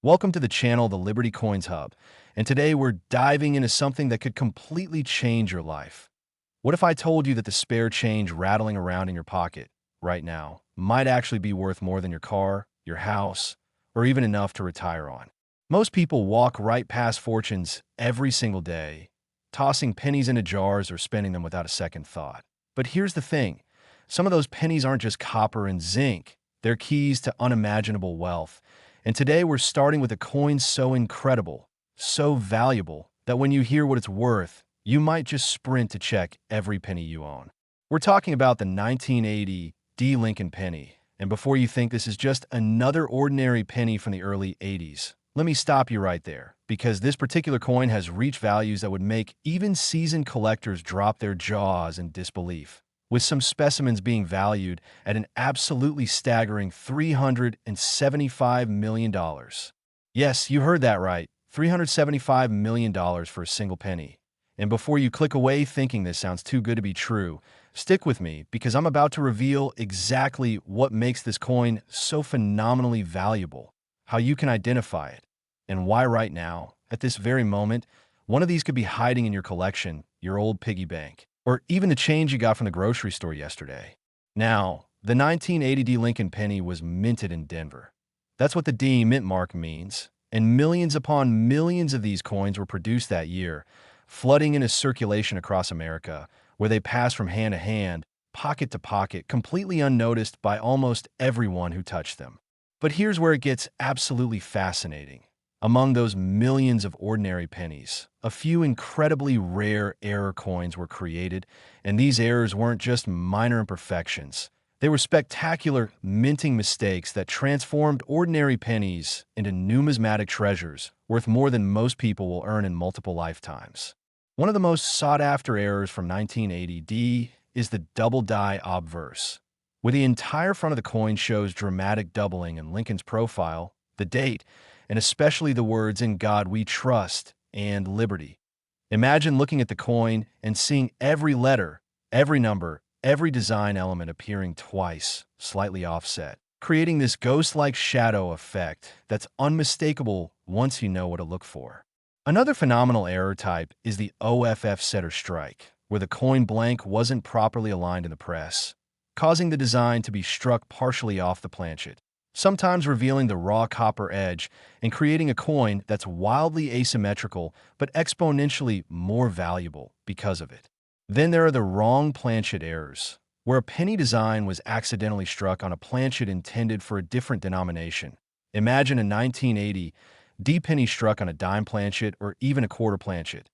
Welcome to the channel, the Liberty Coins Hub, and today we're diving into something that could completely change your life. What if I told you that the spare change rattling around in your pocket right now might actually be worth more than your car, your house, or even enough to retire on? Most people walk right past fortunes every single day, tossing pennies into jars or spending them without a second thought. But here's the thing, some of those pennies aren't just copper and zinc, they're keys to unimaginable wealth. And today we're starting with a coin so incredible, so valuable, that when you hear what it's worth, you might just sprint to check every penny you own. We're talking about the 1980 D. Lincoln penny. And before you think this is just another ordinary penny from the early 80s, let me stop you right there, because this particular coin has reached values that would make even seasoned collectors drop their jaws in disbelief, with some specimens being valued at an absolutely staggering $375 million. Yes, you heard that right, $375 million for a single penny. And before you click away thinking this sounds too good to be true, stick with me because I'm about to reveal exactly what makes this coin so phenomenally valuable, how you can identify it, and why right now, at this very moment, one of these could be hiding in your collection, your old piggy bank, or even the change you got from the grocery store yesterday. Now, the 1980 D. Lincoln penny was minted in Denver. That's what the D mint mark means, and millions upon millions of these coins were produced that year, flooding into circulation across America, where they passed from hand to hand, pocket to pocket, completely unnoticed by almost everyone who touched them. But here's where it gets absolutely fascinating. Among those millions of ordinary pennies, a few incredibly rare error coins were created, and these errors weren't just minor imperfections. They were spectacular minting mistakes that transformed ordinary pennies into numismatic treasures worth more than most people will earn in multiple lifetimes. One of the most sought-after errors from 1980 D is the double-die obverse, where the entire front of the coin shows dramatic doubling in Lincoln's profile, the date, and especially the words "In God We Trust" and "Liberty." Imagine looking at the coin and seeing every letter, every number, every design element appearing twice, slightly offset, creating this ghost-like shadow effect that's unmistakable once you know what to look for. Another phenomenal error type is the OFF setter strike, where the coin blank wasn't properly aligned in the press, causing the design to be struck partially off the planchet, sometimes revealing the raw copper edge and creating a coin that's wildly asymmetrical but exponentially more valuable because of it. Then there are the wrong planchet errors, where a penny design was accidentally struck on a planchet intended for a different denomination. Imagine a 1980 D penny struck on a dime planchet or even a quarter planchet.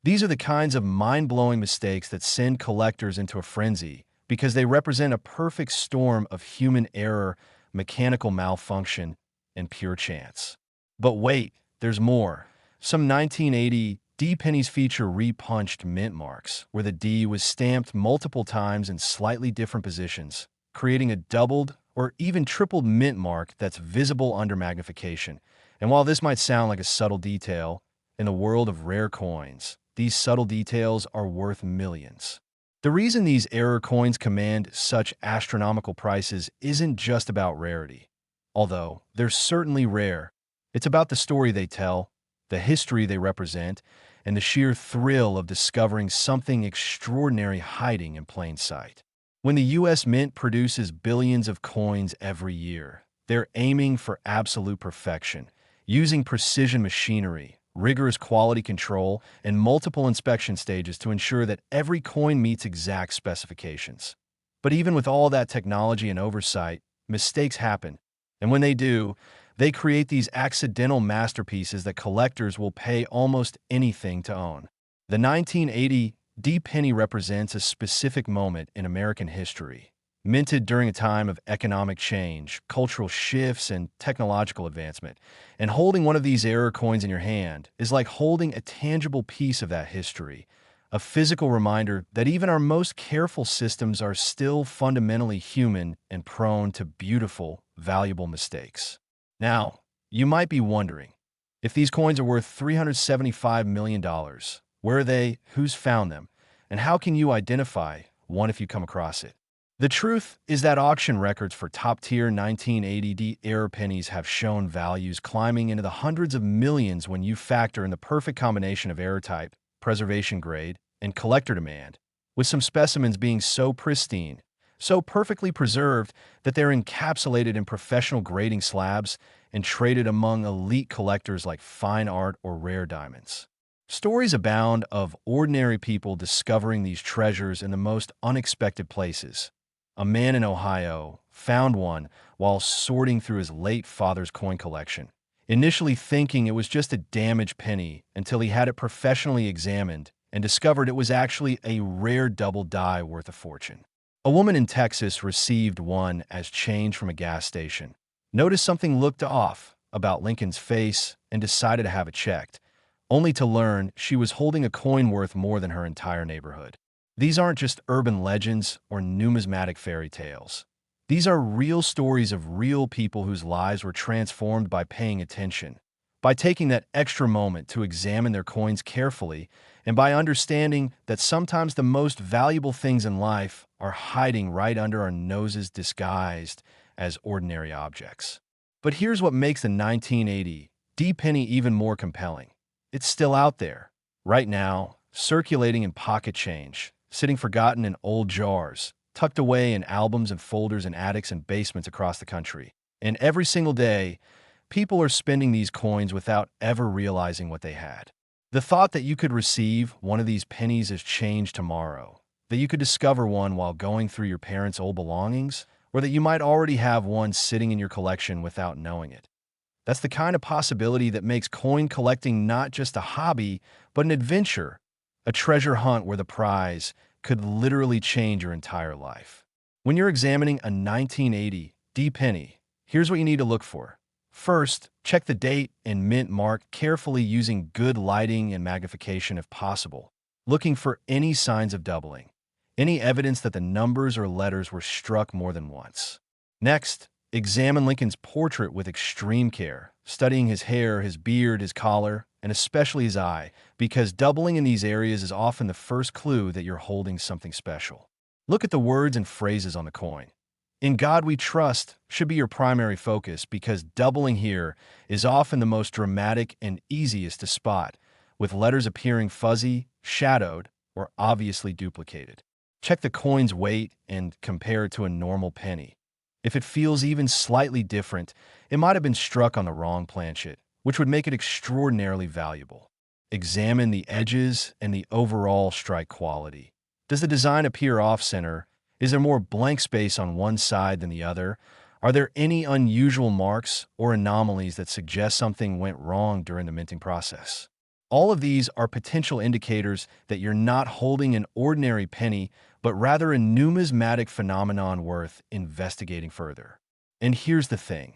These are the kinds of mind-blowing mistakes that send collectors into a frenzy because they represent a perfect storm of human error, mechanical malfunction, and pure chance. But wait, there's more. Some 1980 D pennies feature repunched mint marks, where the D was stamped multiple times in slightly different positions, creating a doubled or even tripled mint mark that's visible under magnification. And while this might sound like a subtle detail, in the world of rare coins, these subtle details are worth millions. The reason these error coins command such astronomical prices isn't just about rarity. Although they're certainly rare, it's about the story they tell, the history they represent, and the sheer thrill of discovering something extraordinary hiding in plain sight. When the U.S. Mint produces billions of coins every year, they're aiming for absolute perfection, using precision machinery, rigorous quality control, and multiple inspection stages to ensure that every coin meets exact specifications. But even with all that technology and oversight, mistakes happen. And when they do, they create these accidental masterpieces that collectors will pay almost anything to own. The 1980 D penny represents a specific moment in American history, minted during a time of economic change, cultural shifts, and technological advancement. And holding one of these error coins in your hand is like holding a tangible piece of that history, a physical reminder that even our most careful systems are still fundamentally human and prone to beautiful, valuable mistakes. Now, you might be wondering, if these coins are worth $375 million, where are they, who's found them, and how can you identify one if you come across it? The truth is that auction records for top-tier 1980 era pennies have shown values climbing into the hundreds of millions when you factor in the perfect combination of error type, preservation grade, and collector demand, with some specimens being so pristine, so perfectly preserved that they're encapsulated in professional grading slabs and traded among elite collectors like fine art or rare diamonds. Stories abound of ordinary people discovering these treasures in the most unexpected places. A man in Ohio found one while sorting through his late father's coin collection, initially thinking it was just a damaged penny until he had it professionally examined and discovered it was actually a rare double die worth a fortune. A woman in Texas received one as change from a gas station, noticed something looked off about Lincoln's face, and decided to have it checked, only to learn she was holding a coin worth more than her entire neighborhood. These aren't just urban legends or numismatic fairy tales. These are real stories of real people whose lives were transformed by paying attention, by taking that extra moment to examine their coins carefully, and by understanding that sometimes the most valuable things in life are hiding right under our noses disguised as ordinary objects. But here's what makes the 1980 D-penny even more compelling. It's still out there, right now, circulating in pocket change, sitting forgotten in old jars, tucked away in albums and folders in attics and basements across the country. And every single day, people are spending these coins without ever realizing what they had. The thought that you could receive one of these pennies as change tomorrow, that you could discover one while going through your parents' old belongings, or that you might already have one sitting in your collection without knowing it. That's the kind of possibility that makes coin collecting not just a hobby, but an adventure, a treasure hunt where the prize could literally change your entire life. When you're examining a 1980 D-penny, here's what you need to look for. First, check the date and mint mark carefully using good lighting and magnification if possible, looking for any signs of doubling, any evidence that the numbers or letters were struck more than once. Next, examine Lincoln's portrait with extreme care, studying his hair, his beard, his collar, and especially his eye, because doubling in these areas is often the first clue that you're holding something special. Look at the words and phrases on the coin. "In God we trust" should be your primary focus because doubling here is often the most dramatic and easiest to spot, with letters appearing fuzzy, shadowed, or obviously duplicated. Check the coin's weight and compare it to a normal penny. If it feels even slightly different, it might have been struck on the wrong planchet, which would make it extraordinarily valuable. Examine the edges and the overall strike quality. Does the design appear off-center? Is there more blank space on one side than the other? Are there any unusual marks or anomalies that suggest something went wrong during the minting process? All of these are potential indicators that you're not holding an ordinary penny, but rather a numismatic phenomenon worth investigating further. And here's the thing.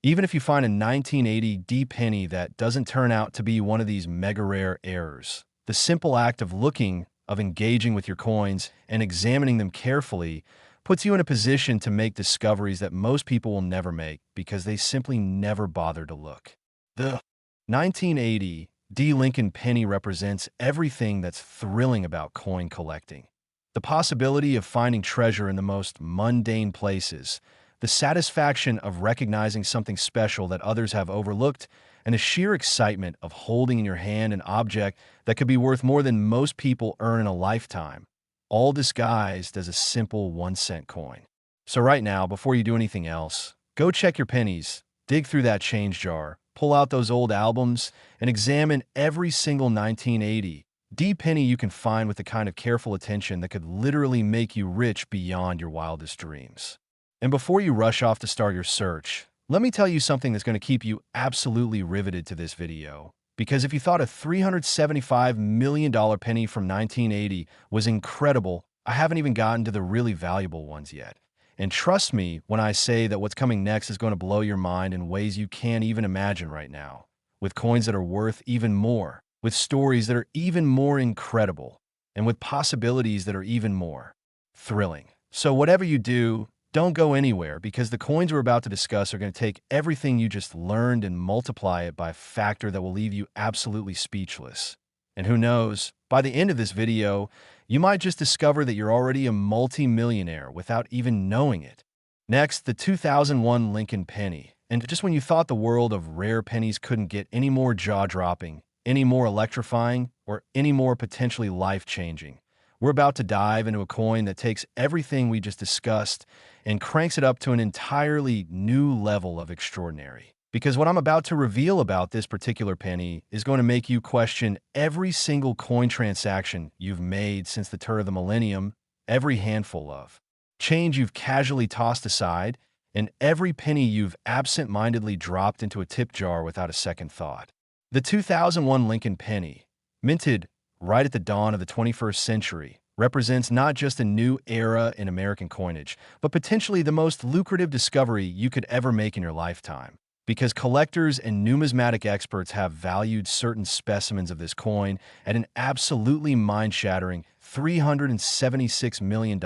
Even if you find a 1980 D-penny that doesn't turn out to be one of these mega-rare errors, the simple act of engaging with your coins and examining them carefully puts you in a position to make discoveries that most people will never make because they simply never bother to look. The 1980 D. Lincoln penny represents everything that's thrilling about coin collecting. The possibility of finding treasure in the most mundane places, the satisfaction of recognizing something special that others have overlooked, and the sheer excitement of holding in your hand an object that could be worth more than most people earn in a lifetime, all disguised as a simple 1-cent coin. So right now, before you do anything else, go check your pennies, dig through that change jar, pull out those old albums, and examine every single 1980 D-penny you can find with the kind of careful attention that could literally make you rich beyond your wildest dreams. And before you rush off to start your search, let me tell you something that's going to keep you absolutely riveted to this video. Because if you thought a $375 million penny from 1980 was incredible, I haven't even gotten to the really valuable ones yet. And trust me when I say that what's coming next is going to blow your mind in ways you can't even imagine right now, with coins that are worth even more, with stories that are even more incredible, and with possibilities that are even more thrilling. So whatever you do, don't go anywhere because the coins we're about to discuss are going to take everything you just learned and multiply it by a factor that will leave you absolutely speechless. And who knows, by the end of this video, you might just discover that you're already a multi-millionaire without even knowing it. Next, the 2001 Lincoln penny. And just when you thought the world of rare pennies couldn't get any more jaw-dropping, any more electrifying, or any more potentially life-changing, we're about to dive into a coin that takes everything we just discussed and cranks it up to an entirely new level of extraordinary. Because what I'm about to reveal about this particular penny is going to make you question every single coin transaction you've made since the turn of the millennium, every handful of change you've casually tossed aside, and every penny you've absent-mindedly dropped into a tip jar without a second thought. The 2001 Lincoln penny, minted right at the dawn of the 21st century, represents not just a new era in American coinage, but potentially the most lucrative discovery you could ever make in your lifetime. Because collectors and numismatic experts have valued certain specimens of this coin at an absolutely mind-shattering $376 million.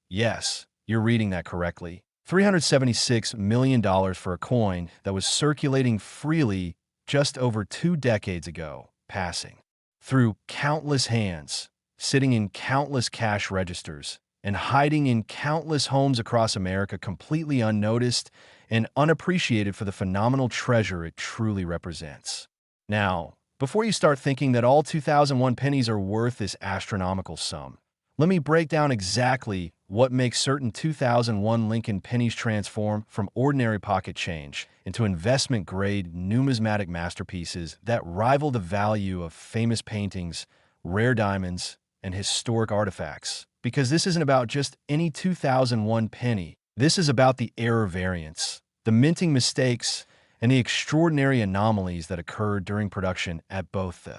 Yes, you're reading that correctly. $376 million for a coin that was circulating freely just over 2 decades ago, passing through countless hands, sitting in countless cash registers, and hiding in countless homes across America completely unnoticed and unappreciated for the phenomenal treasure it truly represents. Now, before you start thinking that all 2001 pennies are worth this astronomical sum, let me break down exactly what makes certain 2001 Lincoln pennies transform from ordinary pocket change into investment-grade numismatic masterpieces that rival the value of famous paintings, rare diamonds, and historic artifacts. Because this isn't about just any 2001 penny. This is about the error variance, the minting mistakes, and the extraordinary anomalies that occurred during production at both the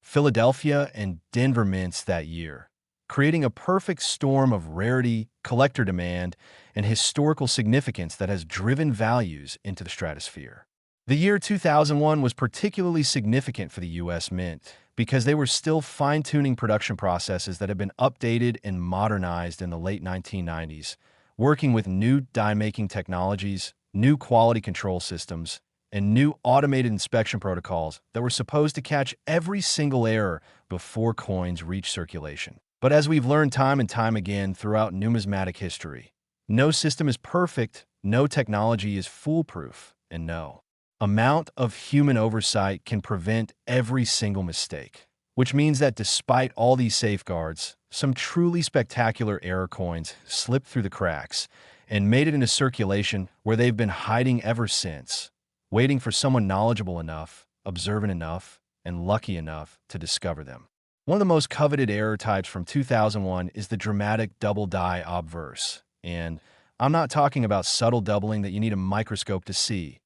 Philadelphia and Denver mints that year, creating a perfect storm of rarity, collector demand, and historical significance that has driven values into the stratosphere. The year 2001 was particularly significant for the U.S. Mint because they were still fine-tuning production processes that had been updated and modernized in the late 1990s, working with new die-making technologies, new quality control systems, and new automated inspection protocols that were supposed to catch every single error before coins reached circulation. But as we've learned time and time again throughout numismatic history, no system is perfect, no technology is foolproof, and no amount of human oversight can prevent every single mistake. Which means that despite all these safeguards, some truly spectacular error coins slipped through the cracks and made it into circulation where they've been hiding ever since, waiting for someone knowledgeable enough, observant enough, and lucky enough to discover them. One of the most coveted error types from 2001 is the dramatic double die obverse. And I'm not talking about subtle doubling that you need a microscope to see.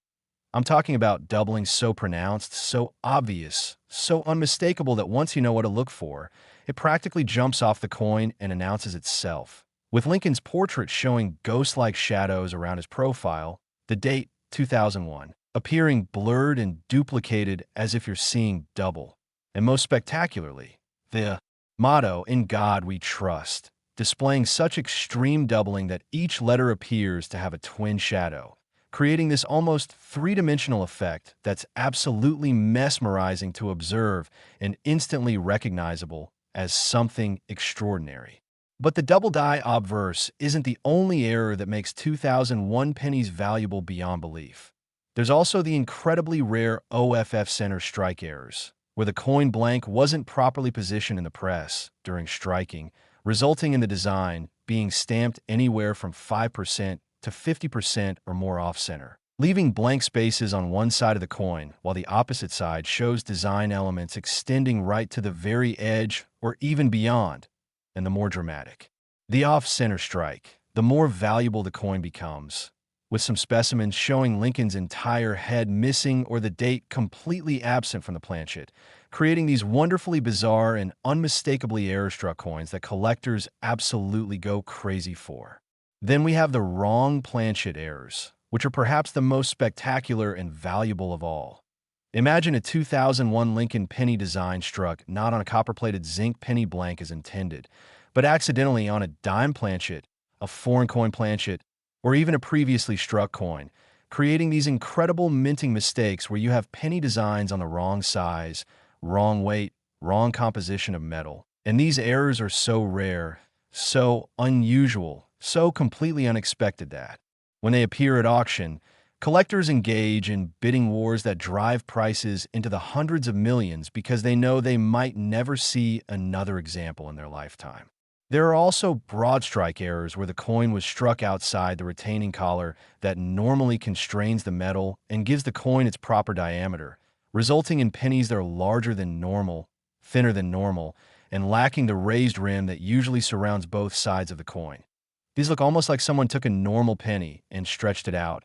I'm talking about doubling so pronounced, so obvious, so unmistakable that once you know what to look for, it practically jumps off the coin and announces itself. With Lincoln's portrait showing ghost-like shadows around his profile, the date 2001 appearing blurred and duplicated as if you're seeing double. And most spectacularly, the motto, "In God We Trust," displaying such extreme doubling that each letter appears to have a twin shadow, creating this almost three-dimensional effect that's absolutely mesmerizing to observe and instantly recognizable as something extraordinary. But the double die obverse isn't the only error that makes 2001 pennies valuable beyond belief. There's also the incredibly rare OFF center strike errors, where the coin blank wasn't properly positioned in the press during striking, resulting in the design being stamped anywhere from 5% to 50% or more off-center, leaving blank spaces on one side of the coin while the opposite side shows design elements extending right to the very edge or even beyond. And the more dramatic the off-center strike, the more valuable the coin becomes, with some specimens showing Lincoln's entire head missing or the date completely absent from the planchet, creating these wonderfully bizarre and unmistakably error-struck coins that collectors absolutely go crazy for. Then we have the wrong planchet errors, which are perhaps the most spectacular and valuable of all. Imagine a 2001 Lincoln penny design struck not on a copper-plated zinc penny blank as intended, but accidentally on a dime planchet, a foreign coin planchet, or even a previously struck coin, creating these incredible minting mistakes where you have penny designs on the wrong size, wrong weight, wrong composition of metal. And these errors are so rare, so unusual, so completely unexpected that, when they appear at auction, collectors engage in bidding wars that drive prices into the hundreds of millions because they know they might never see another example in their lifetime. There are also broad strike errors where the coin was struck outside the retaining collar that normally constrains the metal and gives the coin its proper diameter, resulting in pennies that are larger than normal, thinner than normal, and lacking the raised rim that usually surrounds both sides of the coin. These look almost like someone took a normal penny and stretched it out,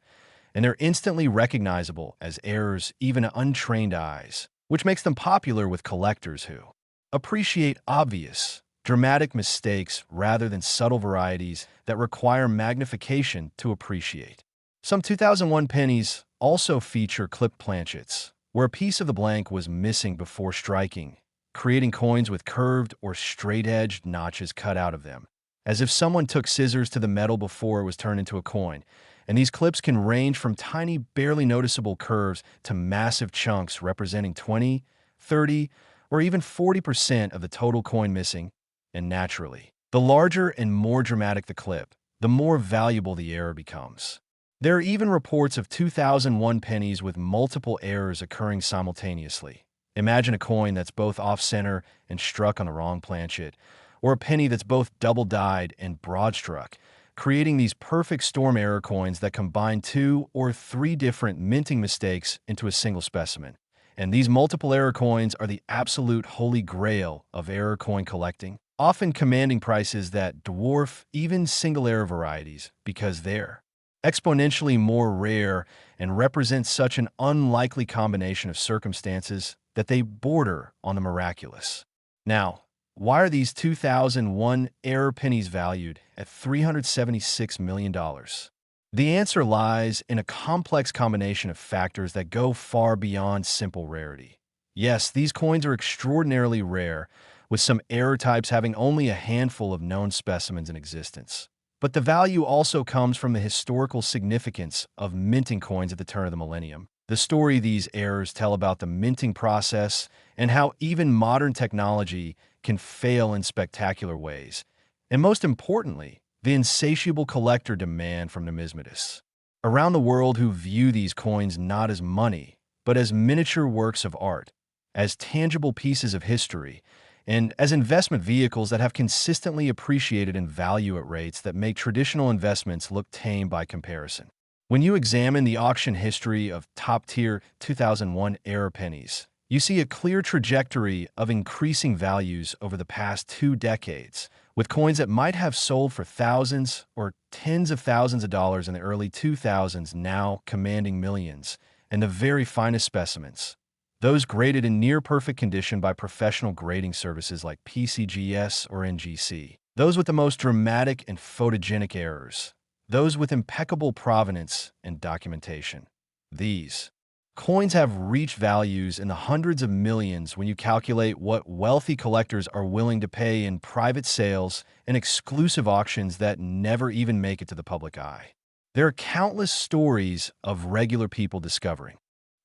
and they're instantly recognizable as errors even to untrained eyes, which makes them popular with collectors who appreciate obvious, dramatic mistakes rather than subtle varieties that require magnification to appreciate. Some 2001 pennies also feature clipped planchets, where a piece of the blank was missing before striking, creating coins with curved or straight-edged notches cut out of them, as if someone took scissors to the metal before it was turned into a coin. And these clips can range from tiny, barely noticeable curves to massive chunks representing 20, 30, or even 40% of the total coin missing. And naturally, the larger and more dramatic the clip, the more valuable the error becomes. There are even reports of 2001 pennies with multiple errors occurring simultaneously. Imagine a coin that's both off-center and struck on the wrong planchet, or a penny that's both double-dyed and broad-struck, creating these perfect storm error coins that combine 2 or 3 different minting mistakes into a single specimen. And these multiple error coins are the absolute holy grail of error coin collecting, often commanding prices that dwarf even single error varieties because they're exponentially more rare and represent such an unlikely combination of circumstances that they border on the miraculous. Now, why are these 2001 error pennies valued at $376 million? The answer lies in a complex combination of factors that go far beyond simple rarity. Yes, these coins are extraordinarily rare, with some error types having only a handful of known specimens in existence. But the value also comes from the historical significance of minting coins at the turn of the millennium. The story these errors tell about the minting process and how even modern technology can fail in spectacular ways. And most importantly, the insatiable collector demand from numismatists around the world who view these coins not as money, but as miniature works of art, as tangible pieces of history, and as investment vehicles that have consistently appreciated in value at rates that make traditional investments look tame by comparison. When you examine the auction history of top-tier 2001 error pennies, you see a clear trajectory of increasing values over the past 2 decades, with coins that might have sold for thousands or tens of thousands of dollars in the early 2000s now commanding millions, and the very finest specimens, those graded in near-perfect condition by professional grading services like PCGS or NGC, those with the most dramatic and photogenic errors, those with impeccable provenance and documentation. These coins have reached values in the hundreds of millions when you calculate what wealthy collectors are willing to pay in private sales and exclusive auctions that never even make it to the public eye. There are countless stories of regular people discovering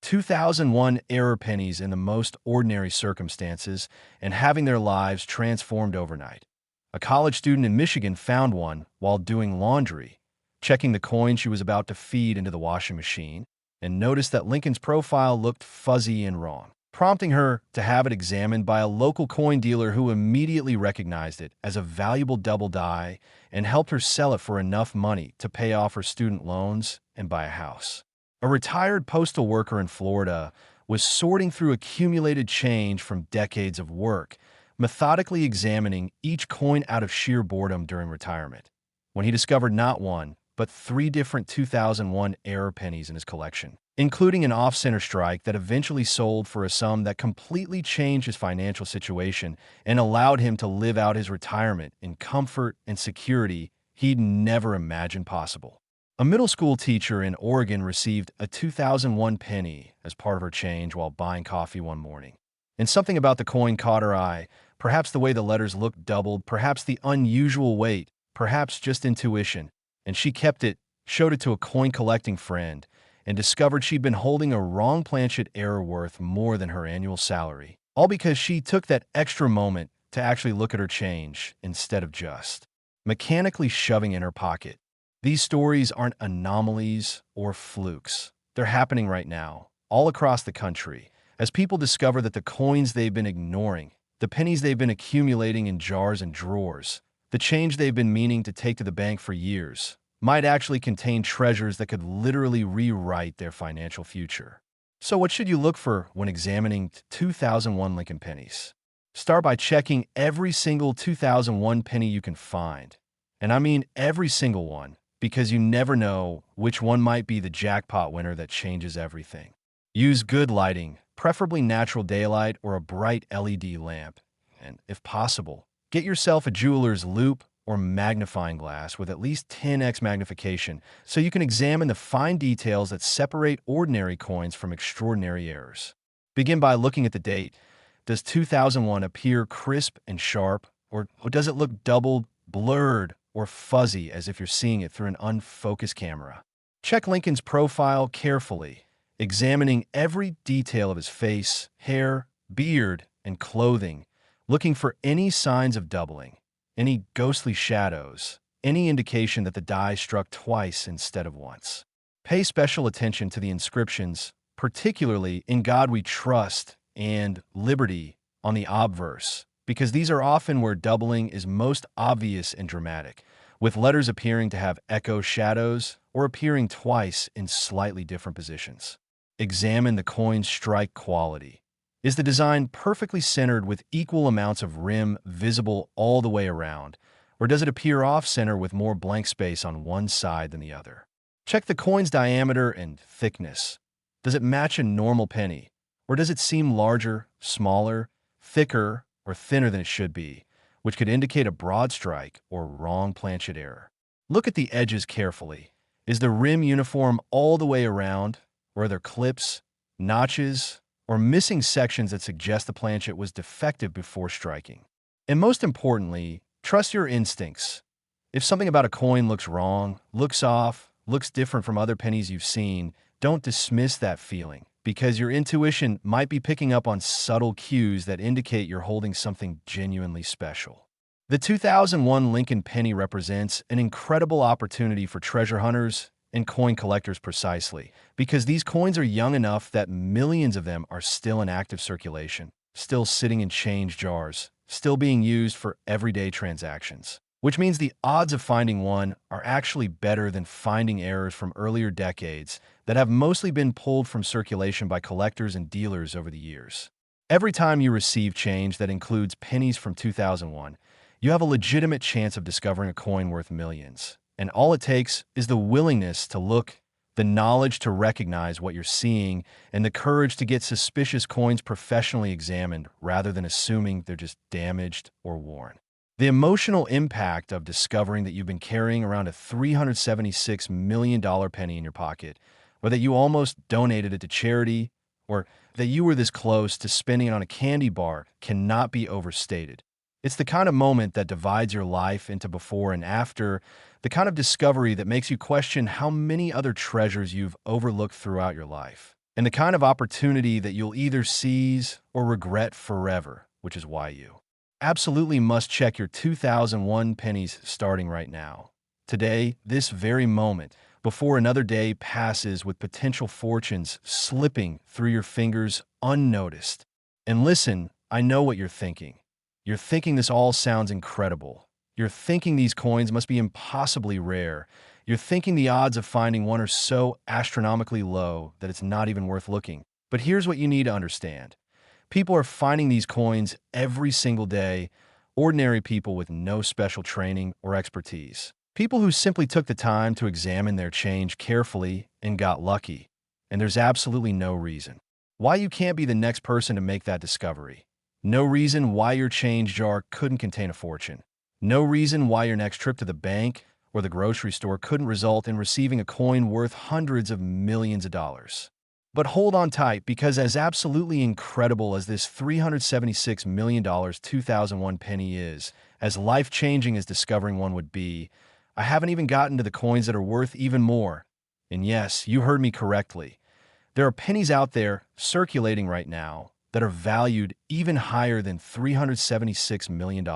2001 error pennies in the most ordinary circumstances and having their lives transformed overnight. A college student in Michigan found one while doing laundry, checking the coin she was about to feed into the washing machine, and noticed that Lincoln's profile looked fuzzy and wrong, prompting her to have it examined by a local coin dealer who immediately recognized it as a valuable double die and helped her sell it for enough money to pay off her student loans and buy a house. A retired postal worker in Florida was sorting through accumulated change from decades of work, methodically examining each coin out of sheer boredom during retirement, when he discovered not one, but 3 different 2001 error pennies in his collection, including an off-center strike that eventually sold for a sum that completely changed his financial situation and allowed him to live out his retirement in comfort and security he'd never imagined possible. A middle school teacher in Oregon received a 2001 penny as part of her change while buying coffee one morning. And something about the coin caught her eye, perhaps the way the letters looked doubled, perhaps the unusual weight, perhaps just intuition. And she kept it, showed it to a coin-collecting friend, and discovered she'd been holding a wrong planchet error worth more than her annual salary. All because she took that extra moment to actually look at her change instead of just mechanically shoving in her pocket. These stories aren't anomalies or flukes. They're happening right now, all across the country, as people discover that the coins they've been ignoring, the pennies they've been accumulating in jars and drawers, the change they've been meaning to take to the bank for years, might actually contain treasures that could literally rewrite their financial future. So what should you look for when examining 2001 Lincoln pennies? Start by checking every single 2001 penny you can find. And I mean every single one, because you never know which one might be the jackpot winner that changes everything. Use good lighting, preferably natural daylight or a bright LED lamp. And if possible, get yourself a jeweler's loupe or magnifying glass with at least 10x magnification so you can examine the fine details that separate ordinary coins from extraordinary errors. Begin by looking at the date. Does 2001 appear crisp and sharp, or does it look doubled, blurred, or fuzzy as if you're seeing it through an unfocused camera? Check Lincoln's profile carefully, examining every detail of his face, hair, beard, and clothing, looking for any signs of doubling, any ghostly shadows, any indication that the die struck twice instead of once. Pay special attention to the inscriptions, particularly "In God We Trust" and "Liberty" on the obverse, because these are often where doubling is most obvious and dramatic, with letters appearing to have echo shadows or appearing twice in slightly different positions. Examine the coin's strike quality. Is the design perfectly centered with equal amounts of rim visible all the way around, or does it appear off-center with more blank space on one side than the other? Check the coin's diameter and thickness. Does it match a normal penny, or does it seem larger, smaller, thicker, or thinner than it should be, which could indicate a broad strike or wrong planchet error? Look at the edges carefully. Is the rim uniform all the way around, or are there clips, notches, or missing sections that suggest the planchet was defective before striking? And most importantly, trust your instincts. If something about a coin looks wrong, looks off, looks different from other pennies you've seen, don't dismiss that feeling, because your intuition might be picking up on subtle cues that indicate you're holding something genuinely special. The 2001 Lincoln penny represents an incredible opportunity for treasure hunters and coin collectors precisely, because these coins are young enough that millions of them are still in active circulation, still sitting in change jars, still being used for everyday transactions. Which means the odds of finding one are actually better than finding errors from earlier decades that have mostly been pulled from circulation by collectors and dealers over the years. Every time you receive change that includes pennies from 2001, you have a legitimate chance of discovering a coin worth millions. And all it takes is the willingness to look, the knowledge to recognize what you're seeing, and the courage to get suspicious coins professionally examined rather than assuming they're just damaged or worn. The emotional impact of discovering that you've been carrying around a $376 million penny in your pocket, or that you almost donated it to charity, or that you were this close to spending it on a candy bar cannot be overstated. It's the kind of moment that divides your life into before and after, the kind of discovery that makes you question how many other treasures you've overlooked throughout your life, and the kind of opportunity that you'll either seize or regret forever, which is why you absolutely must check your 2001 pennies starting right now. Today, this very moment, before another day passes with potential fortunes slipping through your fingers unnoticed. And listen, I know what you're thinking. You're thinking this all sounds incredible. You're thinking these coins must be impossibly rare. You're thinking the odds of finding one are so astronomically low that it's not even worth looking. But here's what you need to understand. People are finding these coins every single day, ordinary people with no special training or expertise. People who simply took the time to examine their change carefully and got lucky. And there's absolutely no reason why you can't be the next person to make that discovery. No reason why your change jar couldn't contain a fortune. No reason why your next trip to the bank or the grocery store couldn't result in receiving a coin worth hundreds of millions of dollars. But hold on tight, because as absolutely incredible as this $376 million 2001 penny is, as life-changing as discovering one would be, I haven't even gotten to the coins that are worth even more. And yes, you heard me correctly. There are pennies out there circulating right now, that are valued even higher than $376 million.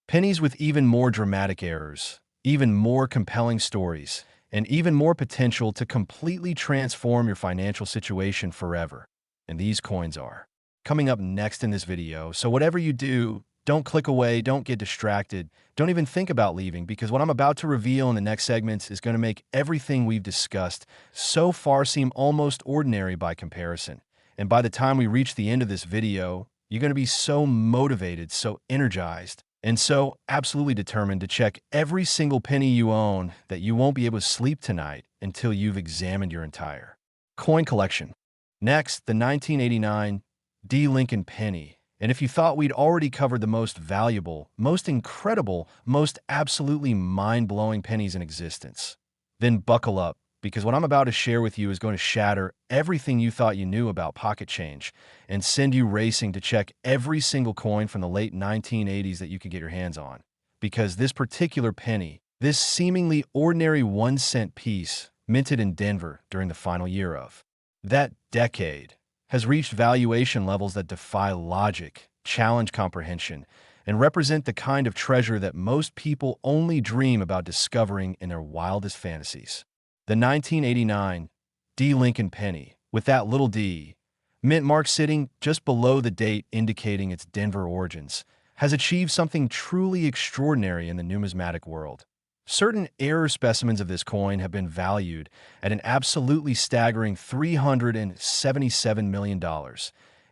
Pennies with even more dramatic errors, even more compelling stories, and even more potential to completely transform your financial situation forever. And these coins are coming up next in this video. So whatever you do, don't click away, don't get distracted, don't even think about leaving, because what I'm about to reveal in the next segments is going to make everything we've discussed so far seem almost ordinary by comparison. And by the time we reach the end of this video, you're going to be so motivated, so energized, and so absolutely determined to check every single penny you own that you won't be able to sleep tonight until you've examined your entire coin collection. Next, the 1989 D. Lincoln penny. And if you thought we'd already covered the most valuable, most incredible, most absolutely mind-blowing pennies in existence, then buckle up, because what I'm about to share with you is going to shatter everything you thought you knew about pocket change and send you racing to check every single coin from the late 1980s that you could get your hands on. Because this particular penny, this seemingly ordinary 1-cent piece minted in Denver during the final year of that decade, has reached valuation levels that defy logic, challenge comprehension, and represent the kind of treasure that most people only dream about discovering in their wildest fantasies. The 1989 D. Lincoln penny, with that little d, mint mark sitting just below the date indicating its Denver origins, has achieved something truly extraordinary in the numismatic world. Certain error specimens of this coin have been valued at an absolutely staggering $377 million.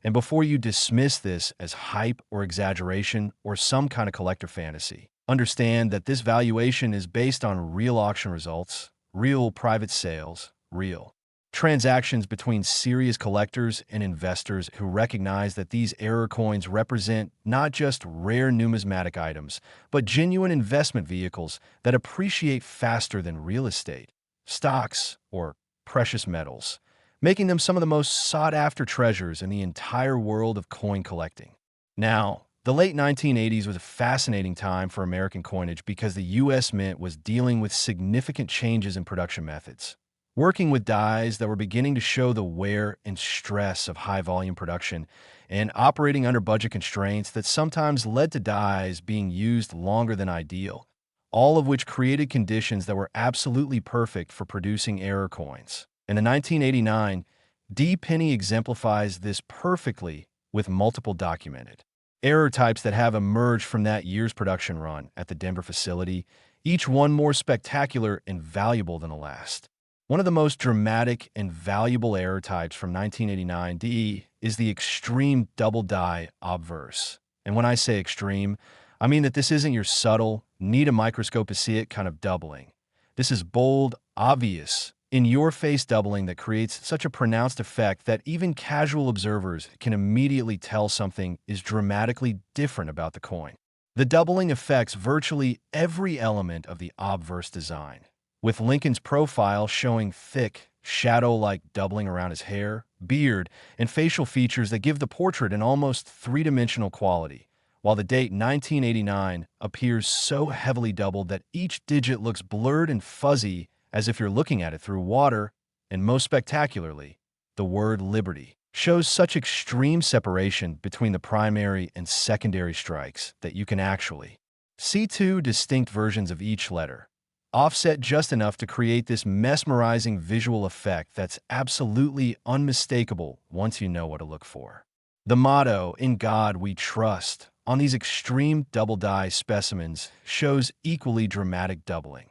And before you dismiss this as hype or exaggeration or some kind of collector fantasy, understand that this valuation is based on real auction results, real private sales, real transactions between serious collectors and investors who recognize that these error coins represent not just rare numismatic items, but genuine investment vehicles that appreciate faster than real estate, stocks, or precious metals, making them some of the most sought-after treasures in the entire world of coin collecting. Now, the late 1980s was a fascinating time for American coinage because the U.S. Mint was dealing with significant changes in production methods, working with dies that were beginning to show the wear and stress of high-volume production, and operating under budget constraints that sometimes led to dies being used longer than ideal, all of which created conditions that were absolutely perfect for producing error coins. And the 1989 D penny exemplifies this perfectly with multiple documented error types that have emerged from that year's production run at the Denver facility, each one more spectacular and valuable than the last. One of the most dramatic and valuable error types from 1989 D is the extreme double die obverse. And when I say extreme, I mean that this isn't your subtle, need a microscope to see it kind of doubling. This is bold, obvious, in-your-face doubling that creates such a pronounced effect that even casual observers can immediately tell something is dramatically different about the coin. The doubling affects virtually every element of the obverse design, with Lincoln's profile showing thick, shadow-like doubling around his hair, beard, and facial features that give the portrait an almost three-dimensional quality, while the date 1989 appears so heavily doubled that each digit looks blurred and fuzzy as if you're looking at it through water, and most spectacularly, the word liberty shows such extreme separation between the primary and secondary strikes that you can actually see two distinct versions of each letter, offset just enough to create this mesmerizing visual effect that's absolutely unmistakable once you know what to look for. The motto, "In God We Trust," on these extreme double die specimens shows equally dramatic doubling,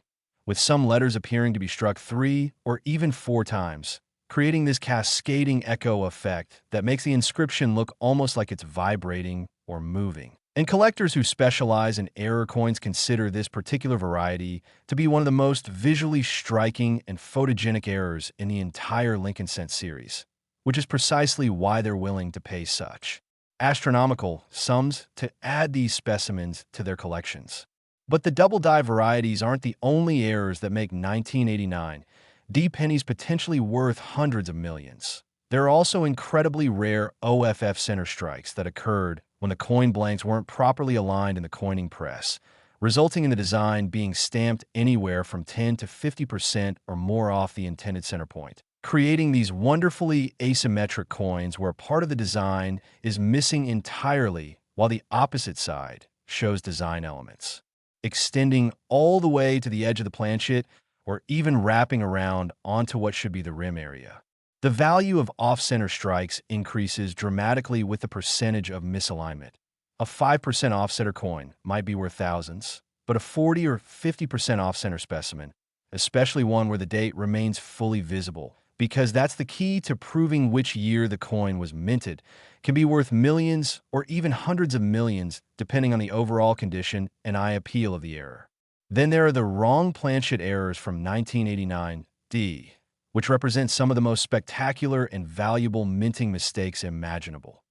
with some letters appearing to be struck 3 or even 4 times, creating this cascading echo effect that makes the inscription look almost like it's vibrating or moving. And collectors who specialize in error coins consider this particular variety to be one of the most visually striking and photogenic errors in the entire Lincoln Cent series, which is precisely why they're willing to pay such astronomical sums to add these specimens to their collections. But the double die varieties aren't the only errors that make 1989 D pennies potentially worth hundreds of millions. There are also incredibly rare OFF center strikes that occurred when the coin blanks weren't properly aligned in the coining press, resulting in the design being stamped anywhere from 10 to 50% or more off the intended center point. creating these wonderfully asymmetric coins where part of the design is missing entirely while the opposite side shows design elements, extending all the way to the edge of the planchet or even wrapping around onto what should be the rim area. The value of off-center strikes increases dramatically with the percentage of misalignment. A 5% off-center coin might be worth thousands, but a 40 or 50% off-center specimen, especially one where the date remains fully visible, because that's the key to proving which year the coin was minted, can be worth millions or even hundreds of millions depending on the overall condition and eye appeal of the error. Then there are the wrong planchet errors from 1989 D, which represent some of the most spectacular and valuable minting mistakes imaginable.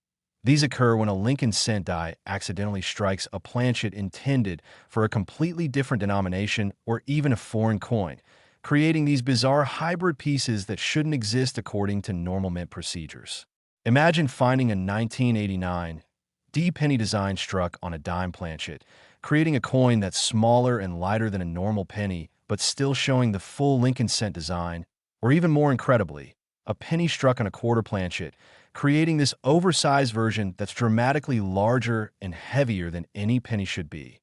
These occur when a Lincoln cent die accidentally strikes a planchet intended for a completely different denomination or even a foreign coin, creating these bizarre hybrid pieces that shouldn't exist according to normal mint procedures. Imagine finding a 1989 D penny design struck on a dime planchet, creating a coin that's smaller and lighter than a normal penny, but still showing the full Lincoln cent design, or even more incredibly, a penny struck on a quarter planchet, creating this oversized version that's dramatically larger and heavier than any penny should be.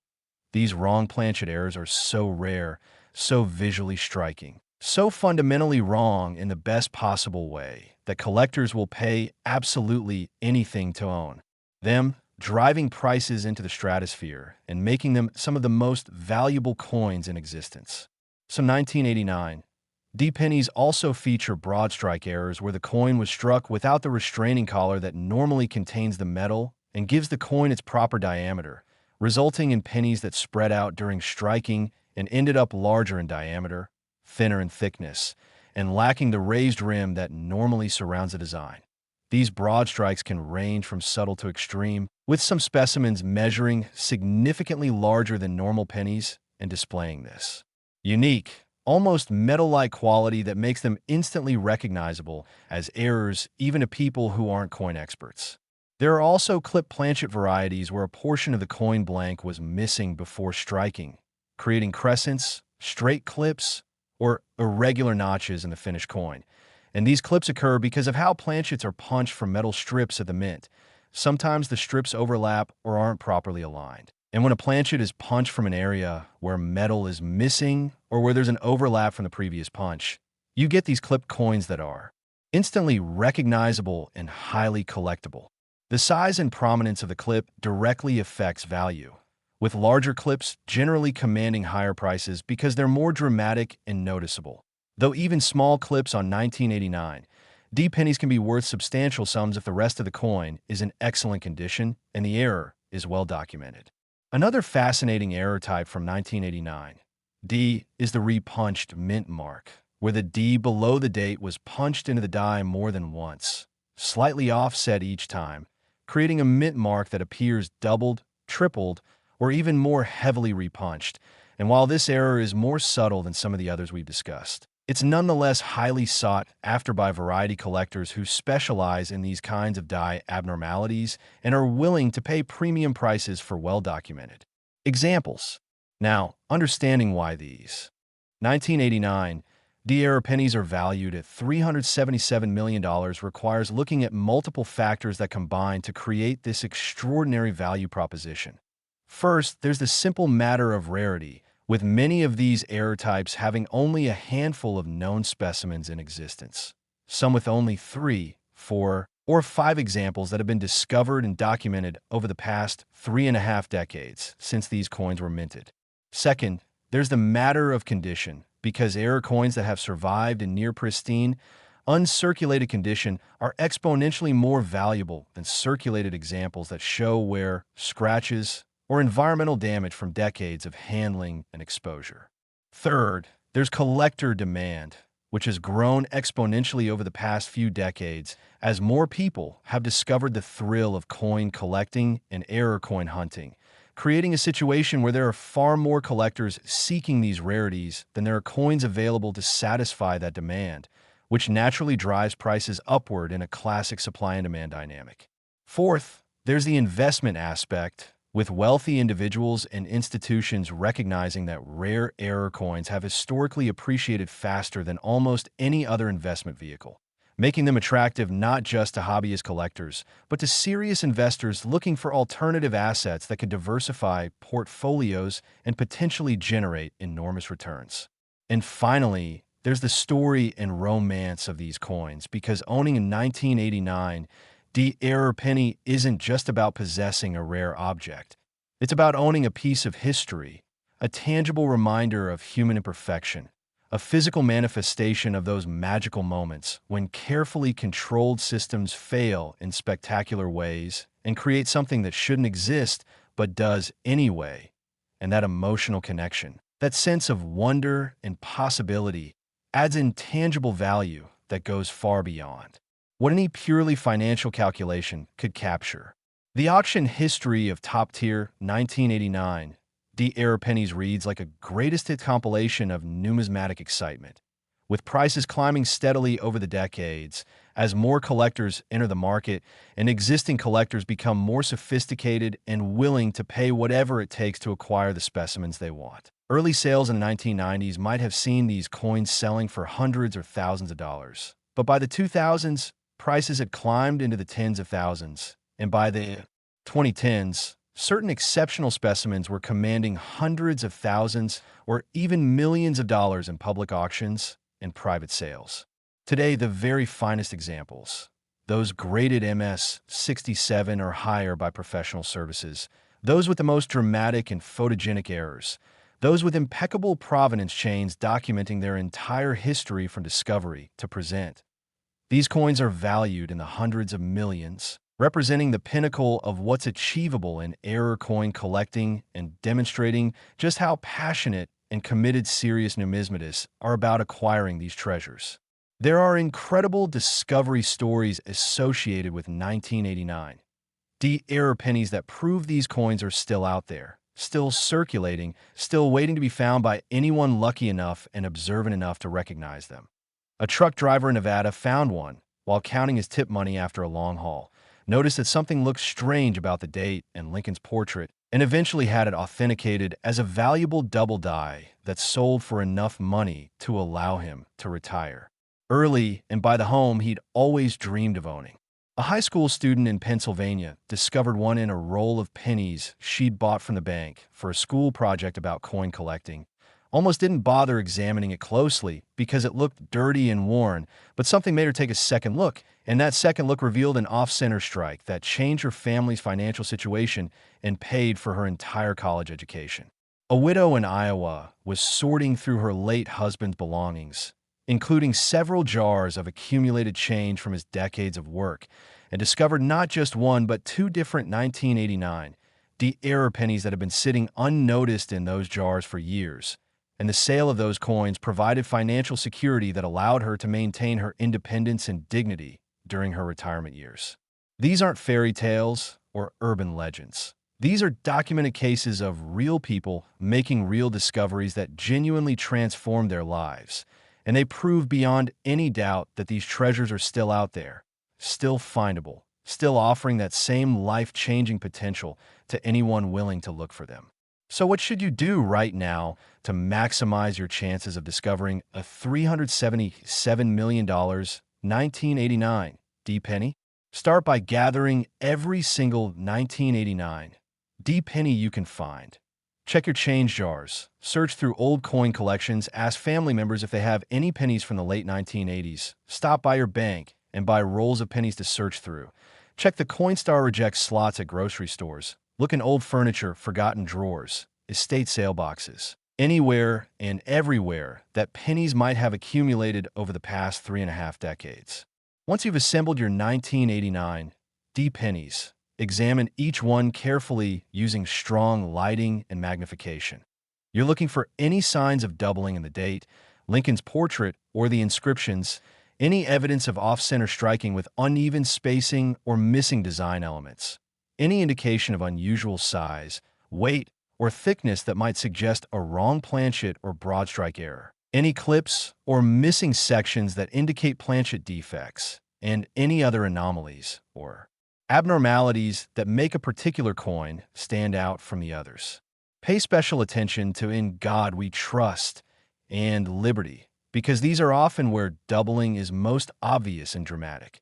These wrong planchet errors are so rare, so visually striking, so fundamentally wrong in the best possible way that collectors will pay absolutely anything to own them, driving prices into the stratosphere and making them some of the most valuable coins in existence. So 1989 D pennies also feature broad strike errors where the coin was struck without the restraining collar that normally contains the metal and gives the coin its proper diameter, resulting in pennies that spread out during striking and ended up larger in diameter, thinner in thickness, and lacking the raised rim that normally surrounds a design. These broad strikes can range from subtle to extreme, with some specimens measuring significantly larger than normal pennies and displaying this unique, almost metal-like quality that makes them instantly recognizable as errors even to people who aren't coin experts. There are also clip planchet varieties where a portion of the coin blank was missing before striking, creating crescents, straight clips, or irregular notches in the finished coin. And these clips occur because of how planchets are punched from metal strips at the mint. Sometimes the strips overlap or aren't properly aligned. And when a planchet is punched from an area where metal is missing or where there's an overlap from the previous punch, you get these clipped coins that are instantly recognizable and highly collectible. The size and prominence of the clip directly affects value, with larger clips generally commanding higher prices because they're more dramatic and noticeable. Though even small clips on 1989 D pennies can be worth substantial sums if the rest of the coin is in excellent condition and the error is well documented. Another fascinating error type from 1989 D is the repunched mint mark, where the D below the date was punched into the die more than once, slightly offset each time, creating a mint mark that appears doubled, tripled, or even more heavily repunched. And while this error is more subtle than some of the others we've discussed, it's nonetheless highly sought after by variety collectors who specialize in these kinds of die abnormalities and are willing to pay premium prices for well-documented examples. Now, understanding why these 1989 D-era pennies are valued at $377 million requires looking at multiple factors that combine to create this extraordinary value proposition. First, there's the simple matter of rarity, with many of these error types having only a handful of known specimens in existence, some with only 3, 4, or 5 examples that have been discovered and documented over the past 3.5 decades since these coins were minted. Second, there's the matter of condition, because error coins that have survived in near pristine, uncirculated condition are exponentially more valuable than circulated examples that show wear, scratches, or environmental damage from decades of handling and exposure. Third, there's collector demand, which has grown exponentially over the past few decades as more people have discovered the thrill of coin collecting and error coin hunting, creating a situation where there are far more collectors seeking these rarities than there are coins available to satisfy that demand, which naturally drives prices upward in a classic supply and demand dynamic. Fourth, there's the investment aspect, with wealthy individuals and institutions recognizing that rare error coins have historically appreciated faster than almost any other investment vehicle, making them attractive not just to hobbyist collectors, but to serious investors looking for alternative assets that could diversify portfolios and potentially generate enormous returns. And finally, there's the story and romance of these coins, because owning a 1989 D-Error penny isn't just about possessing a rare object. It's about owning a piece of history, a tangible reminder of human imperfection, a physical manifestation of those magical moments when carefully controlled systems fail in spectacular ways and create something that shouldn't exist but does anyway. And that emotional connection, that sense of wonder and possibility, adds intangible value that goes far beyond what any purely financial calculation could capture. The auction history of top-tier 1989 D-Error pennies reads like a greatest hits compilation of numismatic excitement, with prices climbing steadily over the decades as more collectors enter the market and existing collectors become more sophisticated and willing to pay whatever it takes to acquire the specimens they want. Early sales in the 1990s might have seen these coins selling for hundreds or thousands of dollars, but by the 2000s, prices had climbed into the tens of thousands, and by the 2010s, certain exceptional specimens were commanding hundreds of thousands or even millions of dollars in public auctions and private sales. Today, the very finest examples, those graded MS 67 or higher by professional services, those with the most dramatic and photogenic errors, those with impeccable provenance chains documenting their entire history from discovery to present. These coins are valued in the hundreds of millions, representing the pinnacle of what's achievable in error coin collecting and demonstrating just how passionate and committed serious numismatists are about acquiring these treasures. There are incredible discovery stories associated with 1989 D-Error pennies that prove these coins are still out there, still circulating, still waiting to be found by anyone lucky enough and observant enough to recognize them. A truck driver in Nevada found one while counting his tip money after a long haul, noticed that something looked strange about the date and Lincoln's portrait, and eventually had it authenticated as a valuable double die that sold for enough money to allow him to retire early and buy the home he'd always dreamed of owning. A high school student in Pennsylvania discovered one in a roll of pennies she'd bought from the bank for a school project about coin collecting. Almost didn't bother examining it closely because it looked dirty and worn, but something made her take a second look, and that second look revealed an off-center strike that changed her family's financial situation and paid for her entire college education. A widow in Iowa was sorting through her late husband's belongings, including several jars of accumulated change from his decades of work, and discovered not just one but two different 1989 D-Error pennies that had been sitting unnoticed in those jars for years. And the sale of those coins provided financial security that allowed her to maintain her independence and dignity during her retirement years. These aren't fairy tales or urban legends. These are documented cases of real people making real discoveries that genuinely transformed their lives, and they prove beyond any doubt that these treasures are still out there, still findable, still offering that same life-changing potential to anyone willing to look for them. So what should you do right now to maximize your chances of discovering a $377 million 1989 D-penny? Start by gathering every single 1989 D-penny you can find. Check your change jars, search through old coin collections, ask family members if they have any pennies from the late 1980s, stop by your bank and buy rolls of pennies to search through. Check the Coinstar Reject slots at grocery stores. Look in old furniture, forgotten drawers, estate sale boxes, anywhere and everywhere that pennies might have accumulated over the past 3.5 decades. Once you've assembled your 1989 D-pennies, examine each one carefully using strong lighting and magnification. You're looking for any signs of doubling in the date, Lincoln's portrait, or the inscriptions, any evidence of off-center striking with uneven spacing or missing design elements. Any indication of unusual size, weight, or thickness that might suggest a wrong planchet or broad strike error. Any clips or missing sections that indicate planchet defects, and any other anomalies or abnormalities that make a particular coin stand out from the others. Pay special attention to "In God We Trust" and "Liberty," because these are often where doubling is most obvious and dramatic.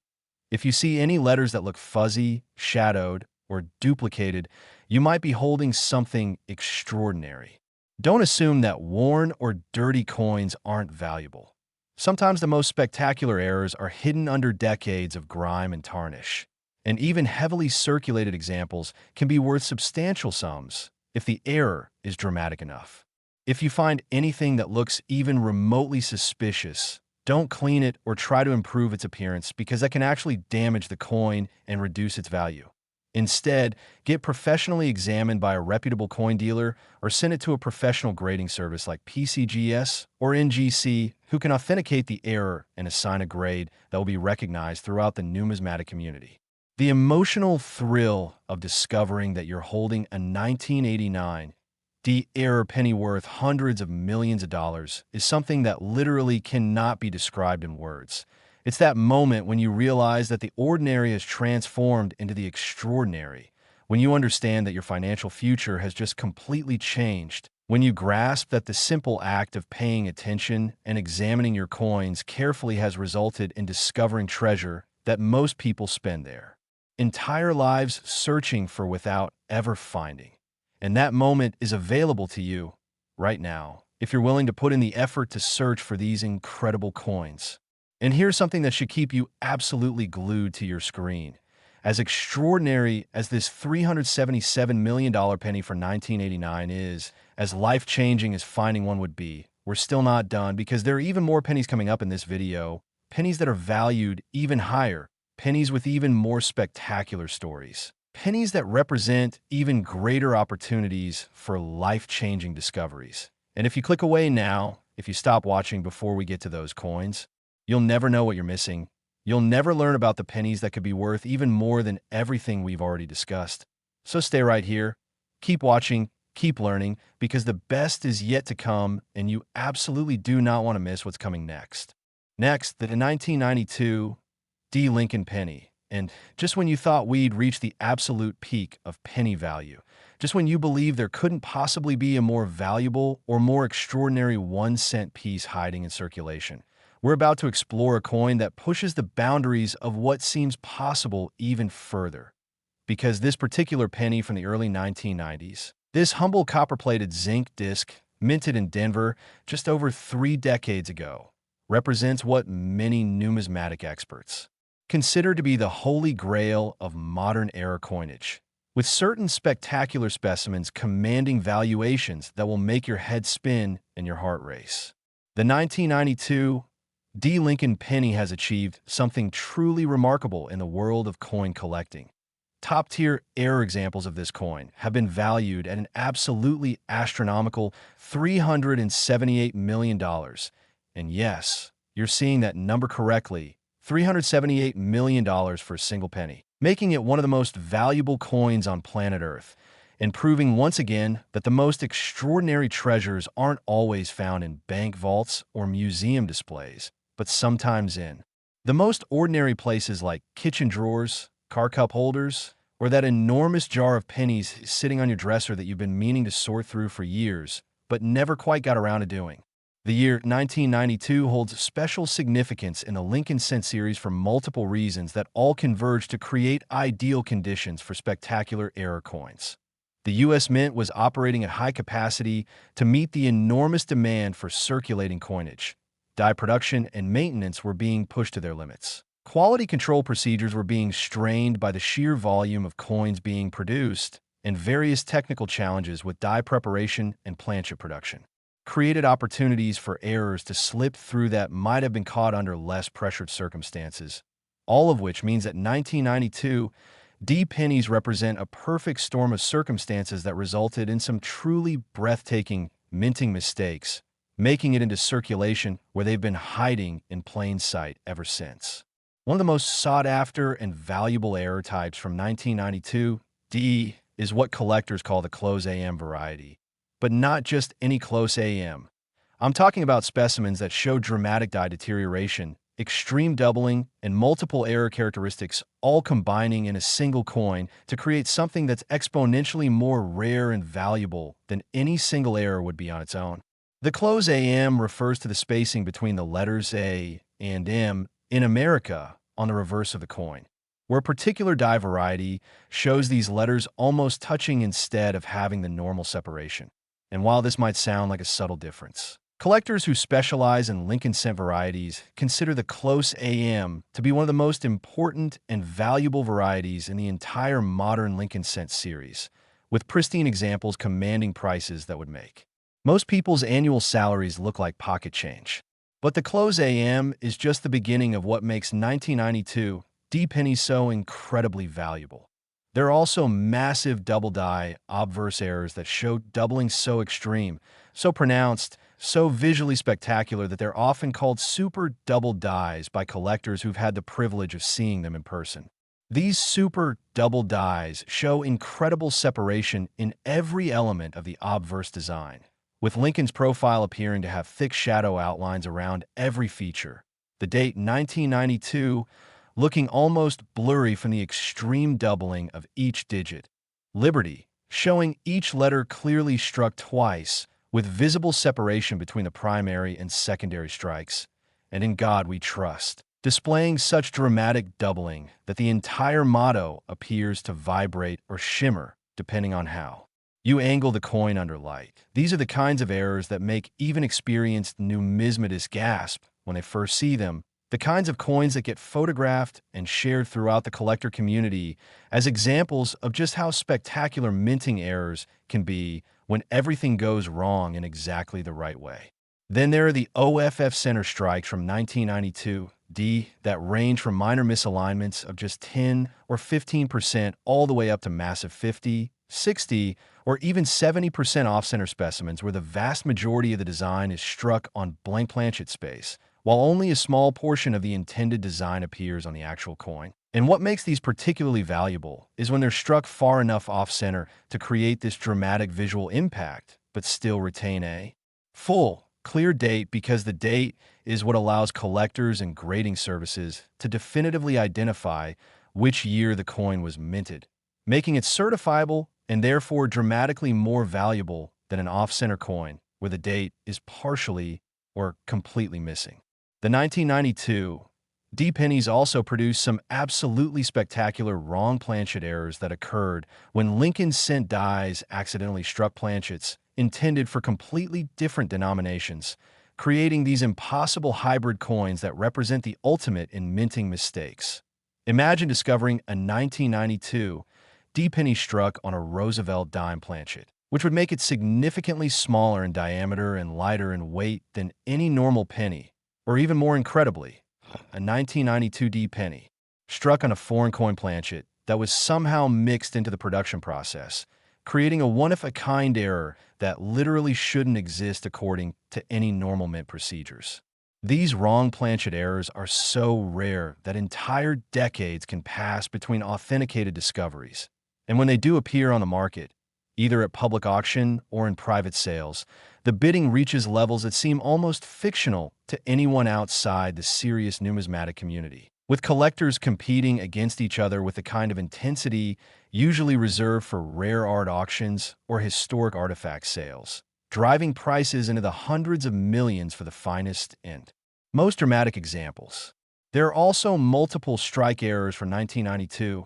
If you see any letters that look fuzzy, shadowed, or duplicated, you might be holding something extraordinary. Don't assume that worn or dirty coins aren't valuable. Sometimes the most spectacular errors are hidden under decades of grime and tarnish. And even heavily circulated examples can be worth substantial sums if the error is dramatic enough. If you find anything that looks even remotely suspicious, don't clean it or try to improve its appearance, because that can actually damage the coin and reduce its value. Instead, get professionally examined by a reputable coin dealer or send it to a professional grading service like PCGS or NGC, who can authenticate the error and assign a grade that will be recognized throughout the numismatic community. The emotional thrill of discovering that you're holding a 1989 D-error penny worth hundreds of millions of dollars is something that literally cannot be described in words. It's that moment when you realize that the ordinary has transformed into the extraordinary, when you understand that your financial future has just completely changed, when you grasp that the simple act of paying attention and examining your coins carefully has resulted in discovering treasure that most people spend their entire lives searching for without ever finding. And that moment is available to you right now, if you're willing to put in the effort to search for these incredible coins. And here's something that should keep you absolutely glued to your screen. As extraordinary as this $377 million penny for 1989 is, as life-changing as finding one would be, we're still not done, because there are even more pennies coming up in this video, pennies that are valued even higher, pennies with even more spectacular stories, pennies that represent even greater opportunities for life-changing discoveries. And if you click away now, if you stop watching before we get to those coins, you'll never know what you're missing. You'll never learn about the pennies that could be worth even more than everything we've already discussed. So stay right here, keep watching, keep learning, because the best is yet to come, and you absolutely do not want to miss what's coming next. Next, the 1992 D. Lincoln penny. And just when you thought we'd reached the absolute peak of penny value, just when you believed there couldn't possibly be a more valuable or more extraordinary 1-cent piece hiding in circulation, we're about to explore a coin that pushes the boundaries of what seems possible even further. Because this particular penny from the early 1990s, this humble copper-plated zinc disc, minted in Denver just over 3 decades ago, represents what many numismatic experts consider to be the holy grail of modern-era coinage, with certain spectacular specimens commanding valuations that will make your head spin and your heart race. The 1992 D. Lincoln penny has achieved something truly remarkable in the world of coin collecting. Top-tier error examples of this coin have been valued at an absolutely astronomical $378 million. And yes, you're seeing that number correctly, $378 million for a single penny, making it one of the most valuable coins on planet Earth, and proving once again that the most extraordinary treasures aren't always found in bank vaults or museum displays, but sometimes in the most ordinary places like kitchen drawers, car cup holders, or that enormous jar of pennies sitting on your dresser that you've been meaning to sort through for years, but never quite got around to doing. The year 1992 holds special significance in the Lincoln Cent series for multiple reasons that all converge to create ideal conditions for spectacular error coins. The U.S. Mint was operating at high capacity to meet the enormous demand for circulating coinage. Die production and maintenance were being pushed to their limits. Quality control procedures were being strained by the sheer volume of coins being produced, and various technical challenges with die preparation and planchet production created opportunities for errors to slip through that might have been caught under less pressured circumstances, all of which means that 1992 D pennies represent a perfect storm of circumstances that resulted in some truly breathtaking minting mistakes, making it into circulation where they've been hiding in plain sight ever since. One of the most sought-after and valuable error types from 1992 D is what collectors call the close AM variety. But not just any close AM. I'm talking about specimens that show dramatic die deterioration extreme doubling, and multiple error characteristics all combining in a single coin to create something that's exponentially more rare and valuable than any single error would be on its own. The close AM refers to the spacing between the letters A and M in America on the reverse of the coin, where a particular die variety shows these letters almost touching instead of having the normal separation. And while this might sound like a subtle difference, collectors who specialize in Lincoln cent varieties consider the close AM to be one of the most important and valuable varieties in the entire modern Lincoln cent series, with pristine examples commanding prices that would make most people's annual salaries look like pocket change. But the close AM is just the beginning of what makes 1992 D Pennies so incredibly valuable. There are also massive double die obverse errors that show doubling so extreme, so pronounced, so visually spectacular that they're often called super double dies by collectors who've had the privilege of seeing them in person. These super double dies show incredible separation in every element of the obverse design, with Lincoln's profile appearing to have thick shadow outlines around every feature. The date 1992 looking almost blurry from the extreme doubling of each digit. Liberty, showing each letter clearly struck twice, with visible separation between the primary and secondary strikes. And in God we trust, displaying such dramatic doubling that the entire motto appears to vibrate or shimmer, depending on how you angle the coin under light. These are the kinds of errors that make even experienced numismatists gasp when they first see them, the kinds of coins that get photographed and shared throughout the collector community as examples of just how spectacular minting errors can be when everything goes wrong in exactly the right way. Then there are the OFF center strikes from 1992 D that range from minor misalignments of just 10 or 15% all the way up to massive 50, 60, or even 70% off-center specimens where the vast majority of the design is struck on blank planchet space, while only a small portion of the intended design appears on the actual coin. And what makes these particularly valuable is when they're struck far enough off-center to create this dramatic visual impact, but still retain a full, clear date, because the date is what allows collectors and grading services to definitively identify which year the coin was minted, making it certifiable and therefore dramatically more valuable than an off-center coin where the date is partially or completely missing. The 1992 D Pennies also produced some absolutely spectacular wrong planchet errors that occurred when Lincoln cent dies accidentally struck planchets intended for completely different denominations, creating these impossible hybrid coins that represent the ultimate in minting mistakes. Imagine discovering a 1992 D penny struck on a Roosevelt dime planchet, which would make it significantly smaller in diameter and lighter in weight than any normal penny, or even more incredibly, a 1992 D penny struck on a foreign coin planchet that was somehow mixed into the production process, creating a one-of-a-kind error that literally shouldn't exist according to any normal mint procedures. These wrong planchet errors are so rare that entire decades can pass between authenticated discoveries. And when they do appear on the market, either at public auction or in private sales, the bidding reaches levels that seem almost fictional to anyone outside the serious numismatic community, with collectors competing against each other with the kind of intensity usually reserved for rare art auctions or historic artifact sales, driving prices into the hundreds of millions for the finest and most dramatic examples. There are also multiple strike errors from 1992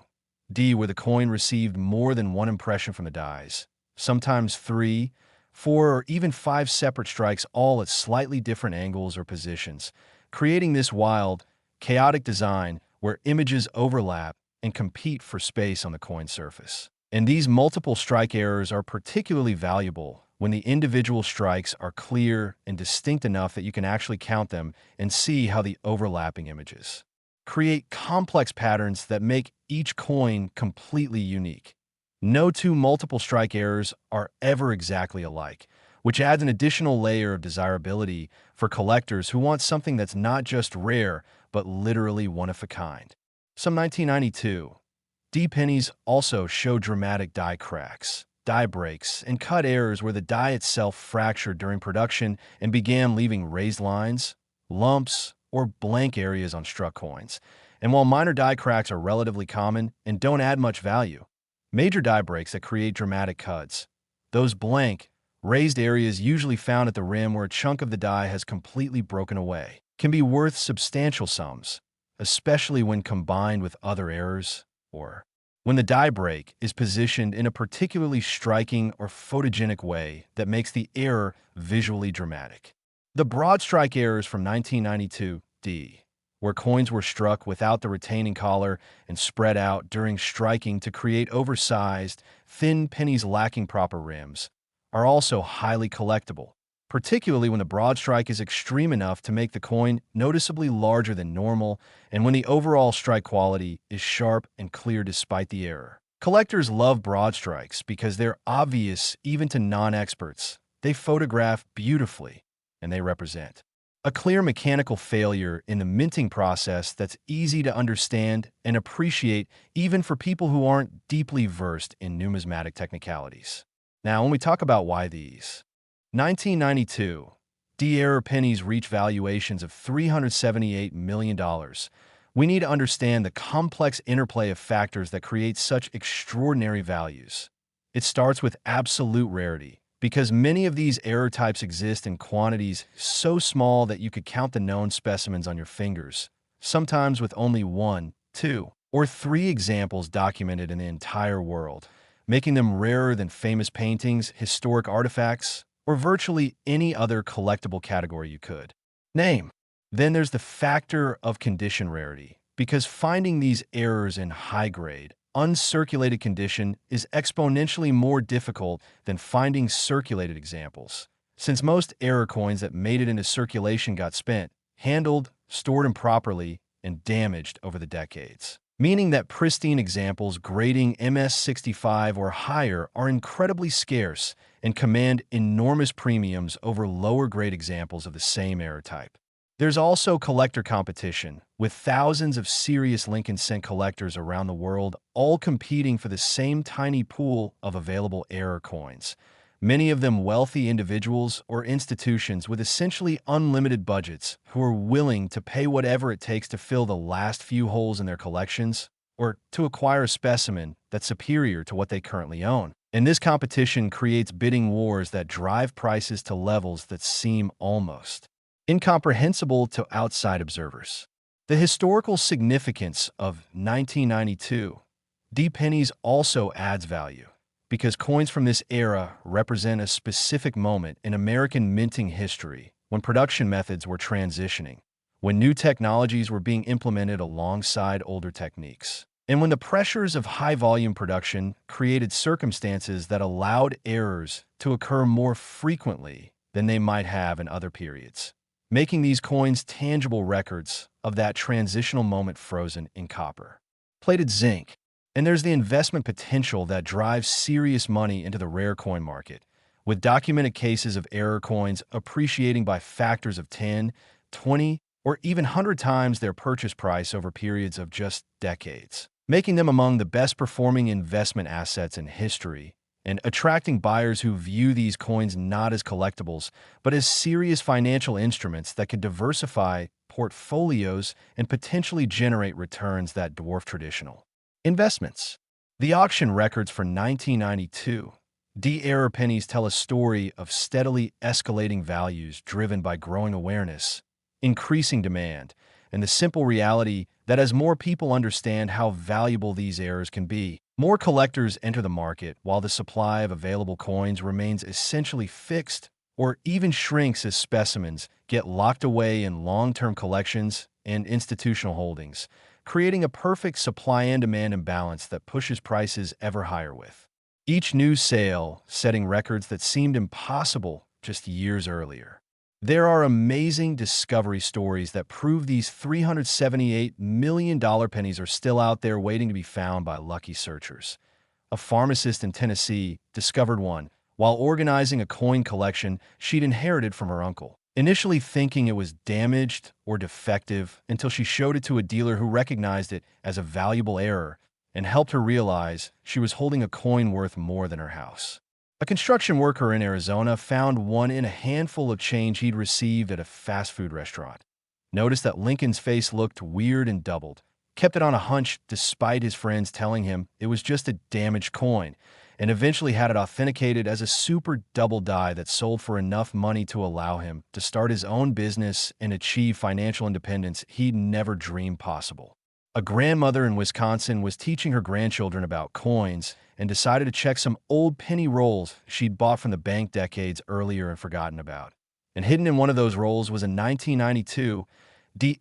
D where the coin received more than one impression from the dies, sometimes 3, 4, or even 5 separate strikes, all at slightly different angles or positions, creating this wild, chaotic design where images overlap and compete for space on the coin surface. And these multiple strike errors are particularly valuable when the individual strikes are clear and distinct enough that you can actually count them and see how the overlapping images create complex patterns that make each coin completely unique. No two multiple strike errors are ever exactly alike, which adds an additional layer of desirability for collectors who want something that's not just rare, but literally one of a kind. Some 1992 D pennies also show dramatic die cracks, die breaks, and cut errors where the die itself fractured during production and began leaving raised lines, lumps, or blank areas on struck coins. And while minor die cracks are relatively common and don't add much value, major die breaks that create dramatic cuts, those blank, raised areas usually found at the rim where a chunk of the die has completely broken away, can be worth substantial sums, especially when combined with other errors or when the die break is positioned in a particularly striking or photogenic way that makes the error visually dramatic. The broad strike errors from 1992 where coins were struck without the retaining collar and spread out during striking to create oversized, thin pennies lacking proper rims, are also highly collectible, particularly when the broad strike is extreme enough to make the coin noticeably larger than normal and when the overall strike quality is sharp and clear despite the error. Collectors love broad strikes because they're obvious even to non-experts. They photograph beautifully, and they represent a clear mechanical failure in the minting process that's easy to understand and appreciate even for people who aren't deeply versed in numismatic technicalities. Now, when we talk about why these 1992 D-era pennies reach valuations of $378 million, we need to understand the complex interplay of factors that create such extraordinary values. It starts with absolute rarity, because many of these error types exist in quantities so small that you could count the known specimens on your fingers, sometimes with only 1, 2, or 3 examples documented in the entire world, making them rarer than famous paintings, historic artifacts, or virtually any other collectible category you could name. Then there's the factor of condition rarity, because finding these errors in high-grade, uncirculated condition is exponentially more difficult than finding circulated examples, since most error coins that made it into circulation got spent, handled, stored improperly, and damaged over the decades. Meaning that pristine examples grading MS65 or higher are incredibly scarce and command enormous premiums over lower-grade examples of the same error type. There's also collector competition, with thousands of serious Lincoln Cent collectors around the world all competing for the same tiny pool of available error coins, many of them wealthy individuals or institutions with essentially unlimited budgets who are willing to pay whatever it takes to fill the last few holes in their collections or to acquire a specimen that's superior to what they currently own. And this competition creates bidding wars that drive prices to levels that seem almost incomprehensible to outside observers. The historical significance of 1992 D pennies also adds value, because coins from this era represent a specific moment in American minting history when production methods were transitioning, when new technologies were being implemented alongside older techniques, and when the pressures of high-volume production created circumstances that allowed errors to occur more frequently than they might have in other periods, making these coins tangible records of that transitional moment frozen in copper. Plated zinc. And there's the investment potential that drives serious money into the rare coin market, with documented cases of error coins appreciating by factors of 10, 20, or even 100 times their purchase price over periods of just decades, making them among the best-performing investment assets in history and attracting buyers who view these coins not as collectibles, but as serious financial instruments that can diversify portfolios and potentially generate returns that dwarf traditional investments. The auction records for 1992 D-era pennies tell a story of steadily escalating values driven by growing awareness, increasing demand, and the simple reality that as more people understand how valuable these errors can be, more collectors enter the market while the supply of available coins remains essentially fixed or even shrinks as specimens get locked away in long-term collections and institutional holdings, creating a perfect supply and demand imbalance that pushes prices ever higher with each new sale setting records that seemed impossible just years earlier. There are amazing discovery stories that prove these $378 million pennies are still out there waiting to be found by lucky searchers. A pharmacist in Tennessee discovered one while organizing a coin collection she'd inherited from her uncle, initially thinking it was damaged or defective until she showed it to a dealer who recognized it as a valuable error and helped her realize she was holding a coin worth more than her house. A construction worker in Arizona found one in a handful of change he'd received at a fast food restaurant. Noticed that Lincoln's face looked weird and doubled. Kept it on a hunch despite his friends telling him it was just a damaged coin, and eventually had it authenticated as a super double die that sold for enough money to allow him to start his own business and achieve financial independence he'd never dreamed possible. A grandmother in Wisconsin was teaching her grandchildren about coins and decided to check some old penny rolls she'd bought from the bank decades earlier and forgotten about. And hidden in one of those rolls was a 1992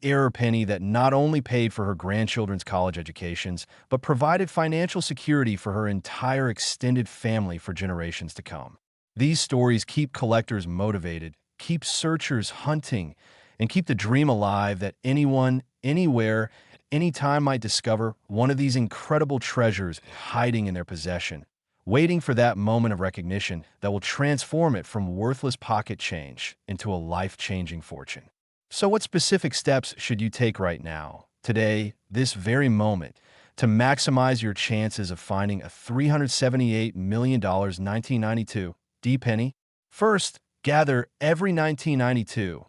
error penny that not only paid for her grandchildren's college educations, but provided financial security for her entire extended family for generations to come. These stories keep collectors motivated, keep searchers hunting, and keep the dream alive that anyone, anywhere, anytime might discover one of these incredible treasures hiding in their possession, waiting for that moment of recognition that will transform it from worthless pocket change into a life-changing fortune. So what specific steps should you take right now, today, this very moment, to maximize your chances of finding a $378 million 1992 penny? First, gather every 1992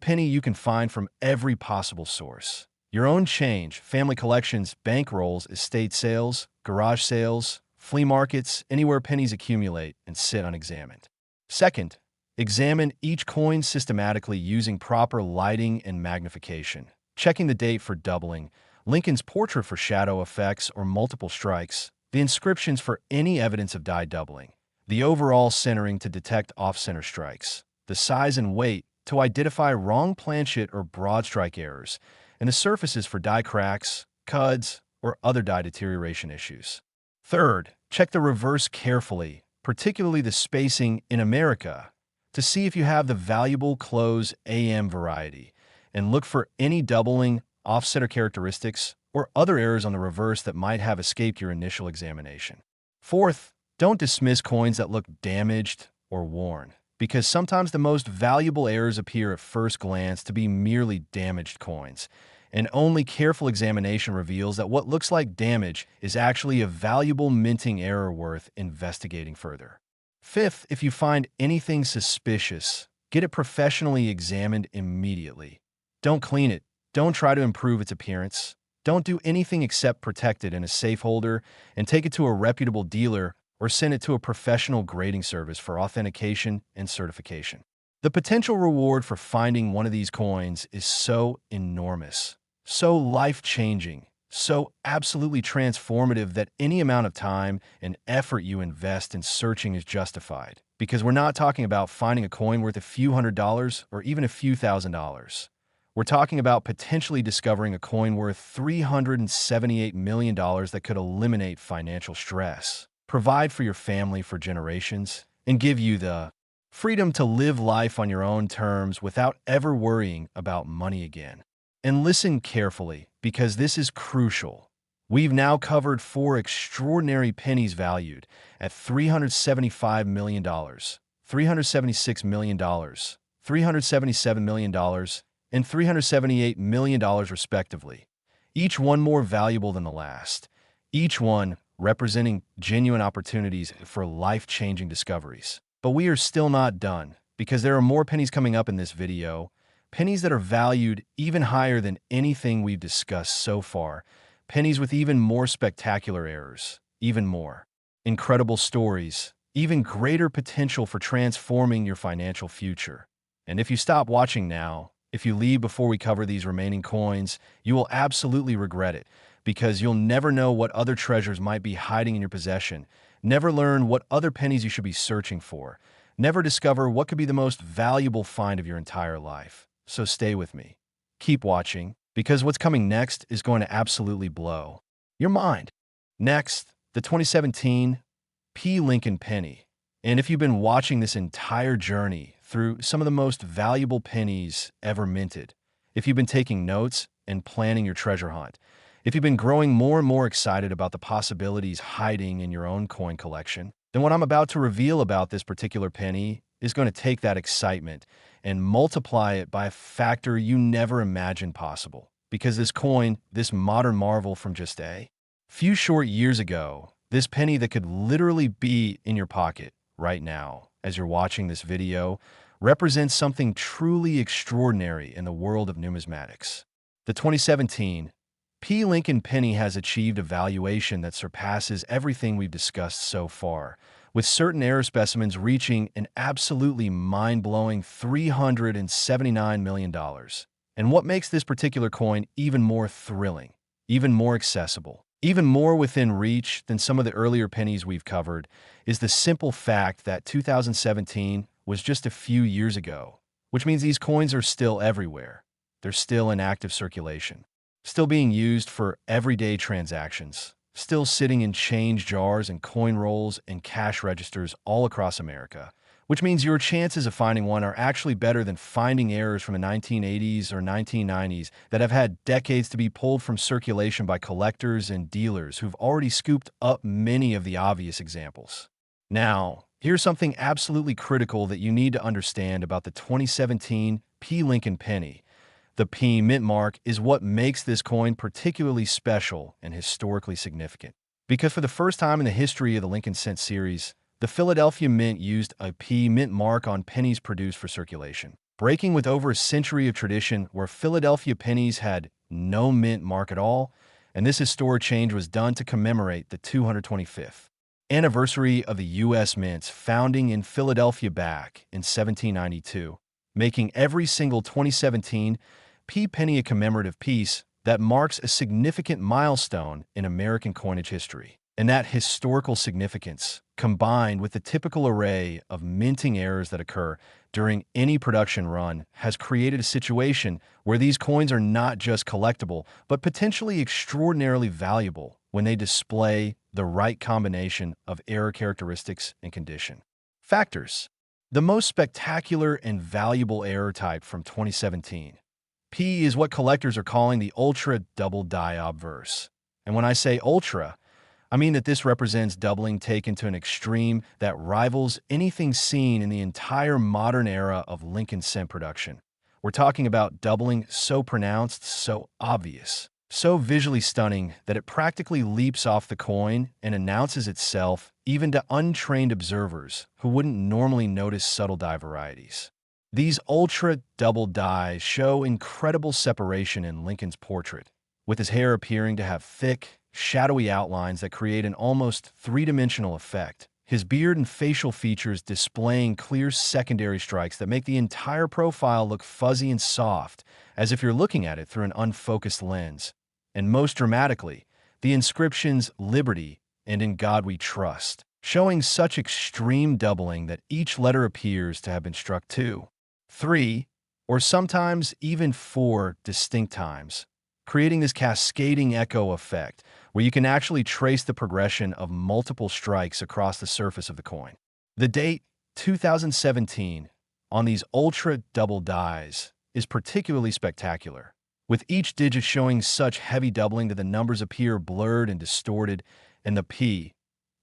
penny you can find from every possible source. Your own change, family collections, bank rolls, estate sales, garage sales, flea markets, anywhere pennies accumulate and sit unexamined. Second, examine each coin systematically using proper lighting and magnification, checking the date for doubling, Lincoln's portrait for shadow effects or multiple strikes, the inscriptions for any evidence of die doubling, the overall centering to detect off-center strikes, the size and weight to identify wrong planchet or broad strike errors, and the surfaces for die cracks, cuds, or other die deterioration issues. Third, check the reverse carefully, particularly the spacing in America, to see if you have the valuable close AM variety, and look for any doubling, offsetter characteristics, or other errors on the reverse that might have escaped your initial examination. Fourth, don't dismiss coins that look damaged or worn, because sometimes the most valuable errors appear at first glance to be merely damaged coins, and only careful examination reveals that what looks like damage is actually a valuable minting error worth investigating further. Fifth, if you find anything suspicious, get it professionally examined immediately. Don't clean it. Don't try to improve its appearance. Don't do anything except protect it in a safe holder and take it to a reputable dealer or send it to a professional grading service for authentication and certification. The potential reward for finding one of these coins is so enormous, so life-changing, so absolutely transformative that any amount of time and effort you invest in searching is justified. Because we're not talking about finding a coin worth a few $100s or even a few $1,000s. We're talking about potentially discovering a coin worth $378 million that could eliminate financial stress, provide for your family for generations, and give you the freedom to live life on your own terms without ever worrying about money again. And listen carefully, because this is crucial. We've now covered 4 extraordinary pennies valued at $375 million, $376 million, $377 million, and $378 million respectively, each one more valuable than the last, each one representing genuine opportunities for life-changing discoveries. But we are still not done, because there are more pennies coming up in this video, pennies that are valued even higher than anything we've discussed so far, pennies with even more spectacular errors, even more incredible stories, even greater potential for transforming your financial future. And if you stop watching now, if you leave before we cover these remaining coins, you will absolutely regret it, because you'll never know what other treasures might be hiding in your possession, never learn what other pennies you should be searching for, never discover what could be the most valuable find of your entire life. So stay with me. Keep watching, because what's coming next is going to absolutely blow your mind. Next, the 2017 Lincoln penny. And if you've been watching this entire journey through some of the most valuable pennies ever minted, if you've been taking notes and planning your treasure hunt, if you've been growing more and more excited about the possibilities hiding in your own coin collection, then what I'm about to reveal about this particular penny is going to take that excitement and multiply it by a factor you never imagined possible. Because this coin, this modern marvel from just a few short years ago, this penny that could literally be in your pocket right now as you're watching this video, represents something truly extraordinary in the world of numismatics. The 2017 P. Lincoln penny has achieved a valuation that surpasses everything we've discussed so far, with certain error specimens reaching an absolutely mind-blowing $379 million. And what makes this particular coin even more thrilling, even more accessible, even more within reach than some of the earlier pennies we've covered is the simple fact that 2017 was just a few years ago, which means these coins are still everywhere. They're still in active circulation, still being used for everyday transactions, still sitting in change jars and coin rolls and cash registers all across America, which means your chances of finding one are actually better than finding errors from the 1980s or 1990s that have had decades to be pulled from circulation by collectors and dealers who've already scooped up many of the obvious examples. Now, here's something absolutely critical that you need to understand about the 2017 P. Lincoln penny. The P mint mark is what makes this coin particularly special and historically significant. Because for the first time in the history of the Lincoln cent series, the Philadelphia Mint used a P mint mark on pennies produced for circulation, breaking with over a century of tradition where Philadelphia pennies had no mint mark at all, and this historic change was done to commemorate the 225th anniversary of the U.S. Mint's founding in Philadelphia back in 1792, making every single 2017 P penny a commemorative piece that marks a significant milestone in American coinage history. And that historical significance, combined with the typical array of minting errors that occur during any production run, has created a situation where these coins are not just collectible, but potentially extraordinarily valuable when they display the right combination of error characteristics and condition. Factors. The most spectacular and valuable error type from 2017. P is what collectors are calling the ultra double die obverse. And when I say ultra, I mean that this represents doubling taken to an extreme that rivals anything seen in the entire modern era of Lincoln cent production. We're talking about doubling so pronounced, so obvious, so visually stunning that it practically leaps off the coin and announces itself even to untrained observers who wouldn't normally notice subtle die varieties. These ultra double dies show incredible separation in Lincoln's portrait, with his hair appearing to have thick, shadowy outlines that create an almost three-dimensional effect, his beard and facial features displaying clear secondary strikes that make the entire profile look fuzzy and soft, as if you're looking at it through an unfocused lens. And most dramatically, the inscriptions "Liberty" and "In God We Trust," showing such extreme doubling that each letter appears to have been struck 2, 3, or sometimes even 4 distinct times, creating this cascading echo effect where you can actually trace the progression of multiple strikes across the surface of the coin. The date, 2017, on these ultra double dies is particularly spectacular, with each digit showing such heavy doubling that the numbers appear blurred and distorted, and the P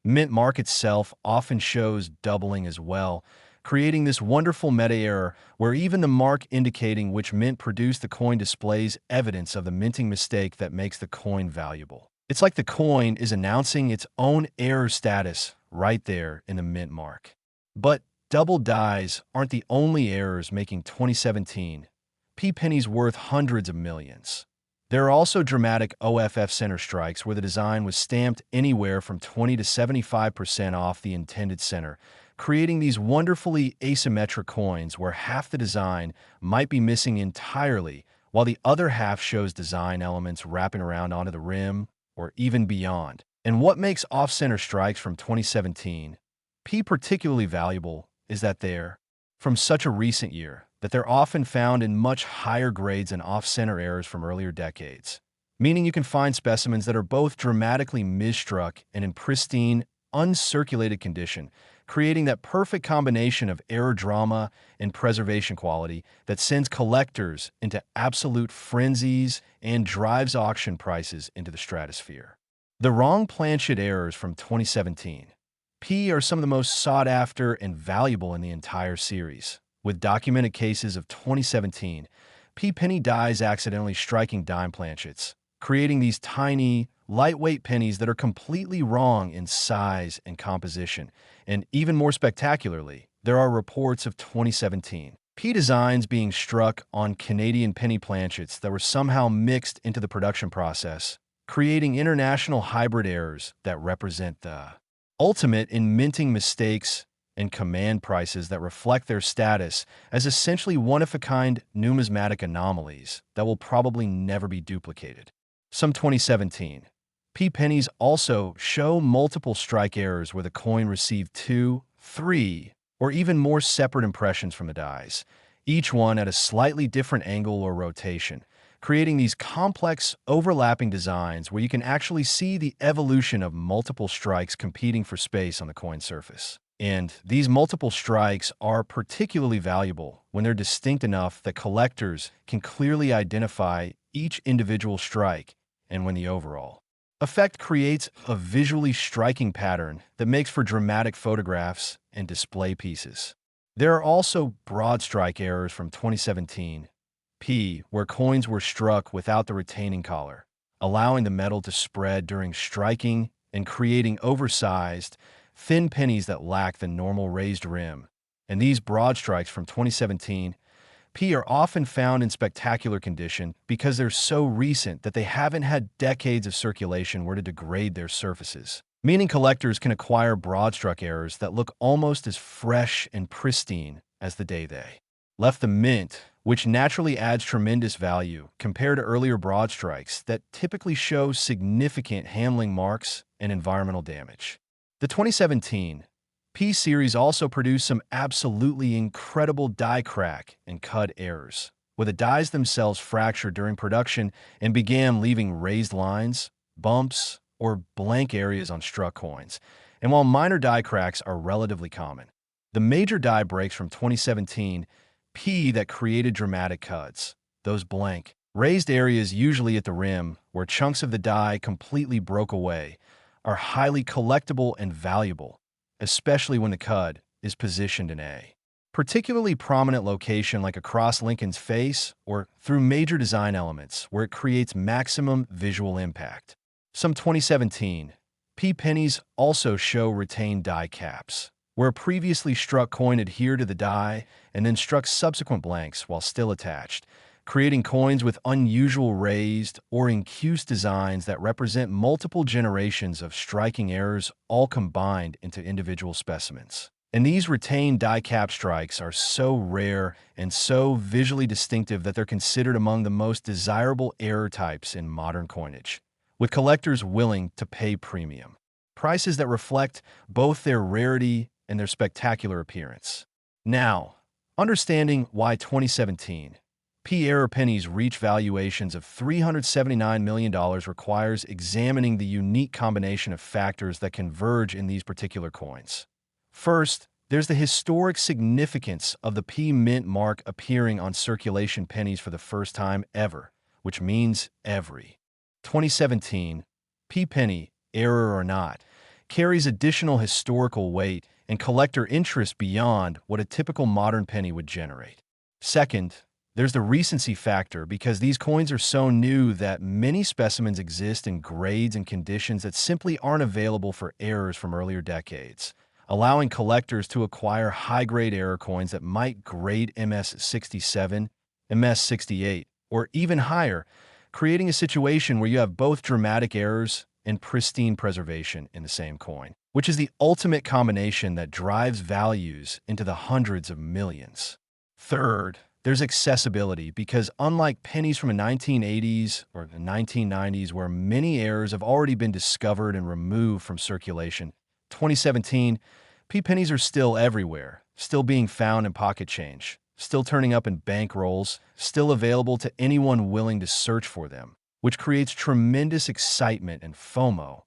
mint mark itself often shows doubling as well, creating this wonderful meta error where even the mark indicating which mint produced the coin displays evidence of the minting mistake that makes the coin valuable. It's like the coin is announcing its own error status right there in the mint mark. But double dies aren't the only errors making 2017 P pennies worth hundreds of millions. There are also dramatic OFF center strikes where the design was stamped anywhere from 20 to 75% off the intended center, creating these wonderfully asymmetric coins where half the design might be missing entirely, while the other half shows design elements wrapping around onto the rim or even beyond. And what makes off-center strikes from 2017 P particularly valuable is that they're from such a recent year that they're often found in much higher grades than off-center errors from earlier decades, meaning you can find specimens that are both dramatically misstruck and in pristine, uncirculated condition, creating that perfect combination of error drama and preservation quality that sends collectors into absolute frenzies and drives auction prices into the stratosphere. The wrong planchet errors from 2017 P are some of the most sought after and valuable in the entire series, with documented cases of 2017 P penny dies accidentally striking dime planchets, creating these tiny, lightweight pennies that are completely wrong in size and composition, and even more spectacularly, there are reports of 2017 P designs being struck on Canadian penny planchets that were somehow mixed into the production process, creating international hybrid errors that represent the ultimate in minting mistakes and command prices that reflect their status as essentially one-of-a-kind numismatic anomalies that will probably never be duplicated. Some 2017 P pennies also show multiple strike errors where the coin received 2, 3, or even more separate impressions from the dies, each one at a slightly different angle or rotation, creating these complex, overlapping designs where you can actually see the evolution of multiple strikes competing for space on the coin surface. And these multiple strikes are particularly valuable when they're distinct enough that collectors can clearly identify each individual strike and when the overall effect creates a visually striking pattern that makes for dramatic photographs and display pieces. There are also broad strike errors from 2017 P, where coins were struck without the retaining collar, allowing the metal to spread during striking and creating oversized, thin pennies that lack the normal raised rim. And these broad strikes from 2017 P are often found in spectacular condition because they're so recent that they haven't had decades of circulation where to degrade their surfaces, meaning collectors can acquire broad-struck errors that look almost as fresh and pristine as the day they left the mint, which naturally adds tremendous value compared to earlier broad strikes that typically show significant handling marks and environmental damage. The 2017 P series also produced some absolutely incredible die crack and cut errors, where the dies themselves fractured during production and began leaving raised lines, bumps, or blank areas on struck coins. And while minor die cracks are relatively common, the major die breaks from 2017 P that created dramatic cuts, those blank, raised areas usually at the rim where chunks of the die completely broke away, are highly collectible and valuable, especially when the cut is positioned in a particularly prominent location like across Lincoln's face or through major design elements where it creates maximum visual impact. Some 2017 P pennies also show retained die caps, where a previously struck coin adhered to the die and then struck subsequent blanks while still attached, creating coins with unusual raised or incused designs that represent multiple generations of striking errors all combined into individual specimens. And these retained die cap strikes are so rare and so visually distinctive that they're considered among the most desirable error types in modern coinage, with collectors willing to pay premium prices that reflect both their rarity and their spectacular appearance. Now, understanding why 2017 P error pennies reach valuations of $379 million requires examining the unique combination of factors that converge in these particular coins. First, there's the historic significance of the P mint mark appearing on circulation pennies for the first time ever, which means every 2017 P penny, error or not, carries additional historical weight and collector interest beyond what a typical modern penny would generate. Second, there's the recency factor because these coins are so new that many specimens exist in grades and conditions that simply aren't available for errors from earlier decades, allowing collectors to acquire high-grade error coins that might grade MS67, MS68, or even higher, creating a situation where you have both dramatic errors and pristine preservation in the same coin, which is the ultimate combination that drives values into the hundreds of millions. Third, there's accessibility because unlike pennies from the 1980s or the 1990s where many errors have already been discovered and removed from circulation, 2017 P pennies are still everywhere, still being found in pocket change, still turning up in bank rolls, still available to anyone willing to search for them, which creates tremendous excitement and FOMO,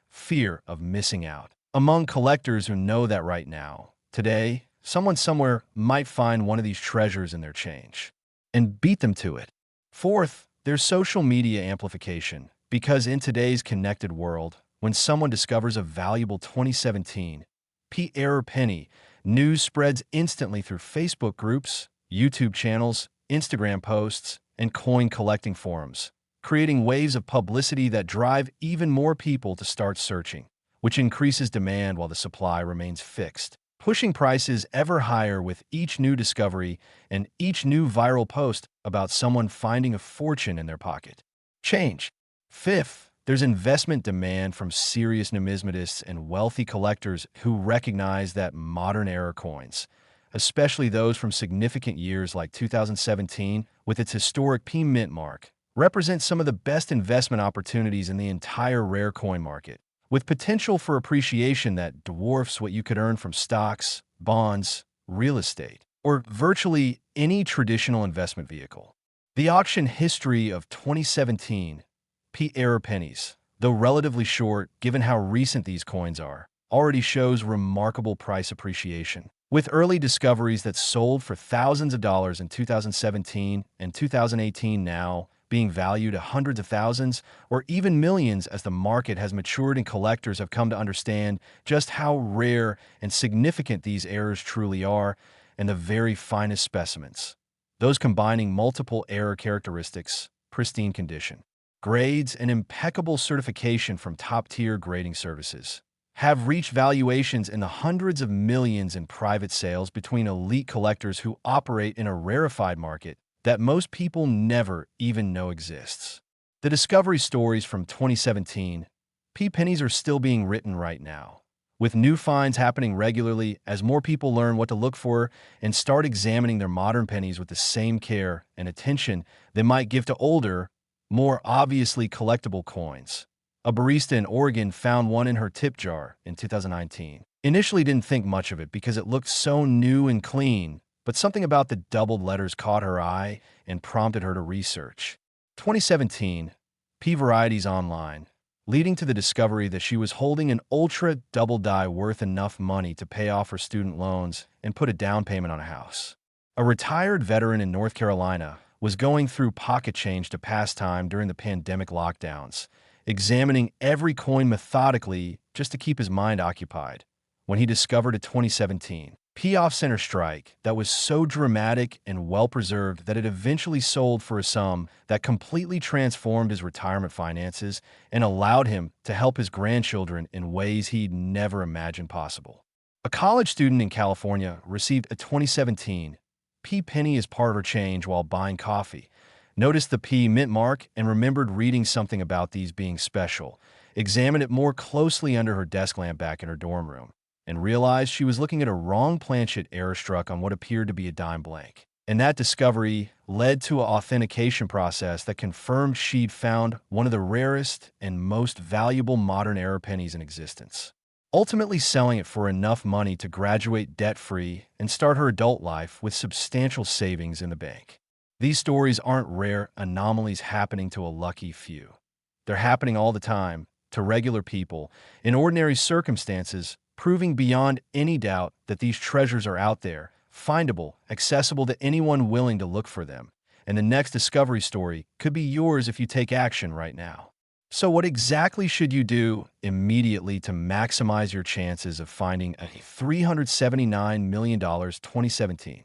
fear of missing out, among collectors who know that right now, today, someone somewhere might find one of these treasures in their change and beat them to it. Fourth, there's social media amplification because in today's connected world, when someone discovers a valuable 2017 P error penny, news spreads instantly through Facebook groups, YouTube channels, Instagram posts, and coin collecting forums, creating waves of publicity that drive even more people to start searching, which increases demand while the supply remains fixed. pushing prices ever higher with each new discovery and each new viral post about someone finding a fortune in their pocket. Change. Fifth, there's investment demand from serious numismatists and wealthy collectors who recognize that modern era coins, especially those from significant years like 2017 with its historic P mint mark, represent some of the best investment opportunities in the entire rare coin market, with potential for appreciation that dwarfs what you could earn from stocks, bonds, real estate, or virtually any traditional investment vehicle. The auction history of 2017 P-era pennies, though relatively short given how recent these coins are, already shows remarkable price appreciation, with early discoveries that sold for thousands of dollars in 2017 and 2018 now being valued at hundreds of thousands or even millions as the market has matured and collectors have come to understand just how rare and significant these errors truly are and the very finest specimens, those combining multiple error characteristics, pristine condition, grades, and impeccable certification from top-tier grading services, have reached valuations in the hundreds of millions in private sales between elite collectors who operate in a rarefied market that most people never even know exists. The discovery stories from 2017 pennies are still being written right now, with new finds happening regularly as more people learn what to look for and start examining their modern pennies with the same care and attention they might give to older, more obviously collectible coins. A barista in Oregon found one in her tip jar in 2019. Initially didn't think much of it because it looked so new and clean, but something about the doubled letters caught her eye and prompted her to research. 2017, Varieties online, leading to the discovery that she was holding an ultra double die worth enough money to pay off her student loans and put a down payment on a house. A retired veteran in North Carolina was going through pocket change to pass time during the pandemic lockdowns, examining every coin methodically just to keep his mind occupied, when he discovered a 2017 off-center strike that was so dramatic and well-preserved that it eventually sold for a sum that completely transformed his retirement finances and allowed him to help his grandchildren in ways he'd never imagined possible. A college student in California received a 2017 penny as part of her change while buying coffee, noticed the P mint mark and remembered reading something about these being special, examined it more closely under her desk lamp back in her dorm room, and realized she was looking at a wrong planchet error struck on what appeared to be a dime blank. And that discovery led to an authentication process that confirmed she'd found one of the rarest and most valuable modern era pennies in existence, ultimately selling it for enough money to graduate debt-free and start her adult life with substantial savings in the bank. These stories aren't rare anomalies happening to a lucky few. They're happening all the time to regular people in ordinary circumstances, proving beyond any doubt that these treasures are out there, findable, accessible to anyone willing to look for them. And the next discovery story could be yours if you take action right now. So what exactly should you do immediately to maximize your chances of finding a $379 million 2017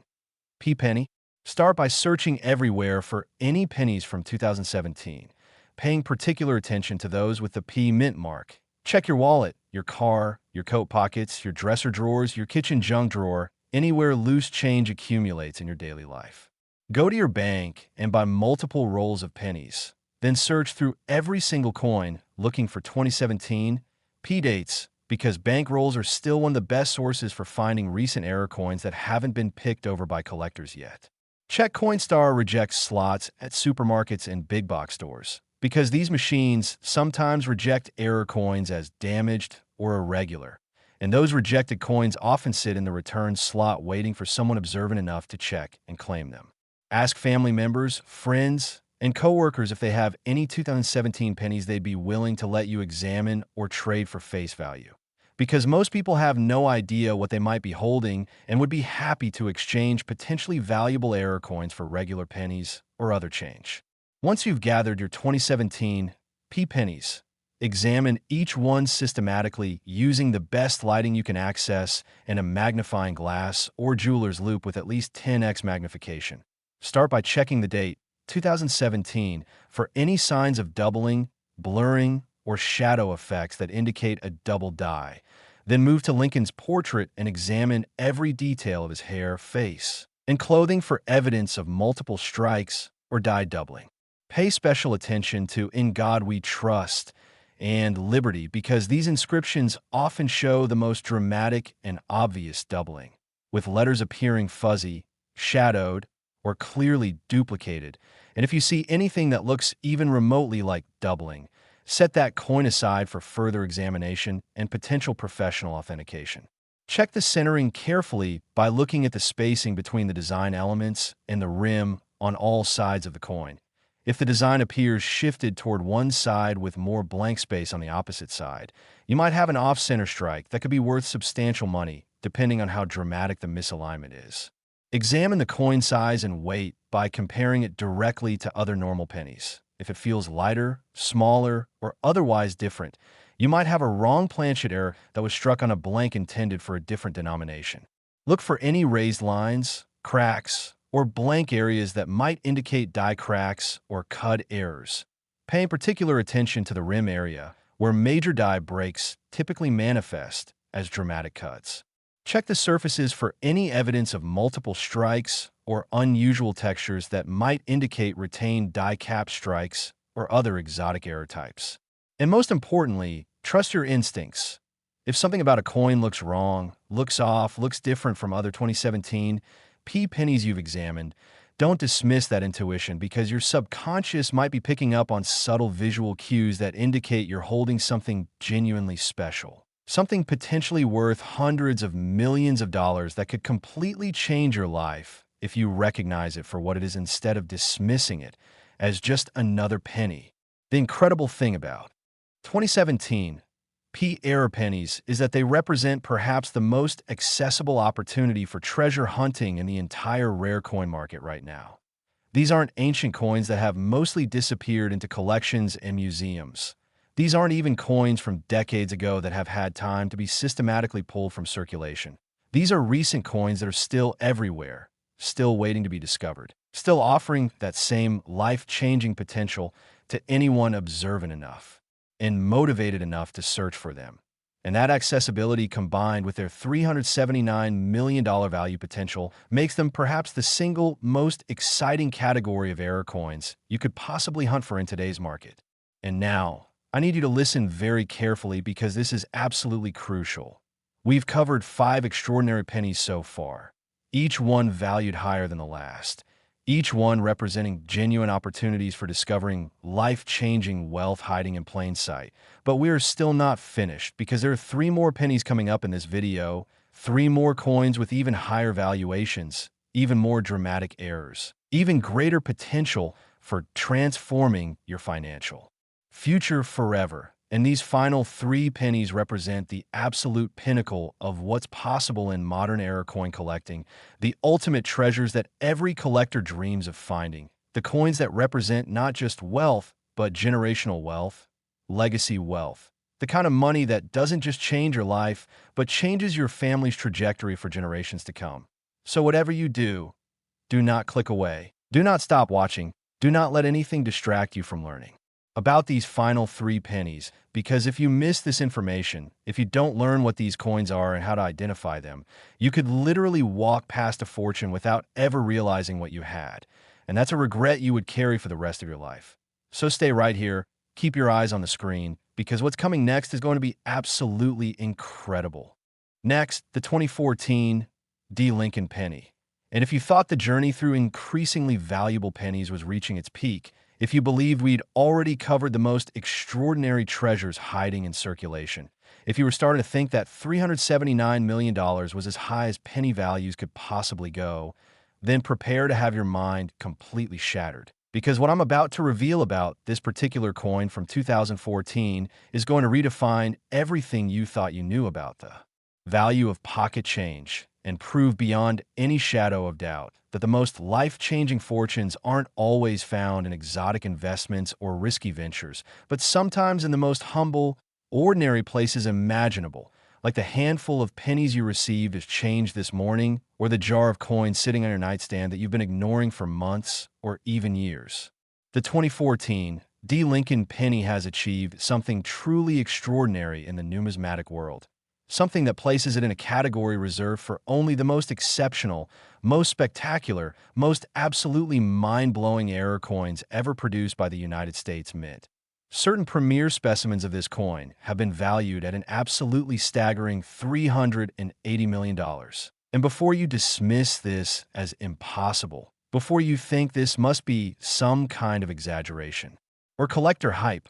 penny? Start by searching everywhere for any pennies from 2017, paying particular attention to those with the P mint mark. Check your wallet, your car, your coat pockets, your dresser drawers, your kitchen junk drawer, anywhere loose change accumulates in your daily life. Go to your bank and buy multiple rolls of pennies. Then search through every single coin looking for 2017 dates, because bank rolls are still one of the best sources for finding recent error coins that haven't been picked over by collectors yet. Check Coinstar rejects slots at supermarkets and big box stores, because these machines sometimes reject error coins as damaged or irregular, and those rejected coins often sit in the return slot waiting for someone observant enough to check and claim them. Ask family members, friends, and coworkers if they have any 2017 pennies they'd be willing to let you examine or trade for face value, because most people have no idea what they might be holding and would be happy to exchange potentially valuable error coins for regular pennies or other change. Once you've gathered your 2017 pennies, examine each one systematically using the best lighting you can access and a magnifying glass or jeweler's loupe with at least 10x magnification. Start by checking the date, 2017, for any signs of doubling, blurring, or shadow effects that indicate a double die. Then move to Lincoln's portrait and examine every detail of his hair, face, and clothing for evidence of multiple strikes or die doubling. Pay special attention to "In God We Trust" and "Liberty" because these inscriptions often show the most dramatic and obvious doubling, with letters appearing fuzzy, shadowed, or clearly duplicated. And if you see anything that looks even remotely like doubling, set that coin aside for further examination and potential professional authentication. Check the centering carefully by looking at the spacing between the design elements and the rim on all sides of the coin. If the design appears shifted toward one side with more blank space on the opposite side, you might have an off-center strike that could be worth substantial money, depending on how dramatic the misalignment is. Examine the coin size and weight by comparing it directly to other normal pennies. If it feels lighter, smaller, or otherwise different, you might have a wrong planchet error that was struck on a blank intended for a different denomination. Look for any raised lines, cracks, or blank areas that might indicate die cracks or cud errors. Pay particular attention to the rim area, where major die breaks typically manifest as dramatic cuts. Check the surfaces for any evidence of multiple strikes or unusual textures that might indicate retained die cap strikes or other exotic error types. And most importantly, trust your instincts. If something about a coin looks wrong, looks off, looks different from other 2017 pennies you've examined, don't dismiss that intuition because your subconscious might be picking up on subtle visual cues that indicate you're holding something genuinely special. Something potentially worth hundreds of millions of dollars that could completely change your life if you recognize it for what it is instead of dismissing it as just another penny. The incredible thing about 2017 era pennies is that they represent perhaps the most accessible opportunity for treasure hunting in the entire rare coin market right now. These aren't ancient coins that have mostly disappeared into collections and museums. These aren't even coins from decades ago that have had time to be systematically pulled from circulation. These are recent coins that are still everywhere, still waiting to be discovered, still offering that same life-changing potential to anyone observant enough and motivated enough to search for them. And that accessibility combined with their $379 million value potential makes them perhaps the single most exciting category of error coins you could possibly hunt for in today's market. And now, I need you to listen very carefully because this is absolutely crucial. We've covered 5 extraordinary pennies so far, each one valued higher than the last, each one representing genuine opportunities for discovering life-changing wealth hiding in plain sight. But we are still not finished because there are 3 more pennies coming up in this video, 3 more coins with even higher valuations, even more dramatic errors, even greater potential for transforming your financial future forever. And these final 3 pennies represent the absolute pinnacle of what's possible in modern era coin collecting, the ultimate treasures that every collector dreams of finding, the coins that represent not just wealth, but generational wealth, legacy wealth, the kind of money that doesn't just change your life, but changes your family's trajectory for generations to come. So whatever you do not click away. Do not stop watching. Do not let anything distract you from learning about these final 3 pennies, because if you miss this information, if you don't learn what these coins are and how to identify them, you could literally walk past a fortune without ever realizing what you had. And that's a regret you would carry for the rest of your life. So stay right here, keep your eyes on the screen, because what's coming next is going to be absolutely incredible. Next, the 2014 Lincoln penny. And if you thought the journey through increasingly valuable pennies was reaching its peak, if you believed we'd already covered the most extraordinary treasures hiding in circulation, if you were starting to think that $379 million was as high as penny values could possibly go, then prepare to have your mind completely shattered. Because what I'm about to reveal about this particular coin from 2014 is going to redefine everything you thought you knew about the value of pocket change and prove beyond any shadow of doubt that the most life-changing fortunes aren't always found in exotic investments or risky ventures, but sometimes in the most humble, ordinary places imaginable, like the handful of pennies you received as change this morning, or the jar of coins sitting on your nightstand that you've been ignoring for months or even years. The 2014 Lincoln penny has achieved something truly extraordinary in the numismatic world. something that places it in a category reserved for only the most exceptional, most spectacular, most absolutely mind-blowing error coins ever produced by the United States Mint. Certain premier specimens of this coin have been valued at an absolutely staggering $380 million. And before you dismiss this as impossible, before you think this must be some kind of exaggeration or collector hype,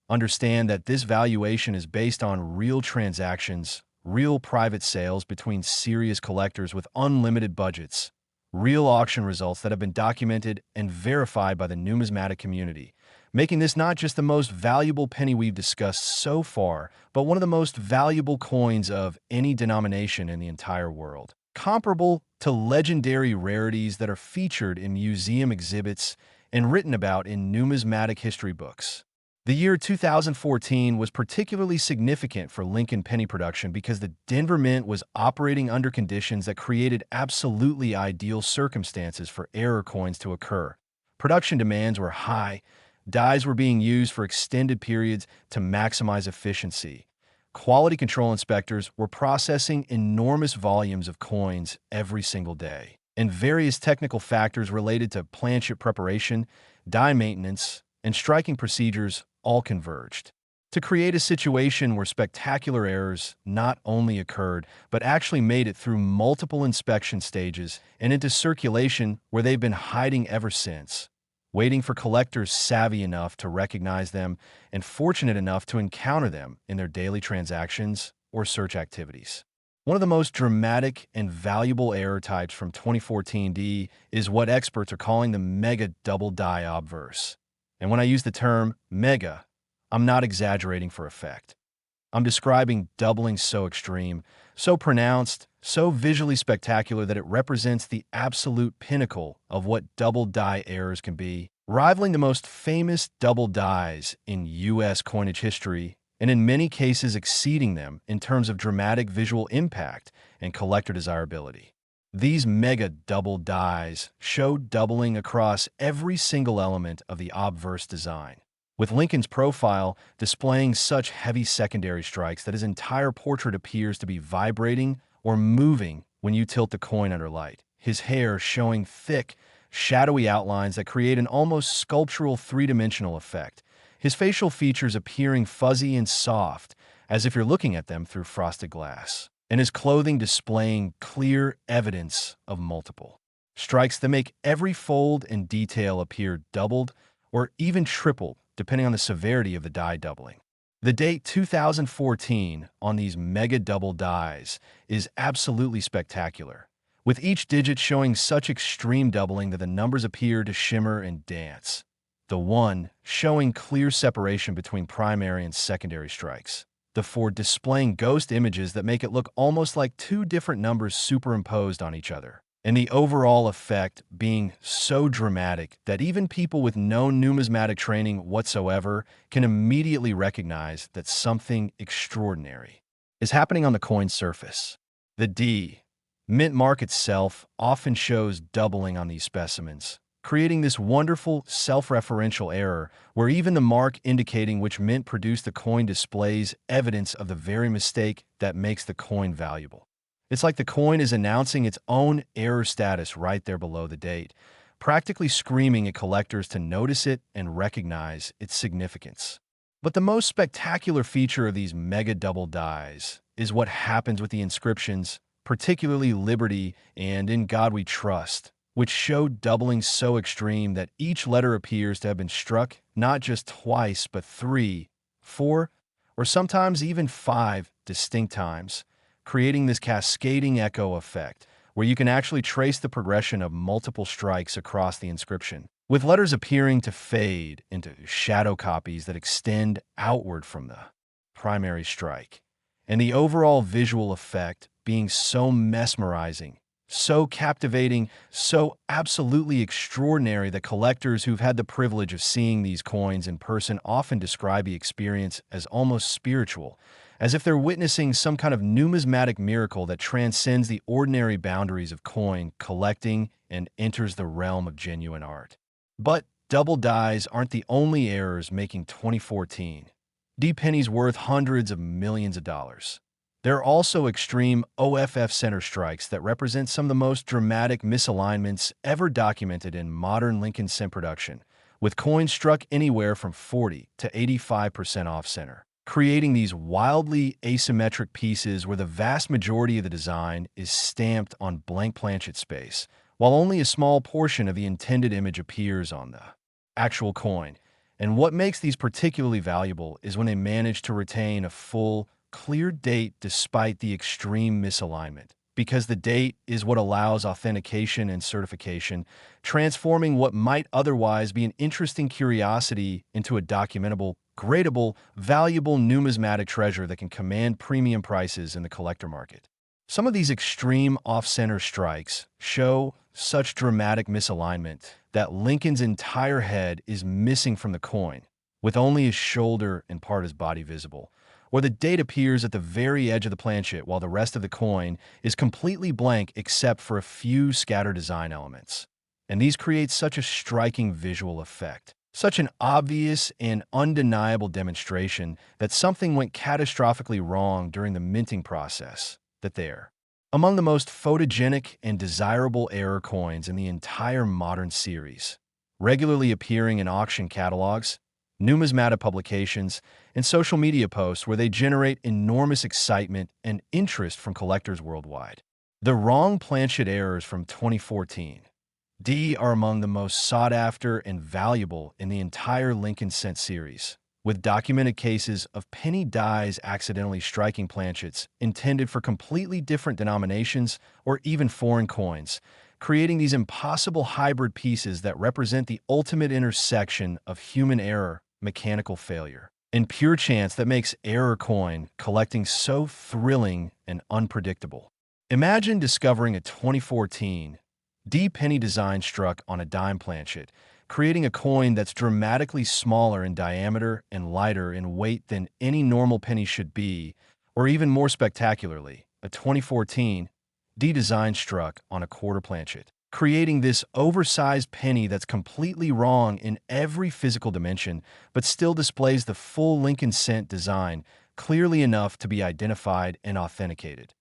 understand that this valuation is based on real transactions, real private sales between serious collectors with unlimited budgets, real auction results that have been documented and verified by the numismatic community, making this not just the most valuable penny we've discussed so far, but one of the most valuable coins of any denomination in the entire world, comparable to legendary rarities that are featured in museum exhibits and written about in numismatic history books. The year 2014 was particularly significant for Lincoln penny production because the Denver Mint was operating under conditions that created absolutely ideal circumstances for error coins to occur. Production demands were high, dies were being used for extended periods to maximize efficiency. Quality control inspectors were processing enormous volumes of coins every single day, and various technical factors related to planchet preparation, die maintenance, and striking procedures all converged to create a situation where spectacular errors not only occurred, but actually made it through multiple inspection stages and into circulation where they've been hiding ever since, waiting for collectors savvy enough to recognize them and fortunate enough to encounter them in their daily transactions or search activities. One of the most dramatic and valuable error types from 2014D is what experts are calling the mega double die obverse. And when I use the term mega, I'm not exaggerating for effect. I'm describing doubling so extreme, so pronounced, so visually spectacular that it represents the absolute pinnacle of what double die errors can be, rivaling the most famous double dies in U.S. coinage history, and in many cases exceeding them in terms of dramatic visual impact and collector desirability. These mega double dies show doubling across every single element of the obverse design, with Lincoln's profile displaying such heavy secondary strikes that his entire portrait appears to be vibrating or moving when you tilt the coin under light, his hair showing thick, shadowy outlines that create an almost sculptural three-dimensional effect, his facial features appearing fuzzy and soft, as if you're looking at them through frosted glass, and his clothing displaying clear evidence of multiple strikes that make every fold and detail appear doubled or even tripled, depending on the severity of the die doubling. The date 2014 on these mega double dies is absolutely spectacular, with each digit showing such extreme doubling that the numbers appear to shimmer and dance. The 1 showing clear separation between primary and secondary strikes. The 4 displaying ghost images that make it look almost like two different numbers superimposed on each other, and the overall effect being so dramatic that even people with no numismatic training whatsoever can immediately recognize that something extraordinary is happening on the coin's surface. The D, mint mark itself, often shows doubling on these specimens, creating this wonderful self-referential error where even the mark indicating which mint produced the coin displays evidence of the very mistake that makes the coin valuable. It's like the coin is announcing its own error status right there below the date, practically screaming at collectors to notice it and recognize its significance. But the most spectacular feature of these mega double dies is what happens with the inscriptions, particularly Liberty and In God We Trust, which show doubling so extreme that each letter appears to have been struck not just twice, but 3, 4, or sometimes even 5 distinct times, creating this cascading echo effect, where you can actually trace the progression of multiple strikes across the inscription, with letters appearing to fade into shadow copies that extend outward from the primary strike, and the overall visual effect being so mesmerizing, so captivating, so absolutely extraordinary that collectors who've had the privilege of seeing these coins in person often describe the experience as almost spiritual, as if they're witnessing some kind of numismatic miracle that transcends the ordinary boundaries of coin collecting and enters the realm of genuine art. But double dies aren't the only errors making 2014 D pennies worth hundreds of millions of dollars. There are also extreme OFF center strikes that represent some of the most dramatic misalignments ever documented in modern Lincoln cent production, with coins struck anywhere from 40 to 85% off-center, creating these wildly asymmetric pieces where the vast majority of the design is stamped on blank planchet space, while only a small portion of the intended image appears on the actual coin. And what makes these particularly valuable is when they manage to retain a full, clear date despite the extreme misalignment, because the date is what allows authentication and certification, transforming what might otherwise be an interesting curiosity into a documentable, gradable, valuable numismatic treasure that can command premium prices in the collector market. Some of these extreme off-center strikes show such dramatic misalignment that Lincoln's entire head is missing from the coin, with only his shoulder and part of his body visible, or the date appears at the very edge of the planchet while the rest of the coin is completely blank except for a few scattered design elements. And these create such a striking visual effect, such an obvious and undeniable demonstration that something went catastrophically wrong during the minting process, that they're among the most photogenic and desirable error coins in the entire modern series, regularly appearing in auction catalogs, numismatic publications, and social media posts where they generate enormous excitement and interest from collectors worldwide. The wrong planchet errors from 2014 D are among the most sought-after and valuable in the entire Lincoln cent series, with documented cases of penny dies accidentally striking planchets intended for completely different denominations or even foreign coins, creating these impossible hybrid pieces that represent the ultimate intersection of human error, mechanical failure, and pure chance that makes error coin collecting so thrilling and unpredictable. Imagine discovering a 2014 D penny design struck on a dime planchet, creating a coin that's dramatically smaller in diameter and lighter in weight than any normal penny should be, or even more spectacularly, a 2014 D design struck on a quarter planchet, creating this oversized penny that's completely wrong in every physical dimension, but still displays the full Lincoln cent design clearly enough to be identified and authenticated.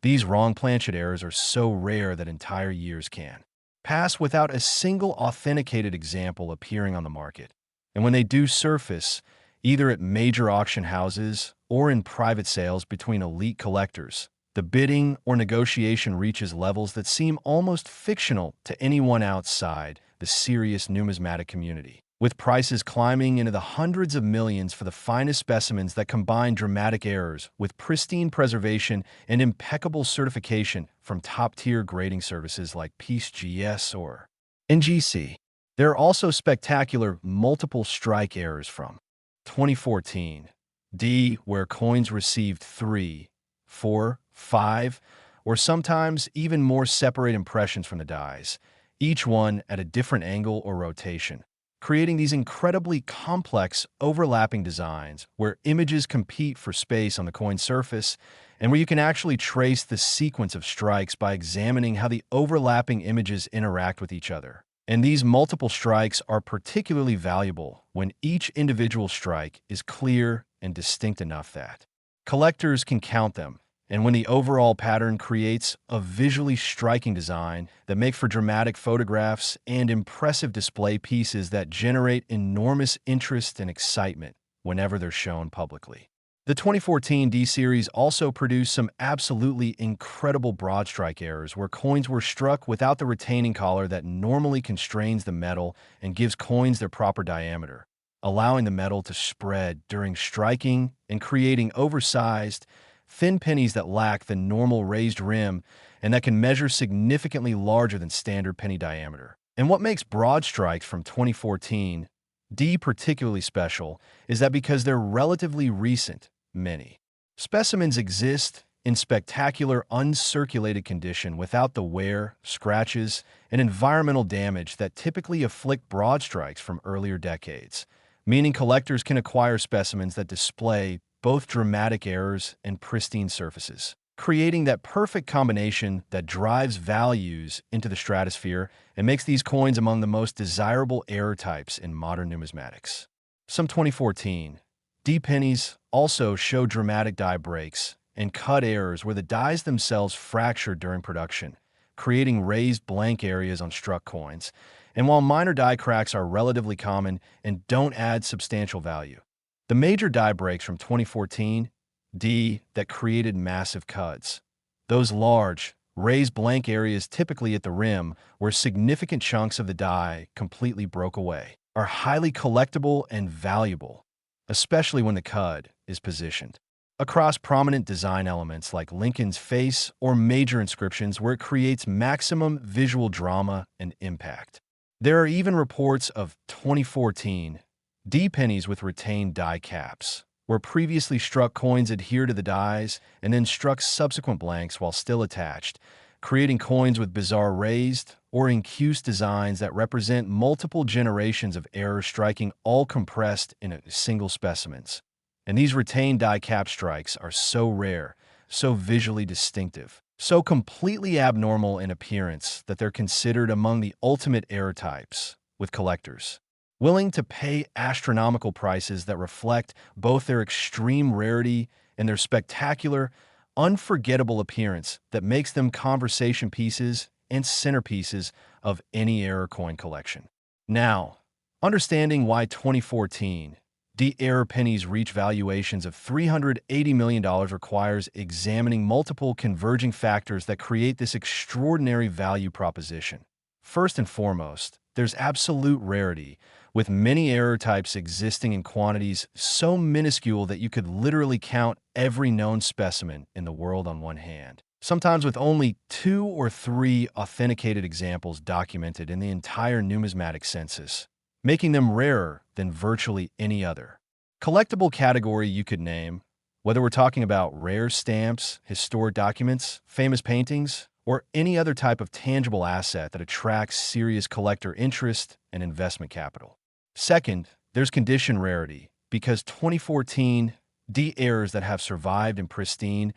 These wrong planchet errors are so rare that entire years can pass without a single authenticated example appearing on the market. And when they do surface, either at major auction houses or in private sales between elite collectors, the bidding or negotiation reaches levels that seem almost fictional to anyone outside the serious numismatic community, with prices climbing into the hundreds of millions for the finest specimens that combine dramatic errors with pristine preservation and impeccable certification from top-tier grading services like PeaceGS or NGC. There are also spectacular multiple strike errors from 2014 D, where coins received 3, 4, 5, or sometimes even more separate impressions from the dies, each one at a different angle or rotation, creating these incredibly complex overlapping designs where images compete for space on the coin surface and where you can actually trace the sequence of strikes by examining how the overlapping images interact with each other. And these multiple strikes are particularly valuable when each individual strike is clear and distinct enough that collectors can count them, and when the overall pattern creates a visually striking design that makes for dramatic photographs and impressive display pieces that generate enormous interest and excitement whenever they're shown publicly. The 2014 D series also produced some absolutely incredible broad strike errors where coins were struck without the retaining collar that normally constrains the metal and gives coins their proper diameter, allowing the metal to spread during striking and creating oversized, thin pennies that lack the normal raised rim and that can measure significantly larger than standard penny diameter. And what makes broad strikes from 2014 D particularly special is that because they're relatively recent, many specimens exist in spectacular uncirculated condition without the wear, scratches, and environmental damage that typically afflict broad strikes from earlier decades, meaning collectors can acquire specimens that display both dramatic errors and pristine surfaces, creating that perfect combination that drives values into the stratosphere and makes these coins among the most desirable error types in modern numismatics. Some 2014 D pennies also show dramatic die breaks and cut errors where the dies themselves fractured during production, creating raised blank areas on struck coins. And while minor die cracks are relatively common and don't add substantial value, the major die breaks from 2014 D that created massive cuts. Those large, raised blank areas typically at the rim where significant chunks of the die completely broke away are highly collectible and valuable, especially when the cud is positioned across prominent design elements like Lincoln's face or major inscriptions where it creates maximum visual drama and impact. There are even reports of 2014 D pennies with retained die caps, where previously struck coins adhere to the dies and then struck subsequent blanks while still attached, creating coins with bizarre raised or incused designs that represent multiple generations of error striking all compressed in a single specimens. And these retained die cap strikes are so rare, so visually distinctive, so completely abnormal in appearance that they're considered among the ultimate error types, with collectors willing to pay astronomical prices that reflect both their extreme rarity and their spectacular, unforgettable appearance that makes them conversation pieces and centerpieces of any error coin collection. Now, understanding why 2014 D error pennies reach valuations of $380 million requires examining multiple converging factors that create this extraordinary value proposition. First and foremost, there's absolute rarity, with many error types existing in quantities so minuscule that you could literally count every known specimen in the world on one hand, sometimes with only 2 or 3 authenticated examples documented in the entire numismatic census, making them rarer than virtually any other collectible category you could name, whether we're talking about rare stamps, historic documents, famous paintings, or any other type of tangible asset that attracts serious collector interest and investment capital. Second, there's condition rarity, because 2014 D errors that have survived in pristine,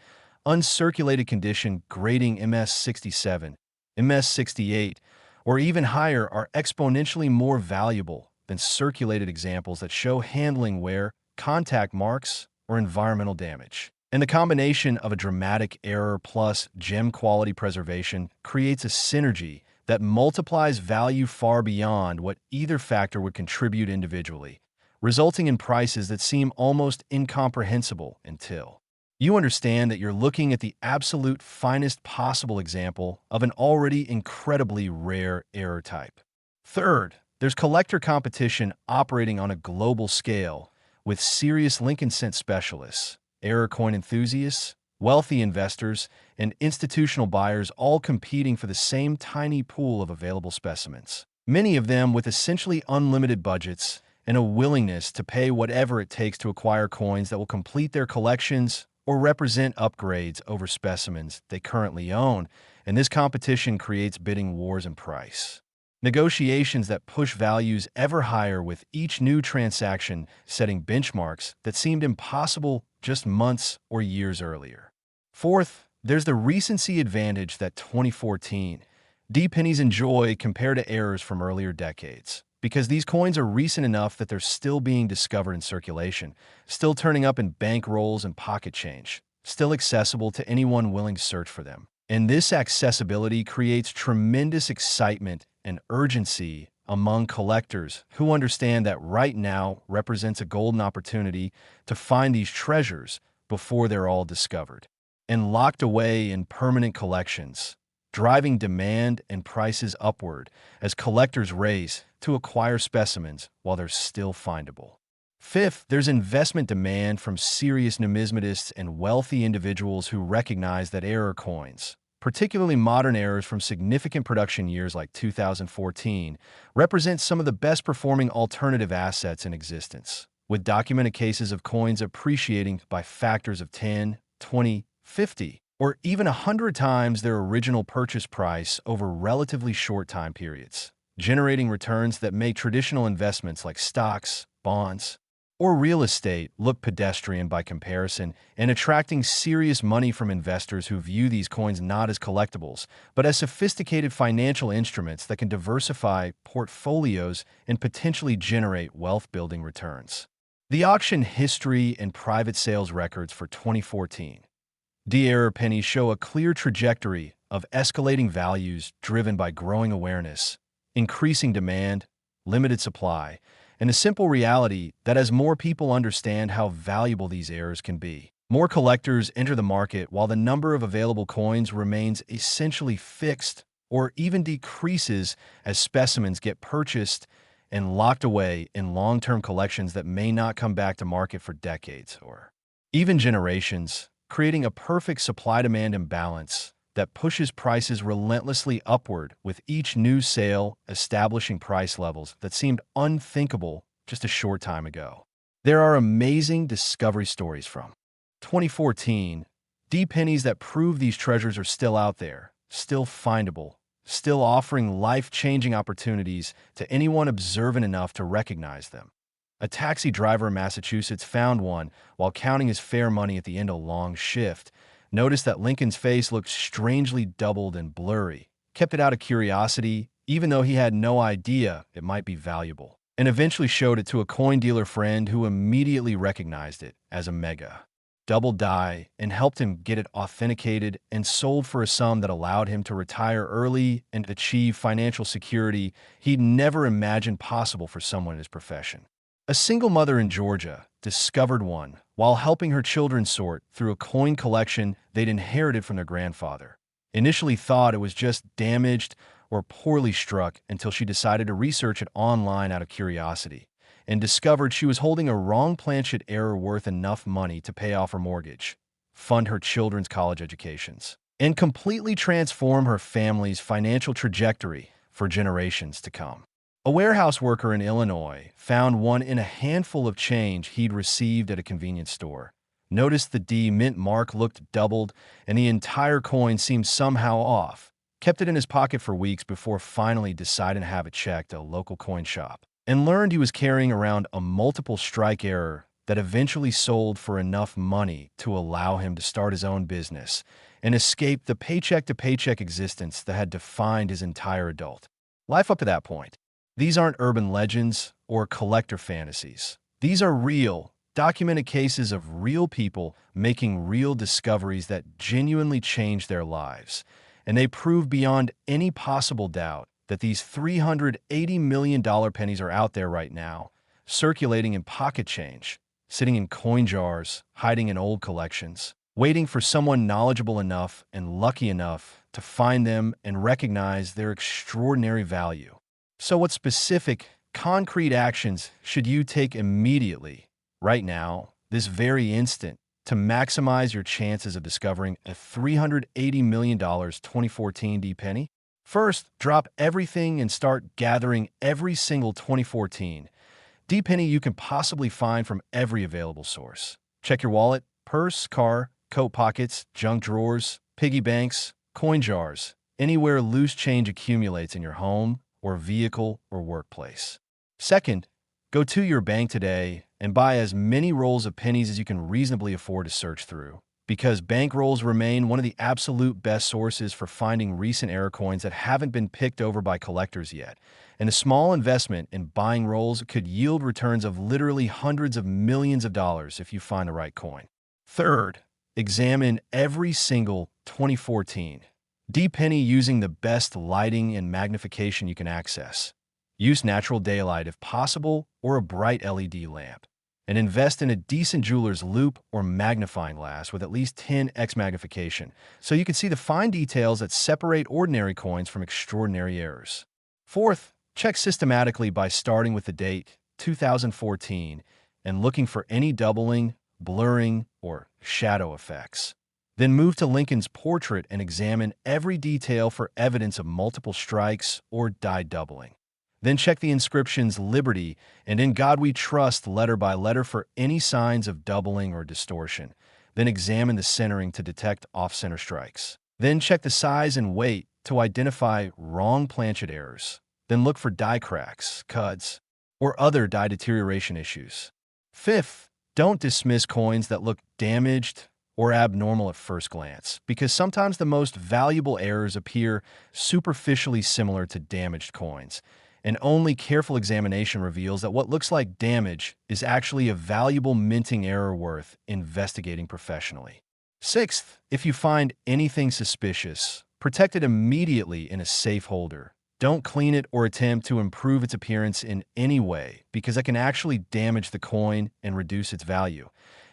uncirculated condition grading MS67, MS68, or even higher are exponentially more valuable than circulated examples that show handling wear, contact marks, or environmental damage. And the combination of a dramatic error plus gem quality preservation creates a synergy that multiplies value far beyond what either factor would contribute individually, resulting in prices that seem almost incomprehensible until you understand that you're looking at the absolute finest possible example of an already incredibly rare error type. Third, there's collector competition operating on a global scale with serious Lincoln cent specialists, error coin enthusiasts, wealthy investors, and institutional buyers all competing for the same tiny pool of available specimens, many of them with essentially unlimited budgets and a willingness to pay whatever it takes to acquire coins that will complete their collections or represent upgrades over specimens they currently own, and this competition creates bidding wars and price negotiations that push values ever higher, with each new transaction setting benchmarks that seemed impossible just months or years earlier. Fourth, there's the recency advantage that 2014 D pennies enjoy compared to errors from earlier decades, because these coins are recent enough that they're still being discovered in circulation, still turning up in bank rolls and pocket change, still accessible to anyone willing to search for them. And this accessibility creates tremendous excitement and urgency among collectors who understand that right now represents a golden opportunity to find these treasures before they're all discovered and locked away in permanent collections, driving demand and prices upward as collectors race to acquire specimens while they're still findable. Fifth, there's investment demand from serious numismatists and wealthy individuals who recognize that error coins, particularly modern errors from significant production years like 2014, represent some of the best performing alternative assets in existence, with documented cases of coins appreciating by factors of 10, 20, 50, or even 100 times their original purchase price over relatively short time periods, generating returns that make traditional investments like stocks, bonds, or real estate look pedestrian by comparison, and attracting serious money from investors who view these coins not as collectibles, but as sophisticated financial instruments that can diversify portfolios and potentially generate wealth-building returns. The auction history and private sales records for 2014 D-error pennies show a clear trajectory of escalating values driven by growing awareness, increasing demand, limited supply, and a simple reality that as more people understand how valuable these errors can be, more collectors enter the market while the number of available coins remains essentially fixed or even decreases as specimens get purchased and locked away in long-term collections that may not come back to market for decades or even generations, creating a perfect supply-demand imbalance that pushes prices relentlessly upward with each new sale establishing price levels that seemed unthinkable just a short time ago. There are amazing discovery stories from 2014, pennies that prove these treasures are still out there, still findable, still offering life-changing opportunities to anyone observant enough to recognize them. A taxi driver in Massachusetts found one while counting his fare money at the end of a long shift, noticed that Lincoln's face looked strangely doubled and blurry, kept it out of curiosity, even though he had no idea it might be valuable, and eventually showed it to a coin dealer friend who immediately recognized it as a mega double die and helped him get it authenticated and sold for a sum that allowed him to retire early and achieve financial security he'd never imagined possible for someone in his profession. A single mother in Georgia discovered one while helping her children sort through a coin collection they'd inherited from their grandfather. Initially thought it was just damaged or poorly struck until she decided to research it online out of curiosity and discovered she was holding a wrong planchet error worth enough money to pay off her mortgage, fund her children's college educations, and completely transform her family's financial trajectory for generations to come. A warehouse worker in Illinois found one in a handful of change he'd received at a convenience store, noticed the D mint mark looked doubled and the entire coin seemed somehow off, kept it in his pocket for weeks before finally deciding to have it checked at a local coin shop, and learned he was carrying around a multiple strike error that eventually sold for enough money to allow him to start his own business and escape the paycheck-to-paycheck existence that had defined his entire adult life up to that point. These aren't urban legends or collector fantasies. These are real, documented cases of real people making real discoveries that genuinely changed their lives, and they prove beyond any possible doubt that these $380 million pennies are out there right now, circulating in pocket change, sitting in coin jars, hiding in old collections, waiting for someone knowledgeable enough and lucky enough to find them and recognize their extraordinary value. So what specific, concrete actions should you take immediately, right now, this very instant, to maximize your chances of discovering a $380 million 2014 D penny? First, drop everything and start gathering every single 2014 D penny you can possibly find from every available source. Check your wallet, purse, car, coat pockets, junk drawers, piggy banks, coin jars, anywhere loose change accumulates in your home or vehicle or workplace. Second, go to your bank today and buy as many rolls of pennies as you can reasonably afford to search through, because bank rolls remain one of the absolute best sources for finding recent error coins that haven't been picked over by collectors yet, and a small investment in buying rolls could yield returns of literally hundreds of millions of dollars if you find the right coin. Third, examine every single 2014 D penny using the best lighting and magnification you can access. Use natural daylight if possible or a bright LED lamp. And invest in a decent jeweler's loupe or magnifying glass with at least 10x magnification so you can see the fine details that separate ordinary coins from extraordinary errors. Fourth, check systematically by starting with the date 2014 and looking for any doubling, blurring, or shadow effects. Then move to Lincoln's portrait and examine every detail for evidence of multiple strikes or die doubling. Then check the inscriptions Liberty and In God We Trust letter by letter for any signs of doubling or distortion. Then examine the centering to detect off-center strikes. Then check the size and weight to identify wrong planchet errors. Then look for die cracks, cuts, or other die deterioration issues. Fifth, don't dismiss coins that look damaged or abnormal at first glance, because sometimes the most valuable errors appear superficially similar to damaged coins, and only careful examination reveals that what looks like damage is actually a valuable minting error worth investigating professionally. Sixth, if you find anything suspicious, protect it immediately in a safe holder. Don't clean it or attempt to improve its appearance in any way, because that can actually damage the coin and reduce its value.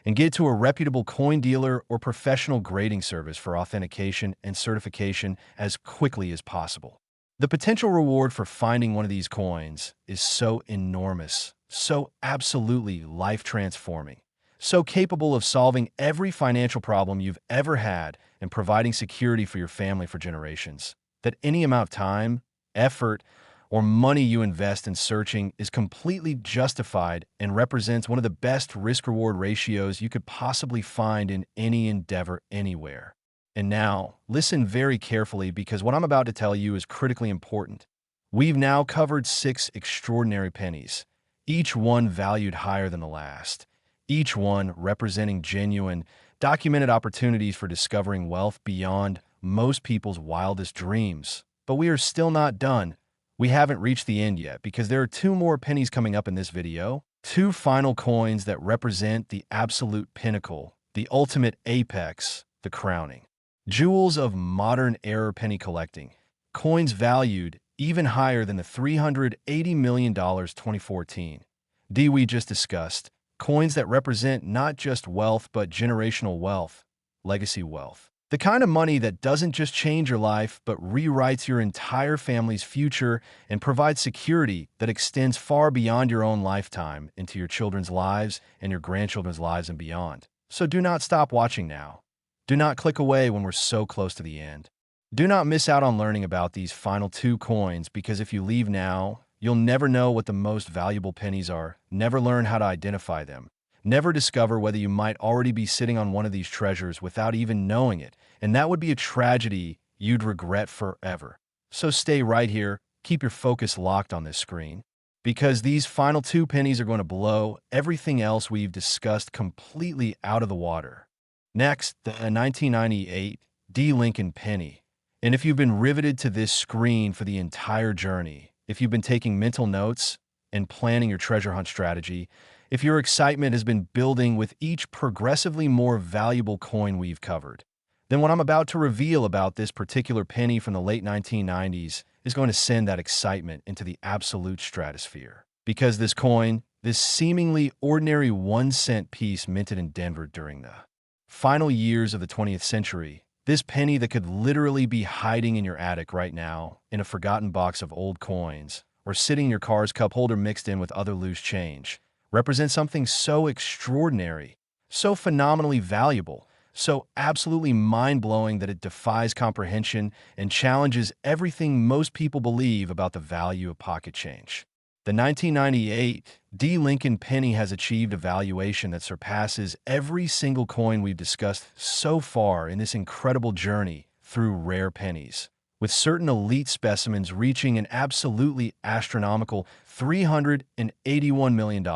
And get to a reputable coin dealer or professional grading service for authentication and certification as quickly as possible. The potential reward for finding one of these coins is so enormous, so absolutely life-transforming, so capable of solving every financial problem you've ever had and providing security for your family for generations, that any amount of time, effort, or money you invest in searching is completely justified and represents one of the best risk-reward ratios you could possibly find in any endeavor anywhere. And now, listen very carefully because what I'm about to tell you is critically important. We've now covered 6 extraordinary pennies, each one valued higher than the last, each one representing genuine, documented opportunities for discovering wealth beyond most people's wildest dreams. But we are still not done. We haven't reached the end yet because there are 2 more pennies coming up in this video, 2 final coins that represent the absolute pinnacle, the ultimate apex, the crowning. Jewels of modern-era penny collecting, coins valued even higher than the $380 million 2014 D we just discussed, coins that represent not just wealth but generational wealth, legacy wealth. The kind of money that doesn't just change your life, but rewrites your entire family's future and provides security that extends far beyond your own lifetime into your children's lives and your grandchildren's lives and beyond. So do not stop watching now. Do not click away when we're so close to the end. Do not miss out on learning about these final 2 coins because if you leave now, you'll never know what the most valuable pennies are, never learn how to identify them, never discover whether you might already be sitting on one of these treasures without even knowing it, and that would be a tragedy you'd regret forever. So stay right here, keep your focus locked on this screen, because these final 2 pennies are going to blow everything else we've discussed completely out of the water. Next, the 1998 D. Lincoln penny. And if you've been riveted to this screen for the entire journey, if you've been taking mental notes and planning your treasure hunt strategy, if your excitement has been building with each progressively more valuable coin we've covered, then what I'm about to reveal about this particular penny from the late 1990s is going to send that excitement into the absolute stratosphere. Because this coin, this seemingly ordinary 1-cent piece minted in Denver during the final years of the 20th century, this penny that could literally be hiding in your attic right now in a forgotten box of old coins or sitting in your car's cup holder mixed in with other loose change, represents something so extraordinary, so phenomenally valuable, so absolutely mind-blowing that it defies comprehension and challenges everything most people believe about the value of pocket change. The 1998 D. Lincoln penny has achieved a valuation that surpasses every single coin we've discussed so far in this incredible journey through rare pennies, with certain elite specimens reaching an absolutely astronomical $381 million.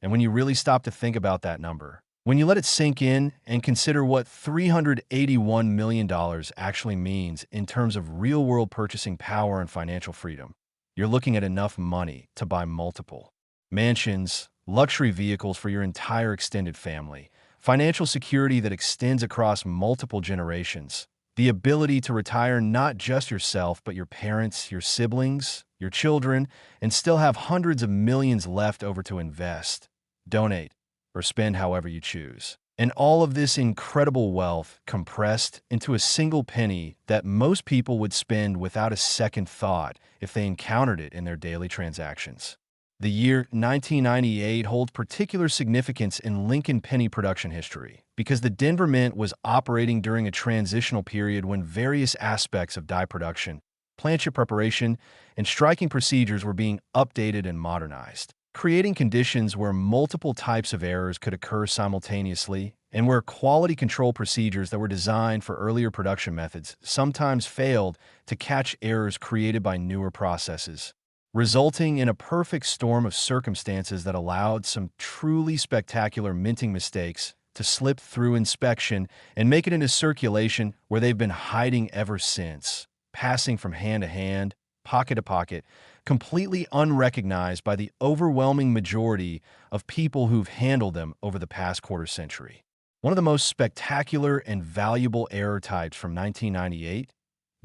And when you really stop to think about that number, when you let it sink in and consider what $381 million actually means in terms of real-world purchasing power and financial freedom, you're looking at enough money to buy multiple mansions, luxury vehicles for your entire extended family, financial security that extends across multiple generations, the ability to retire not just yourself, but your parents, your siblings, your children, and still have hundreds of millions left over to invest, donate, or spend however you choose. And all of this incredible wealth compressed into a single penny that most people would spend without a second thought if they encountered it in their daily transactions. The year 1998 holds particular significance in Lincoln penny production history because the Denver Mint was operating during a transitional period when various aspects of die production, planchet preparation, and striking procedures were being updated and modernized, creating conditions where multiple types of errors could occur simultaneously and where quality control procedures that were designed for earlier production methods sometimes failed to catch errors created by newer processes, resulting in a perfect storm of circumstances that allowed some truly spectacular minting mistakes to slip through inspection and make it into circulation where they've been hiding ever since, passing from hand to hand, pocket to pocket, completely unrecognized by the overwhelming majority of people who've handled them over the past quarter century. One of the most spectacular and valuable error types from 1998,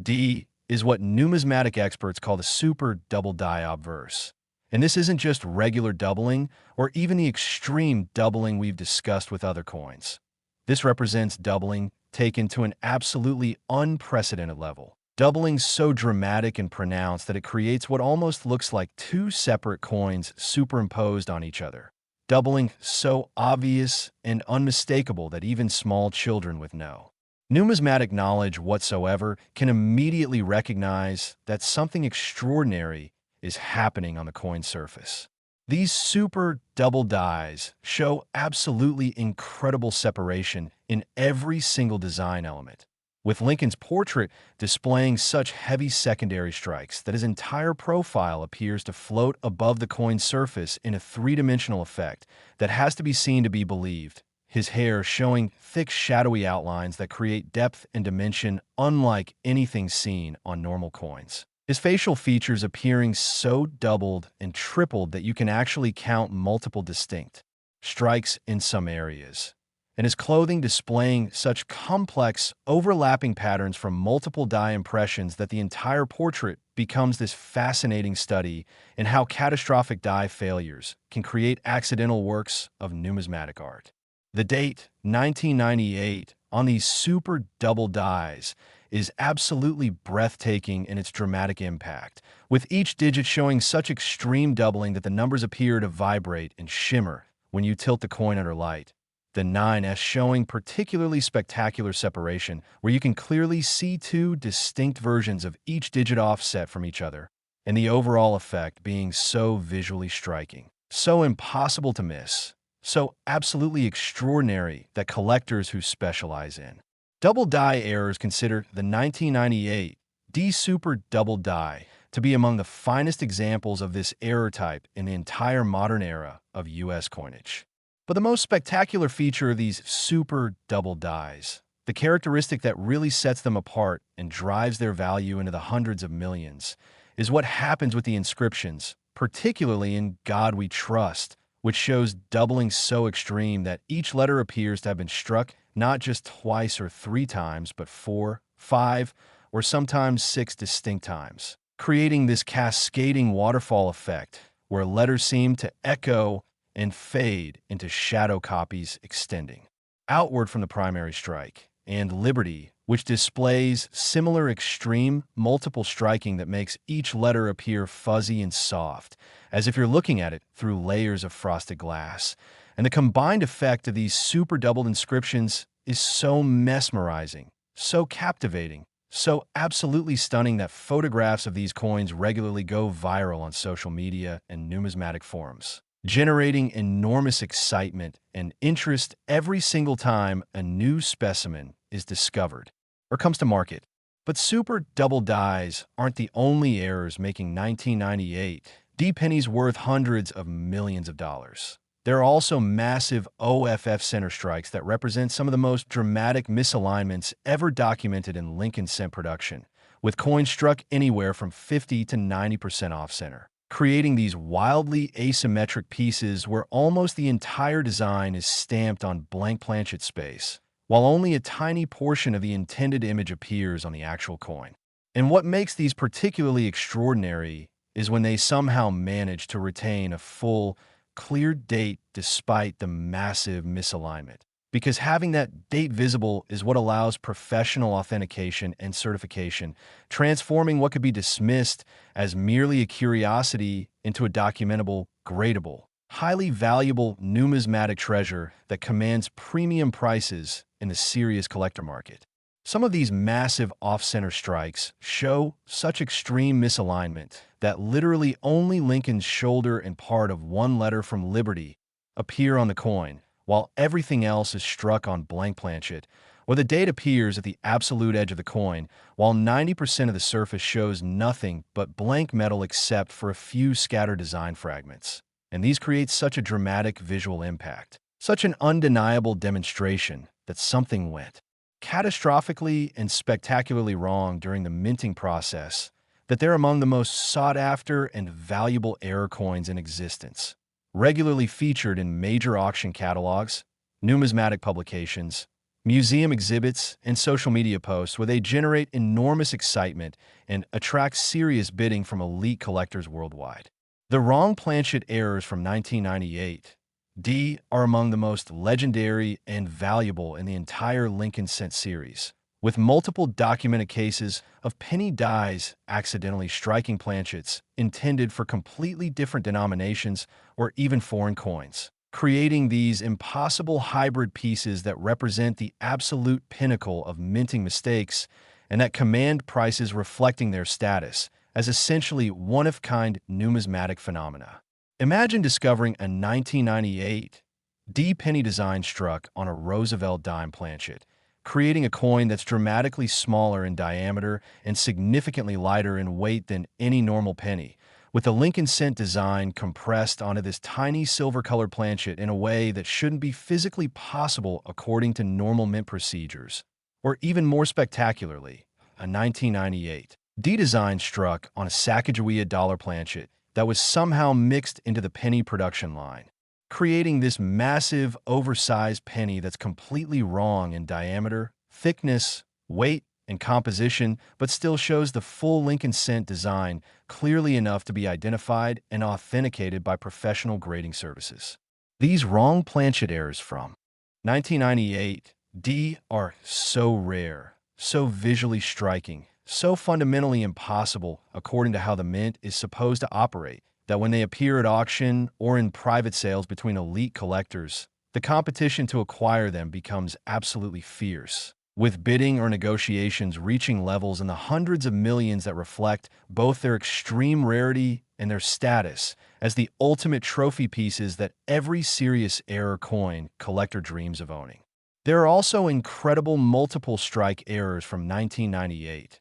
D, is what numismatic experts call the super double die obverse. And this isn't just regular doubling or even the extreme doubling we've discussed with other coins. This represents doubling taken to an absolutely unprecedented level. Doubling so dramatic and pronounced that it creates what almost looks like two separate coins superimposed on each other. Doubling so obvious and unmistakable that even small children would know. Numismatic knowledge whatsoever can immediately recognize that something extraordinary is happening on the coin surface. These super double dies show absolutely incredible separation in every single design element, with Lincoln's portrait displaying such heavy secondary strikes that his entire profile appears to float above the coin's surface in a three-dimensional effect that has to be seen to be believed, his hair showing thick shadowy outlines that create depth and dimension unlike anything seen on normal coins. His facial features appearing so doubled and tripled that you can actually count multiple distinct strikes in some areas, and his clothing displaying such complex, overlapping patterns from multiple die impressions that the entire portrait becomes this fascinating study in how catastrophic die failures can create accidental works of numismatic art. The date, 1998, on these super double dies is absolutely breathtaking in its dramatic impact, with each digit showing such extreme doubling that the numbers appear to vibrate and shimmer when you tilt the coin under light. The 9s showing particularly spectacular separation, where you can clearly see two distinct versions of each digit offset from each other, and the overall effect being so visually striking, so impossible to miss, so absolutely extraordinary that collectors who specialize in double die errors consider the 1998 D Super Double Die to be among the finest examples of this error type in the entire modern era of U.S. coinage. But the most spectacular feature of these super double dies, the characteristic that really sets them apart and drives their value into the hundreds of millions, is what happens with the inscriptions, particularly in God We Trust, which shows doubling so extreme that each letter appears to have been struck not just twice or three times, but 4, 5, or sometimes 6 distinct times, creating this cascading waterfall effect where letters seem to echo and fade into shadow copies extending outward from the primary strike, and Liberty, which displays similar extreme multiple striking that makes each letter appear fuzzy and soft, as if you're looking at it through layers of frosted glass. And the combined effect of these super doubled inscriptions is so mesmerizing, so captivating, so absolutely stunning that photographs of these coins regularly go viral on social media and numismatic forums, generating enormous excitement and interest every single time a new specimen is discovered or comes to market. But super double dies aren't the only errors making 1998 D pennies worth hundreds of millions of dollars. There are also massive OFF center strikes that represent some of the most dramatic misalignments ever documented in Lincoln cent production, with coins struck anywhere from 50 to 90% off center, creating these wildly asymmetric pieces where almost the entire design is stamped on blank planchet space, while only a tiny portion of the intended image appears on the actual coin. And what makes these particularly extraordinary is when they somehow manage to retain a full, clear date despite the massive misalignment. Because having that date visible is what allows professional authentication and certification, transforming what could be dismissed as merely a curiosity into a documentable, gradable, highly valuable numismatic treasure that commands premium prices in the serious collector market. Some of these massive off-center strikes show such extreme misalignment that literally only Lincoln's shoulder and part of one letter from Liberty appear on the coin, while everything else is struck on blank planchet, or the date appears at the absolute edge of the coin, while 90% of the surface shows nothing but blank metal except for a few scattered design fragments. And these create such a dramatic visual impact, such an undeniable demonstration that something went catastrophically and spectacularly wrong during the minting process, that they're among the most sought-after and valuable error coins in existence, regularly featured in major auction catalogs, numismatic publications, museum exhibits, and social media posts where they generate enormous excitement and attract serious bidding from elite collectors worldwide. The wrong planchet errors from 1998 D are among the most legendary and valuable in the entire Lincoln Cent series, with multiple documented cases of penny dies accidentally striking planchets intended for completely different denominations or even foreign coins, creating these impossible hybrid pieces that represent the absolute pinnacle of minting mistakes and that command prices reflecting their status as essentially one-of-kind numismatic phenomena. Imagine discovering a 1998 D penny design struck on a Roosevelt dime planchet, creating a coin that's dramatically smaller in diameter and significantly lighter in weight than any normal penny, with the Lincoln Cent design compressed onto this tiny silver-colored planchet in a way that shouldn't be physically possible according to normal mint procedures. Or even more spectacularly, a 1998 D design struck on a Sacagawea dollar planchet that was somehow mixed into the penny production line, creating this massive, oversized penny that's completely wrong in diameter, thickness, weight, and composition, but still shows the full Lincoln Cent design clearly enough to be identified and authenticated by professional grading services. These wrong planchet errors from 1998 D are so rare, so visually striking, so fundamentally impossible according to how the mint is supposed to operate, that when they appear at auction or in private sales between elite collectors, the competition to acquire them becomes absolutely fierce, with bidding or negotiations reaching levels in the hundreds of millions that reflect both their extreme rarity and their status as the ultimate trophy pieces that every serious error coin collector dreams of owning. There are also incredible multiple strike errors from 1998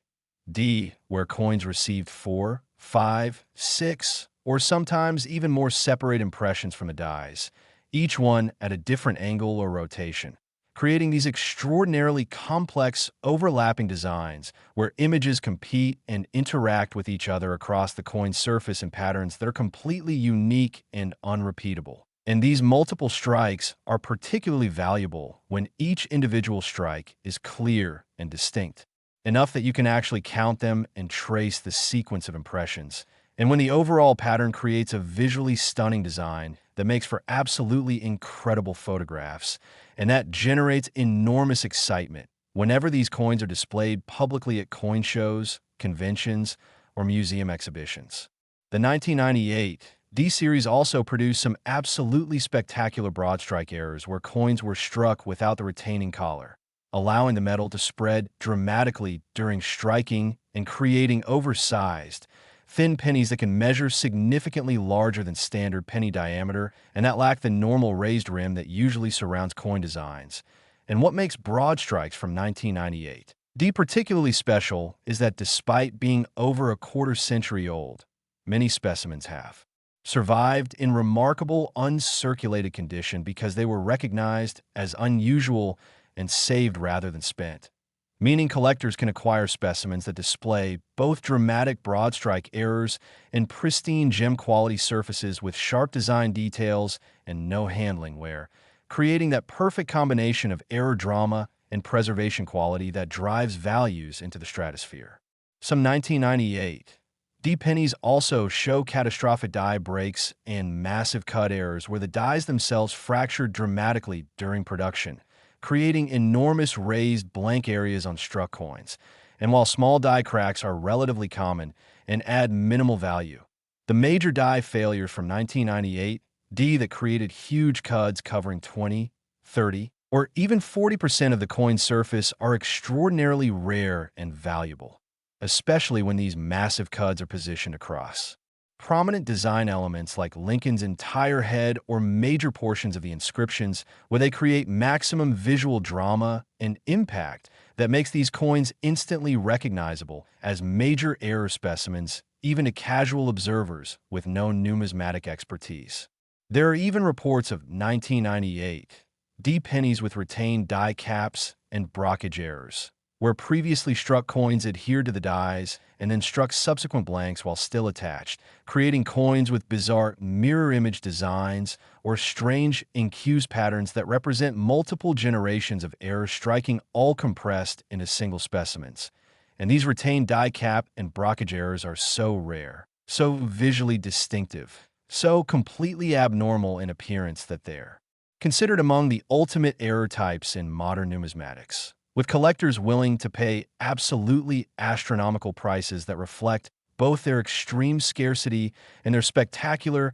D, where coins received 4, 5, 6, or sometimes even more separate impressions from the dies, each one at a different angle or rotation, creating these extraordinarily complex, overlapping designs where images compete and interact with each other across the coin's surface in patterns that are completely unique and unrepeatable. And these multiple strikes are particularly valuable when each individual strike is clear and distinct, enough that you can actually count them and trace the sequence of impressions, and when the overall pattern creates a visually stunning design that makes for absolutely incredible photographs, and that generates enormous excitement whenever these coins are displayed publicly at coin shows, conventions, or museum exhibitions. The 1998 D series also produced some absolutely spectacular broad strike errors where coins were struck without the retaining collar, allowing the metal to spread dramatically during striking and creating oversized, thin pennies that can measure significantly larger than standard penny diameter and that lack the normal raised rim that usually surrounds coin designs. And what makes broad strikes from 1998 D particularly special is that despite being over a quarter-century old, many specimens have survived in remarkable uncirculated condition because they were recognized as unusual and saved rather than spent, meaning collectors can acquire specimens that display both dramatic broad strike errors and pristine gem quality surfaces with sharp design details and no handling wear, creating that perfect combination of error drama and preservation quality that drives values into the stratosphere. Some 1998 D pennies also show catastrophic die breaks and massive cut errors where the dies themselves fractured dramatically during production, creating enormous raised blank areas on struck coins. And while small die cracks are relatively common and add minimal value, the major die failures from 1998 D that created huge cuds covering 20, 30, or even 40% of the coin's surface are extraordinarily rare and valuable, especially when these massive cuds are positioned across prominent design elements like Lincoln's entire head or major portions of the inscriptions, where they create maximum visual drama and impact that makes these coins instantly recognizable as major error specimens, even to casual observers with no numismatic expertise. There are even reports of 1998 D pennies with retained die caps and brockage errors, where previously struck coins adhered to the dies and then struck subsequent blanks while still attached, creating coins with bizarre mirror image designs or strange incuse patterns that represent multiple generations of errors striking all compressed into single specimens. And these retained die cap and brockage errors are so rare, so visually distinctive, so completely abnormal in appearance that they're considered among the ultimate error types in modern numismatics, with collectors willing to pay absolutely astronomical prices that reflect both their extreme scarcity and their spectacular,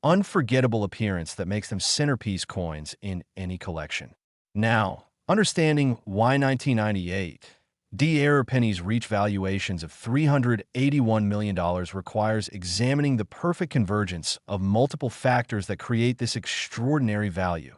unforgettable appearance that makes them centerpiece coins in any collection. Now, understanding why 1998 D-error pennies reach valuations of $381 million requires examining the perfect convergence of multiple factors that create this extraordinary value.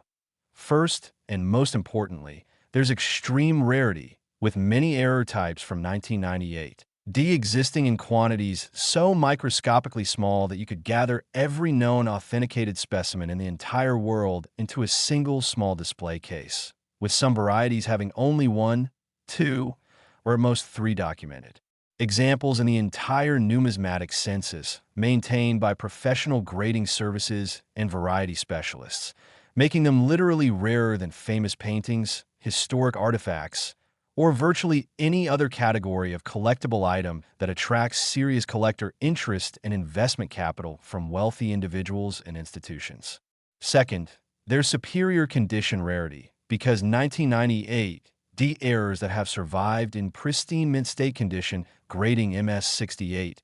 First, and most importantly, there's extreme rarity, with many error types from 1998 D existing in quantities so microscopically small that you could gather every known authenticated specimen in the entire world into a single small display case, with some varieties having only one, two, or at most three documented examples in the entire numismatic census, maintained by professional grading services and variety specialists, making them literally rarer than famous paintings, historic artifacts, or virtually any other category of collectible item that attracts serious collector interest and investment capital from wealthy individuals and institutions. Second, there's superior condition rarity, because 1998 D errors that have survived in pristine mint state condition, grading MS68,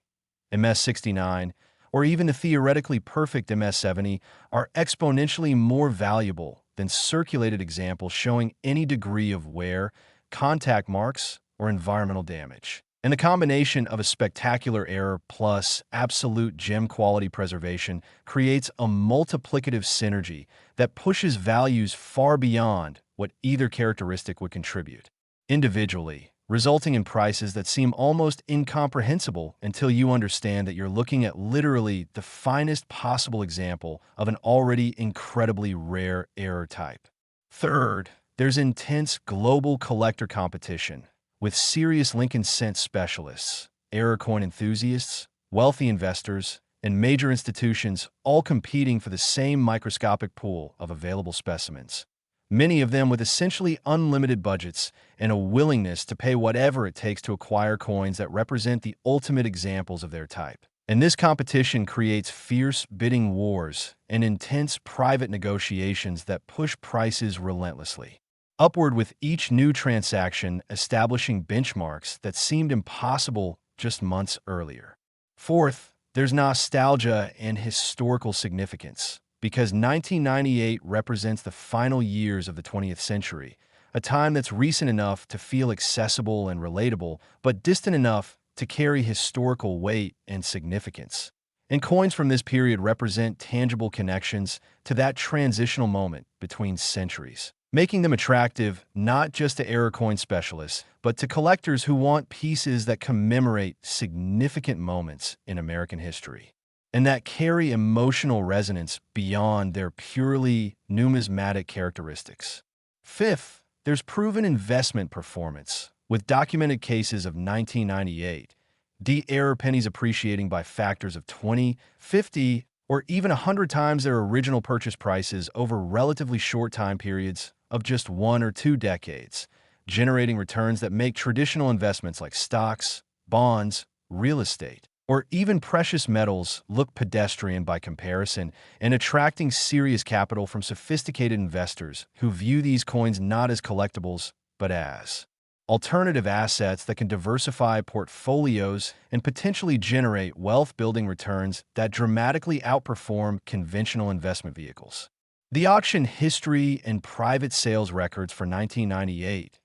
MS69, or even a theoretically perfect MS70, are exponentially more valuable than circulated examples showing any degree of wear, contact marks, or environmental damage. And the combination of a spectacular error plus absolute gem quality preservation creates a multiplicative synergy that pushes values far beyond what either characteristic would contribute individually, resulting in prices that seem almost incomprehensible until you understand that you're looking at literally the finest possible example of an already incredibly rare error type. Third, there's intense global collector competition, with serious Lincoln cent specialists, error coin enthusiasts, wealthy investors, and major institutions all competing for the same microscopic pool of available specimens, many of them with essentially unlimited budgets and a willingness to pay whatever it takes to acquire coins that represent the ultimate examples of their type. And this competition creates fierce bidding wars and intense private negotiations that push prices relentlessly upward, with each new transaction establishing benchmarks that seemed impossible just months earlier. Fourth, there's nostalgia and historical significance, because 1998 represents the final years of the 20th century, a time that's recent enough to feel accessible and relatable, but distant enough to carry historical weight and significance. And coins from this period represent tangible connections to that transitional moment between centuries, making them attractive not just to error coin specialists, but to collectors who want pieces that commemorate significant moments in American history, and that carry emotional resonance beyond their purely numismatic characteristics. Fifth, there's proven investment performance, with documented cases of 1998 D-error pennies appreciating by factors of 20, 50, or even 100 times their original purchase prices over relatively short time periods of just 1 or 2 decades, generating returns that make traditional investments like stocks, bonds, real estate, or even precious metals look pedestrian by comparison, and attracting serious capital from sophisticated investors who view these coins not as collectibles, but as alternative assets that can diversify portfolios and potentially generate wealth-building returns that dramatically outperform conventional investment vehicles. The auction history and private sales records for 1998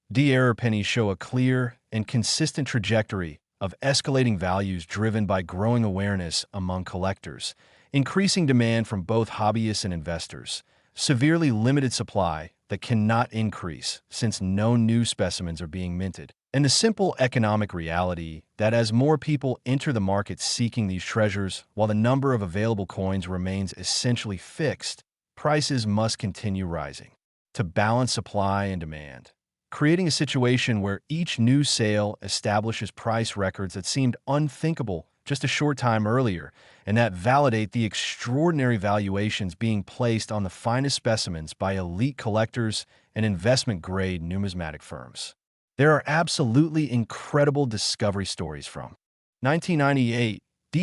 D-error pennies show a clear and consistent trajectory of escalating values driven by growing awareness among collectors, increasing demand from both hobbyists and investors, severely limited supply that cannot increase since no new specimens are being minted, and the simple economic reality that as more people enter the market seeking these treasures while the number of available coins remains essentially fixed, prices must continue rising to balance supply and demand. creating a situation where each new sale establishes price records that seemed unthinkable just a short time earlier, and that validate the extraordinary valuations being placed on the finest specimens by elite collectors and investment-grade numismatic firms. There are absolutely incredible discovery stories from 1998,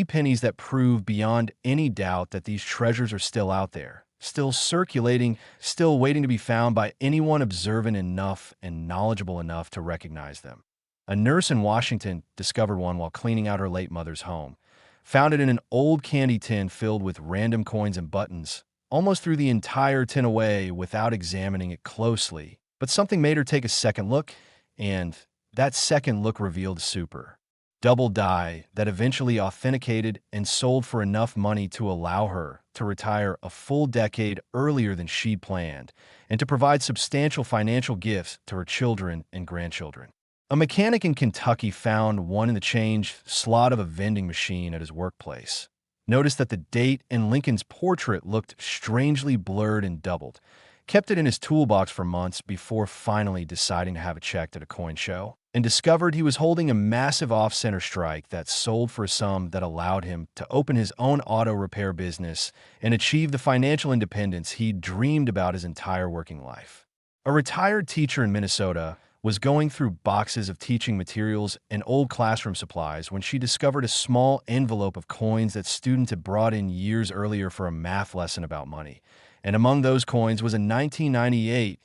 pennies that prove beyond any doubt that these treasures are still out there, still circulating, still waiting to be found by anyone observant enough and knowledgeable enough to recognize them. A nurse in Washington discovered one while cleaning out her late mother's home. Found it in an old candy tin filled with random coins and buttons. Almost threw the entire tin away without examining it closely. But something made her take a second look, and that second look revealed super double die that eventually authenticated and sold for enough money to allow her to retire a full decade earlier than she'd planned and to provide substantial financial gifts to her children and grandchildren. A mechanic in Kentucky found one in the change slot of a vending machine at his workplace. Noticed that the date and Lincoln's portrait looked strangely blurred and doubled. Kept it in his toolbox for months before finally deciding to have it checked at a coin show, and discovered he was holding a massive off-center strike that sold for a sum that allowed him to open his own auto repair business and achieve the financial independence he'd dreamed about his entire working life. A retired teacher in Minnesota was going through boxes of teaching materials and old classroom supplies when she discovered a small envelope of coins that students had brought in years earlier for a math lesson about money. And among those coins was a 1998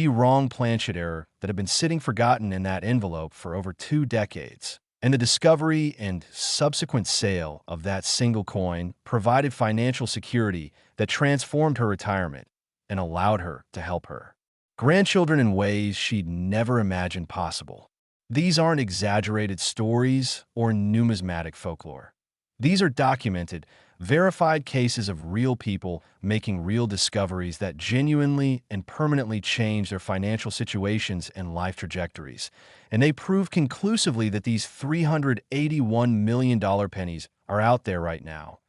wrong planchet error that had been sitting forgotten in that envelope for over 2 decades. And the discovery and subsequent sale of that single coin provided financial security that transformed her retirement and allowed her to help her grandchildren in ways she'd never imagined possible. These aren't exaggerated stories or numismatic folklore. These are documented, verified cases of real people making real discoveries that genuinely and permanently change their financial situations and life trajectories. And they prove conclusively that these $381 million pennies are out there right now,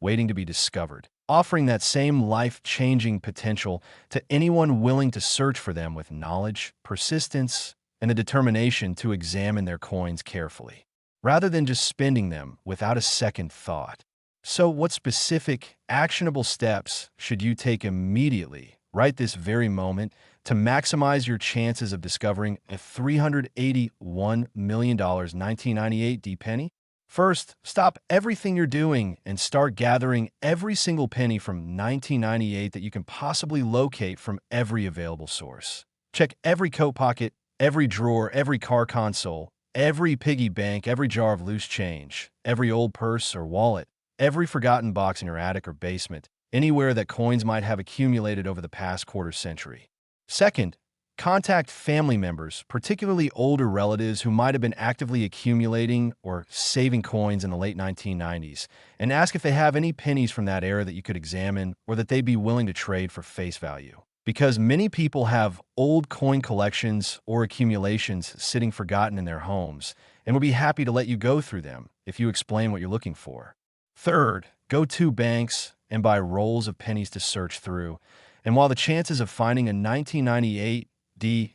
waiting to be discovered, offering that same life-changing potential to anyone willing to search for them with knowledge, persistence, and the determination to examine their coins carefully, rather than just spending them without a second thought. So what specific, actionable steps should you take immediately, right this very moment, to maximize your chances of discovering a $381 million 1998 penny? First, stop everything you're doing and start gathering every single penny from 1998 that you can possibly locate from every available source. Check every coat pocket, every drawer, every car console, every piggy bank, every jar of loose change, every old purse or wallet, every forgotten box in your attic or basement, anywhere that coins might have accumulated over the past quarter century. Second, contact family members, particularly older relatives who might have been actively accumulating or saving coins in the late 1990s, and ask if they have any pennies from that era that you could examine or that they'd be willing to trade for face value. Because many people have old coin collections or accumulations sitting forgotten in their homes and would be happy to let you go through them if you explain what you're looking for. Third, go to banks and buy rolls of pennies to search through. And while the chances of finding a 1998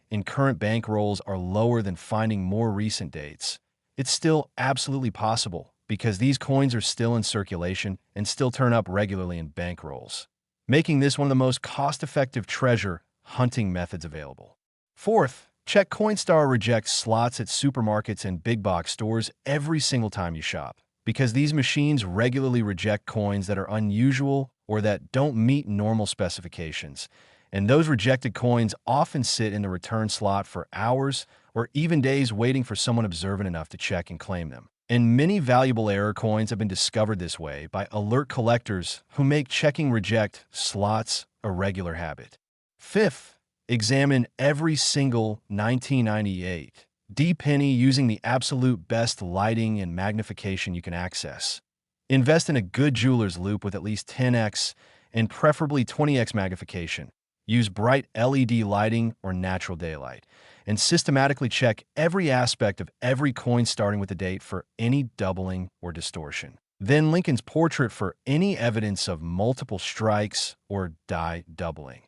in current bank rolls are lower than finding more recent dates, it's still absolutely possible because these coins are still in circulation and still turn up regularly in bank rolls, making this one of the most cost-effective treasure hunting methods available. Fourth, check Coinstar reject slots at supermarkets and big box stores every single time you shop, because these machines regularly reject coins that are unusual or that don't meet normal specifications. And those rejected coins often sit in the return slot for hours or even days waiting for someone observant enough to check and claim them. And many valuable error coins have been discovered this way by alert collectors who make checking reject slots a regular habit. Fifth, examine every single 1998 penny using the absolute best lighting and magnification you can access. Invest in a good jeweler's loupe with at least 10x and preferably 20x magnification. Use bright LED lighting or natural daylight, and systematically check every aspect of every coin starting with the date for any doubling or distortion. Then Lincoln's portrait for any evidence of multiple strikes or die doubling.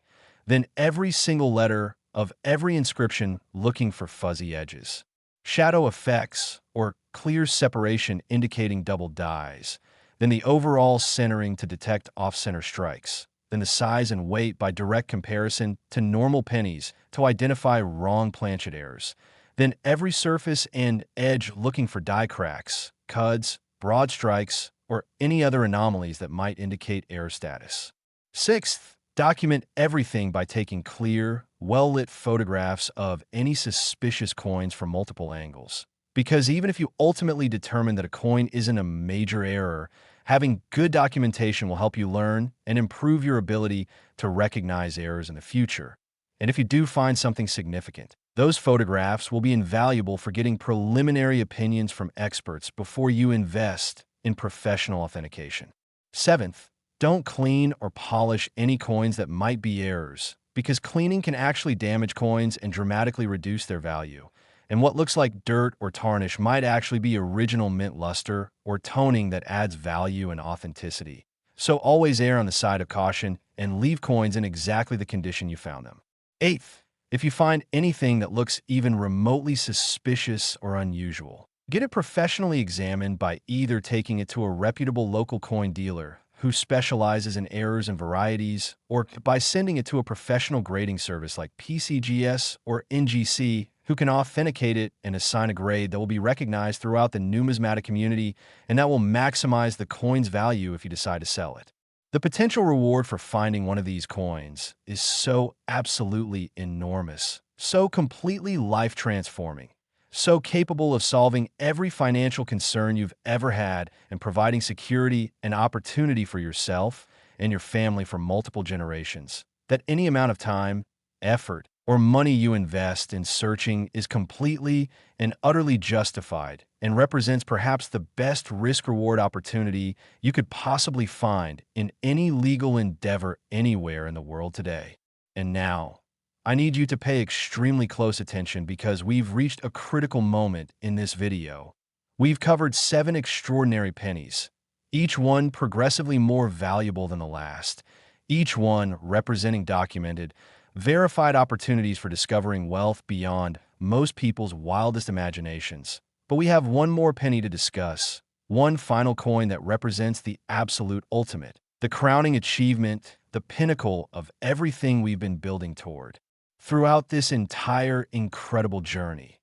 Then every single letter of every inscription looking for fuzzy edges. Shadow effects, or clear separation indicating double dyes. Then the overall centering to detect off-center strikes. Then the size and weight by direct comparison to normal pennies to identify wrong planchet errors. Then every surface and edge looking for die cracks, cuds, broad strikes, or any other anomalies that might indicate error status. Sixth, document everything by taking clear, well-lit photographs of any suspicious coins from multiple angles. Because even if you ultimately determine that a coin isn't a major error, having good documentation will help you learn and improve your ability to recognize errors in the future. And if you do find something significant, those photographs will be invaluable for getting preliminary opinions from experts before you invest in professional authentication. Seventh, don't clean or polish any coins that might be errors, because cleaning can actually damage coins and dramatically reduce their value. And what looks like dirt or tarnish might actually be original mint luster or toning that adds value and authenticity. So always err on the side of caution and leave coins in exactly the condition you found them. Eighth, if you find anything that looks even remotely suspicious or unusual, get it professionally examined by either taking it to a reputable local coin dealer who specializes in errors and varieties, or by sending it to a professional grading service like PCGS or NGC who can authenticate it and assign a grade that will be recognized throughout the numismatic community and that will maximize the coin's value if you decide to sell it. The potential reward for finding one of these coins is so absolutely enormous, so completely life-transforming, so capable of solving every financial concern you've ever had and providing security and opportunity for yourself and your family for multiple generations, that any amount of time, effort, or money you invest in searching is completely and utterly justified and represents perhaps the best risk-reward opportunity you could possibly find in any legal endeavor anywhere in the world today. And now, I need you to pay extremely close attention because we've reached a critical moment in this video. We've covered 7 extraordinary pennies, each one progressively more valuable than the last, each one representing documented, verified opportunities for discovering wealth beyond most people's wildest imaginations. But we have one more penny to discuss, one final coin that represents the absolute ultimate, the crowning achievement, the pinnacle of everything we've been building toward. Throughout this entire incredible journey,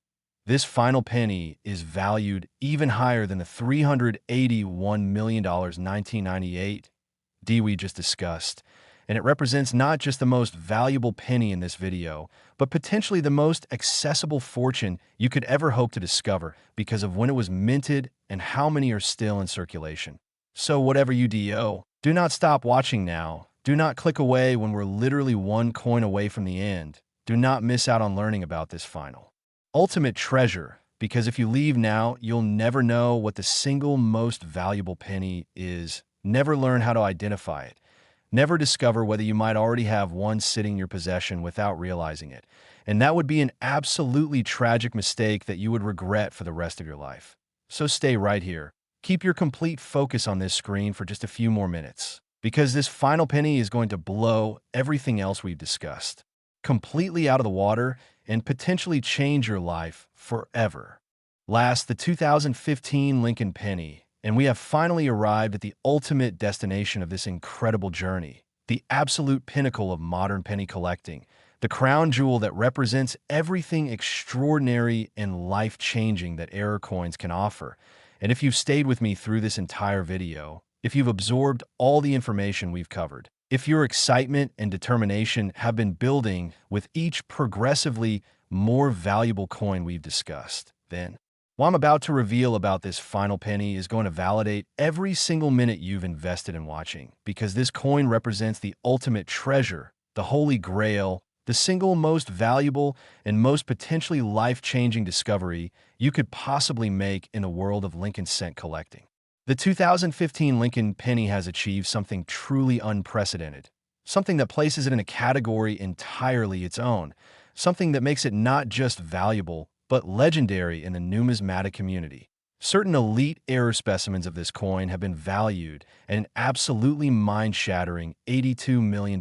this final penny is valued even higher than the $381 million 1998 D we just discussed, and it represents not just the most valuable penny in this video, but potentially the most accessible fortune you could ever hope to discover because of when it was minted and how many are still in circulation. So whatever you do, do not stop watching now. Do not click away when we're literally one coin away from the end. Do not miss out on learning about this final ultimate treasure, because if you leave now, you'll never know what the single most valuable penny is, never learn how to identify it, never discover whether you might already have one sitting in your possession without realizing it, and that would be an absolutely tragic mistake that you would regret for the rest of your life. So stay right here. Keep your complete focus on this screen for just a few more minutes, because this final penny is going to blow everything else we've discussed completely out of the water and potentially change your life forever. Last, the 2015 Lincoln penny, and we have finally arrived at the ultimate destination of this incredible journey, the absolute pinnacle of modern penny collecting, the crown jewel that represents everything extraordinary and life-changing that error coins can offer. And if you've stayed with me through this entire video, if you've absorbed all the information we've covered, if your excitement and determination have been building with each progressively more valuable coin we've discussed, then what I'm about to reveal about this final penny is going to validate every single minute you've invested in watching, because this coin represents the ultimate treasure, the holy grail, the single most valuable and most potentially life-changing discovery you could possibly make in the world of Lincoln cent collecting. The 2015 Lincoln penny has achieved something truly unprecedented, something that places it in a category entirely its own, something that makes it not just valuable, but legendary in the numismatic community. Certain elite error specimens of this coin have been valued at an absolutely mind-shattering $82 million.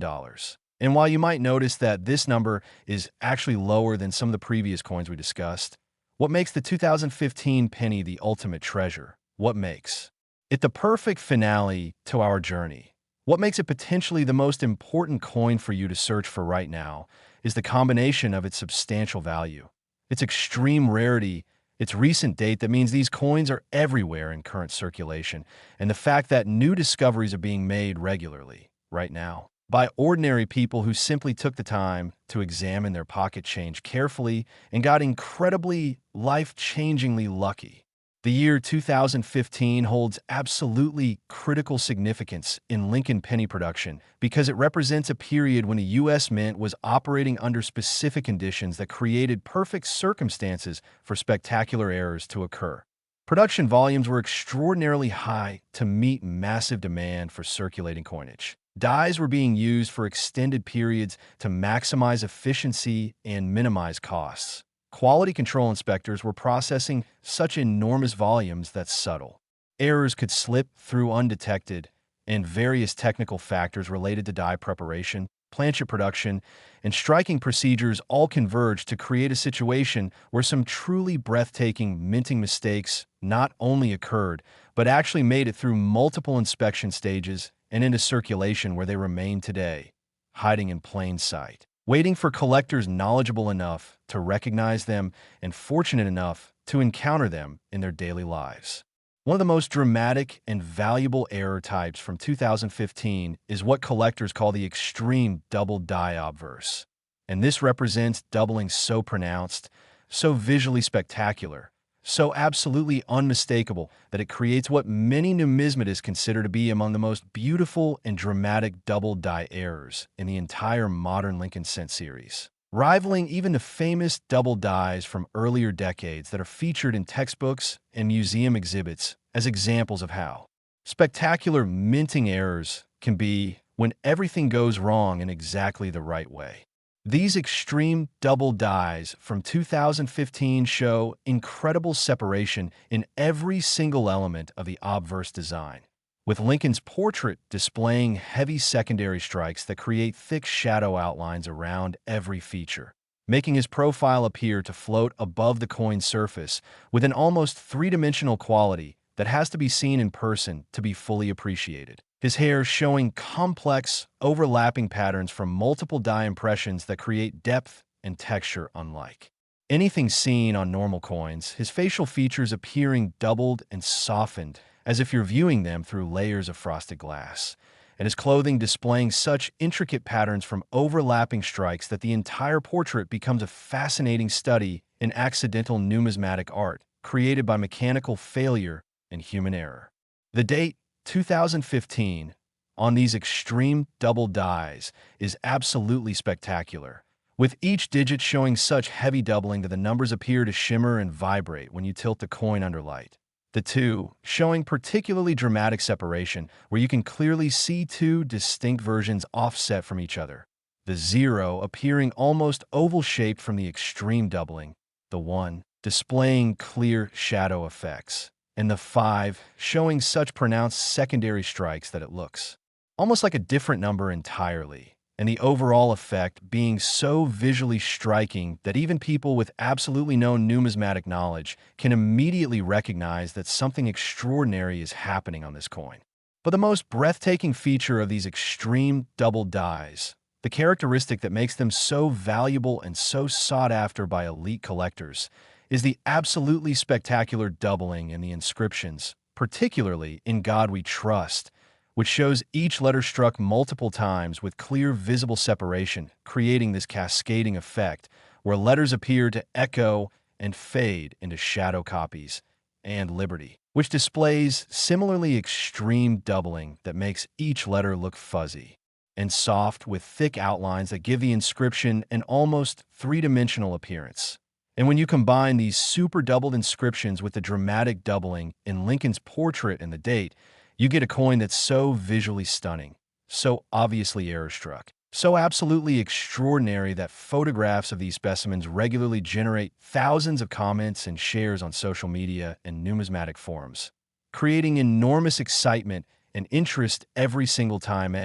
And while you might notice that this number is actually lower than some of the previous coins we discussed, what makes the 2015 penny the ultimate treasure? What makes it the perfect finale to our journey? What makes it potentially the most important coin for you to search for right now is the combination of its substantial value, its extreme rarity, its recent date that means these coins are everywhere in current circulation, and the fact that new discoveries are being made regularly, right now, by ordinary people who simply took the time to examine their pocket change carefully and got incredibly, life-changingly lucky. The year 2015 holds absolutely critical significance in Lincoln penny production because it represents a period when the U.S. Mint was operating under specific conditions that created perfect circumstances for spectacular errors to occur. Production volumes were extraordinarily high to meet massive demand for circulating coinage. Dies were being used for extended periods to maximize efficiency and minimize costs. Quality control inspectors were processing such enormous volumes that subtle errors could slip through undetected, and various technical factors related to die preparation, planchet production, and striking procedures all converged to create a situation where some truly breathtaking minting mistakes not only occurred, but actually made it through multiple inspection stages and into circulation where they remain today, hiding in plain sight, waiting for collectors knowledgeable enough to recognize them and fortunate enough to encounter them in their daily lives. One of the most dramatic and valuable error types from 2015 is what collectors call the extreme double die obverse. And this represents doubling so pronounced, so visually spectacular, so absolutely unmistakable that it creates what many numismatists consider to be among the most beautiful and dramatic double die errors in the entire modern Lincoln cent series, rivaling even the famous double dies from earlier decades that are featured in textbooks and museum exhibits as examples of how spectacular minting errors can be when everything goes wrong in exactly the right way. These extreme double dies from 2015 show incredible separation in every single element of the obverse design, with Lincoln's portrait displaying heavy secondary strikes that create thick shadow outlines around every feature, making his profile appear to float above the coin's surface with an almost three-dimensional quality that has to be seen in person to be fully appreciated. His hair showing complex, overlapping patterns from multiple die impressions that create depth and texture unlike anything seen on normal coins, his facial features appearing doubled and softened as if you're viewing them through layers of frosted glass, and his clothing displaying such intricate patterns from overlapping strikes that the entire portrait becomes a fascinating study in accidental numismatic art created by mechanical failure and human error. The date, 2015, on these extreme double dies is absolutely spectacular, with each digit showing such heavy doubling that the numbers appear to shimmer and vibrate when you tilt the coin under light. The 2 showing particularly dramatic separation where you can clearly see two distinct versions offset from each other. The 0 appearing almost oval-shaped from the extreme doubling, the 1 displaying clear shadow effects, and the 5 showing such pronounced secondary strikes that it looks almost like a different number entirely, and the overall effect being so visually striking that even people with absolutely no numismatic knowledge can immediately recognize that something extraordinary is happening on this coin. But the most breathtaking feature of these extreme double dies, the characteristic that makes them so valuable and so sought after by elite collectors, is the absolutely spectacular doubling in the inscriptions, particularly in God We Trust, which shows each letter struck multiple times with clear visible separation, creating this cascading effect where letters appear to echo and fade into shadow copies, and Liberty, which displays similarly extreme doubling that makes each letter look fuzzy and soft with thick outlines that give the inscription an almost three-dimensional appearance. And when you combine these super doubled inscriptions with the dramatic doubling in Lincoln's portrait and the date, you get a coin that's so visually stunning, so obviously error-struck, so absolutely extraordinary that photographs of these specimens regularly generate thousands of comments and shares on social media and numismatic forums, creating enormous excitement and interest every single time.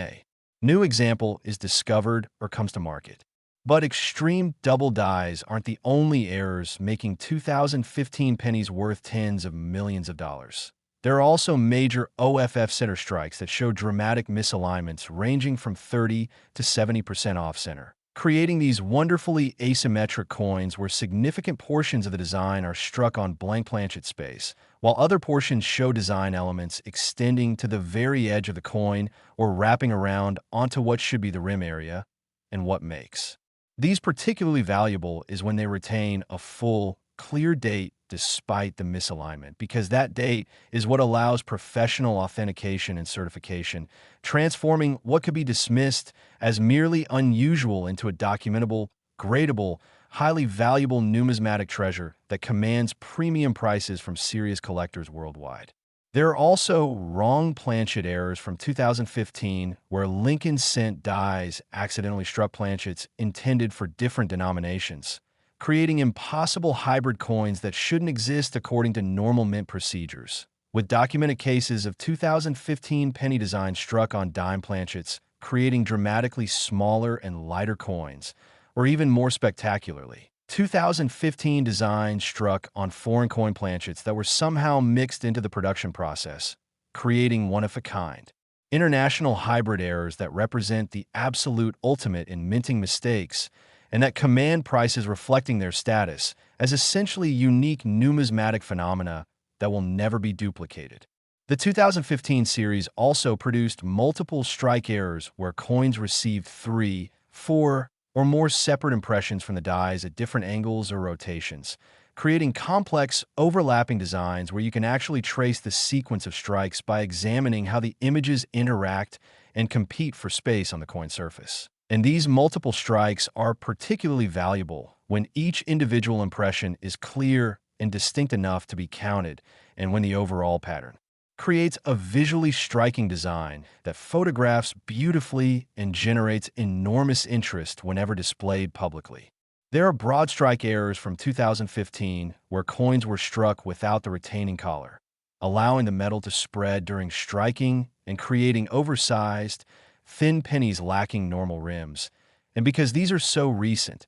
New example is discovered or comes to market. But extreme double dies aren't the only errors making 2015 pennies worth tens of millions of dollars. There are also major OFF center strikes that show dramatic misalignments ranging from 30 to 70% off center, creating these wonderfully asymmetric coins where significant portions of the design are struck on blank planchet space, while other portions show design elements extending to the very edge of the coin or wrapping around onto what should be the rim area. And what makes these particularly valuable is when they retain a full, clear date despite the misalignment, because that date is what allows professional authentication and certification, transforming what could be dismissed as merely unusual into a documentable, gradable, highly valuable numismatic treasure that commands premium prices from serious collectors worldwide. There are also wrong planchet errors from 2015 where Lincoln Cent dies accidentally struck planchets intended for different denominations, creating impossible hybrid coins that shouldn't exist according to normal mint procedures. With documented cases of 2015 penny designs struck on dime planchets, creating dramatically smaller and lighter coins, or even more spectacularly, 2015 designs struck on foreign coin planchets that were somehow mixed into the production process, creating one-of-a-kind international hybrid errors that represent the absolute ultimate in minting mistakes and that command prices reflecting their status as essentially unique numismatic phenomena that will never be duplicated. The 2015 series also produced multiple strike errors where coins received 3, 4, or more separate impressions from the dies at different angles or rotations, creating complex, overlapping designs where you can actually trace the sequence of strikes by examining how the images interact and compete for space on the coin surface. And these multiple strikes are particularly valuable when each individual impression is clear and distinct enough to be counted, and when the overall pattern creates a visually striking design that photographs beautifully and generates enormous interest whenever displayed publicly. There are broad strike errors from 2015 where coins were struck without the retaining collar, allowing the metal to spread during striking and creating oversized, thin pennies lacking normal rims. And because these are so recent,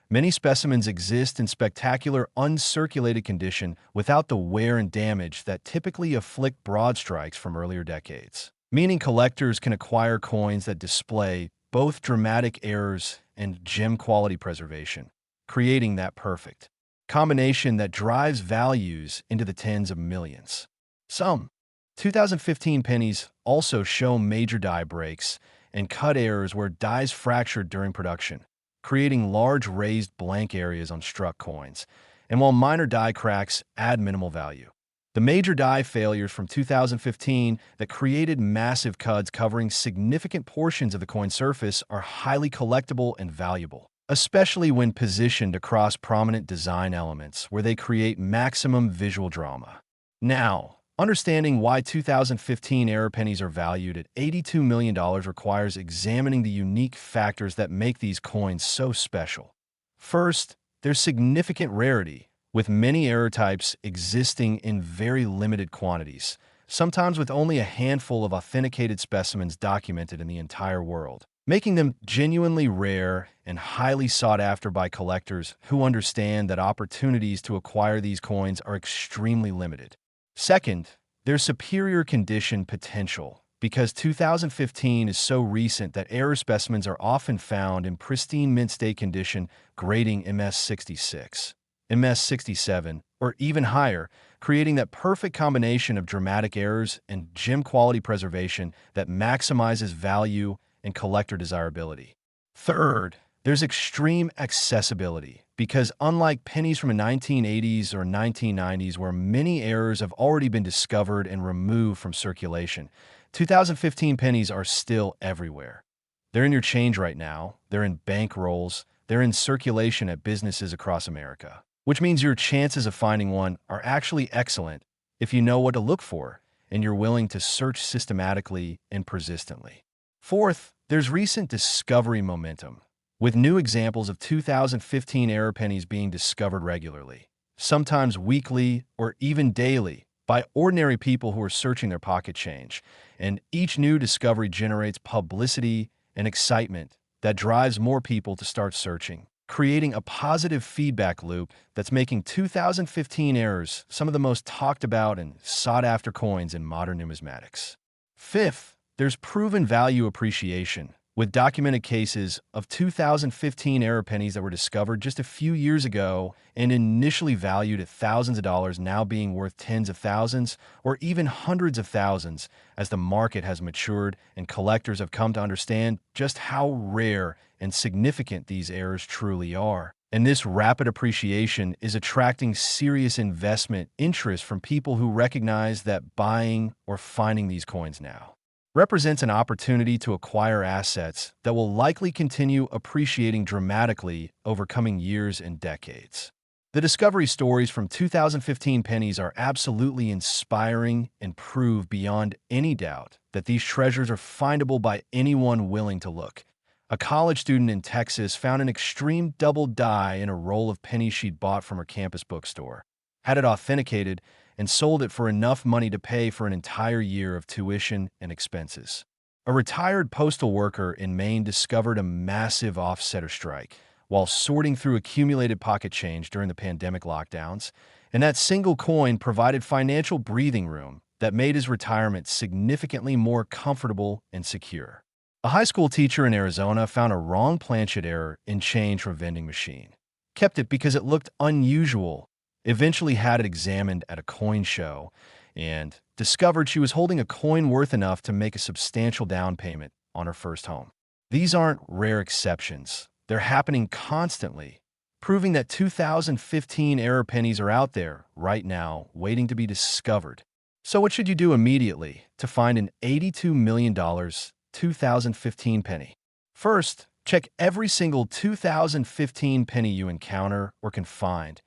many specimens exist in spectacular uncirculated condition without the wear and damage that typically afflict broad strikes from earlier decades, meaning collectors can acquire coins that display both dramatic errors and gem quality preservation, creating that perfect combination that drives values into the tens of millions. Some 2015 pennies also show major die breaks and cut errors where dies fractured during production, creating large raised blank areas on struck coins, and while minor die cracks add minimal value. The major die failures from 2015 that created massive cuts covering significant portions of the coin surface are highly collectible and valuable, especially when positioned across prominent design elements where they create maximum visual drama. Now, understanding why 2015 error pennies are valued at $82 million requires examining the unique factors that make these coins so special. First, there's significant rarity, with many error types existing in very limited quantities, sometimes with only a handful of authenticated specimens documented in the entire world, making them genuinely rare and highly sought after by collectors who understand that opportunities to acquire these coins are extremely limited. Second, there's superior condition potential, because 2015 is so recent that error specimens are often found in pristine mint state condition grading MS66, MS67, or even higher, creating that perfect combination of dramatic errors and gem quality preservation that maximizes value and collector desirability. Third, there's extreme accessibility, because unlike pennies from the 1980s or 1990s where many errors have already been discovered and removed from circulation, 2015 pennies are still everywhere. They're in your change right now, they're in bank rolls, they're in circulation at businesses across America, which means your chances of finding one are actually excellent if you know what to look for and you're willing to search systematically and persistently. Fourth, there's recent discovery momentum, with new examples of 2015 error pennies being discovered regularly, sometimes weekly or even daily, by ordinary people who are searching their pocket change, and each new discovery generates publicity and excitement that drives more people to start searching, creating a positive feedback loop that's making 2015 errors some of the most talked about and sought-after coins in modern numismatics. Fifth, there's proven value appreciation, with documented cases of 2015 error pennies that were discovered just a few years ago and initially valued at thousands of dollars now being worth tens of thousands or even hundreds of thousands as the market has matured and collectors have come to understand just how rare and significant these errors truly are. And this rapid appreciation is attracting serious investment interest from people who recognize that buying or finding these coins now represents an opportunity to acquire assets that will likely continue appreciating dramatically over coming years and decades. The discovery stories from 2015 pennies are absolutely inspiring and prove beyond any doubt that these treasures are findable by anyone willing to look. A college student in Texas found an extreme double die in a roll of pennies she'd bought from her campus bookstore, had it authenticated, and sold it for enough money to pay for an entire year of tuition and expenses. A retired postal worker in Maine discovered a massive offsetter strike while sorting through accumulated pocket change during the pandemic lockdowns, and that single coin provided financial breathing room that made his retirement significantly more comfortable and secure. A high school teacher in Arizona found a wrong planchet error in change from a vending machine, kept it because it looked unusual, eventually had it examined at a coin show, and discovered she was holding a coin worth enough to make a substantial down payment on her first home. These aren't rare exceptions. They're happening constantly, proving that 2015 error pennies are out there right now waiting to be discovered. So what should you do immediately to find an $82 million 2015 penny? First, check every single 2015 penny you encounter or can find.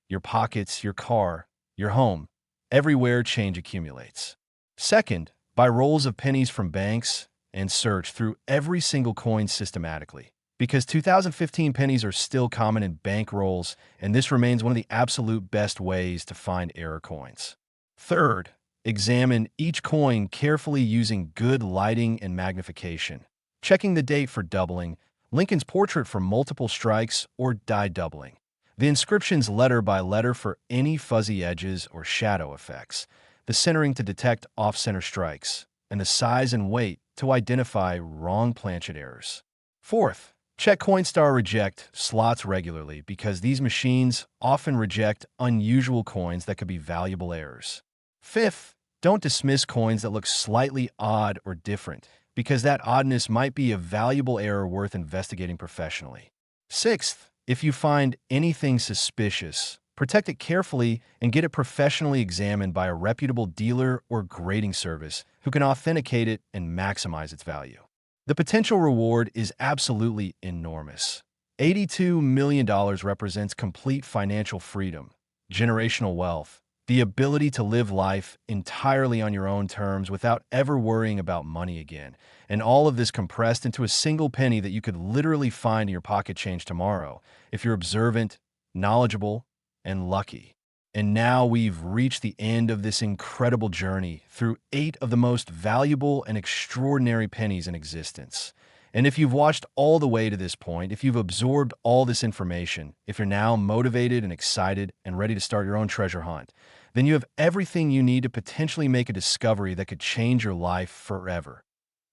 Your pockets, your car, your home, everywhere change accumulates. Second, buy rolls of pennies from banks and search through every single coin systematically, because 2015 pennies are still common in bank rolls, and this remains one of the absolute best ways to find error coins. Third, examine each coin carefully using good lighting and magnification, checking the date for doubling, Lincoln's portrait for multiple strikes, or die doubling. The inscriptions letter by letter for any fuzzy edges or shadow effects, the centering to detect off-center strikes, and the size and weight to identify wrong planchet errors. Fourth, check Coinstar reject slots regularly because these machines often reject unusual coins that could be valuable errors. Fifth, don't dismiss coins that look slightly odd or different because that oddness might be a valuable error worth investigating professionally. Sixth, if you find anything suspicious, protect it carefully and get it professionally examined by a reputable dealer or grading service who can authenticate it and maximize its value. The potential reward is absolutely enormous. $82 million represents complete financial freedom, generational wealth, the ability to live life entirely on your own terms without ever worrying about money again, and all of this compressed into a single penny that you could literally find in your pocket change tomorrow if you're observant, knowledgeable, and lucky. And now we've reached the end of this incredible journey through 8 of the most valuable and extraordinary pennies in existence. And if you've watched all the way to this point, if you've absorbed all this information, if you're now motivated and excited and ready to start your own treasure hunt, then you have everything you need to potentially make a discovery that could change your life forever.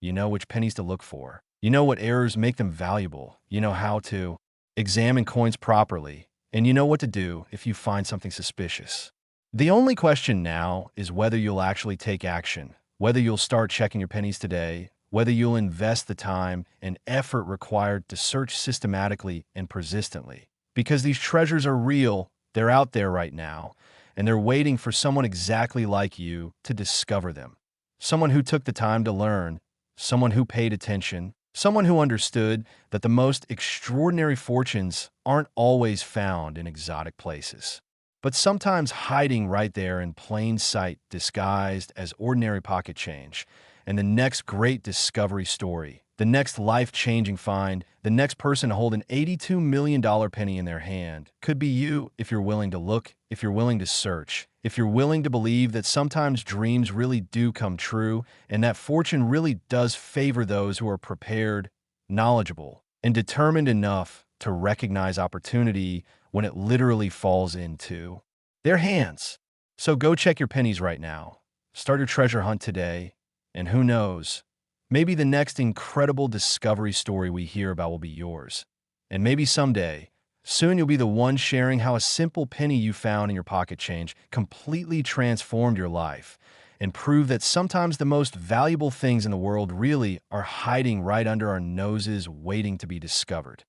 You know which pennies to look for. You know what errors make them valuable. You know how to examine coins properly. And you know what to do if you find something suspicious. The only question now is whether you'll actually take action, whether you'll start checking your pennies today, whether you'll invest the time and effort required to search systematically and persistently. Because these treasures are real, they're out there right now, and they're waiting for someone exactly like you to discover them. Someone who took the time to learn, someone who paid attention, someone who understood that the most extraordinary fortunes aren't always found in exotic places, but sometimes hiding right there in plain sight, disguised as ordinary pocket change. And the next great discovery story, the next life-changing find, the next person to hold an $82 million penny in their hand could be you if you're willing to look, if you're willing to search, if you're willing to believe that sometimes dreams really do come true and that fortune really does favor those who are prepared, knowledgeable, and determined enough to recognize opportunity when it literally falls into their hands. So go check your pennies right now. Start your treasure hunt today, and who knows, maybe the next incredible discovery story we hear about will be yours. And maybe someday, soon you'll be the one sharing how a simple penny you found in your pocket change completely transformed your life and proved that sometimes the most valuable things in the world really are hiding right under our noses waiting to be discovered.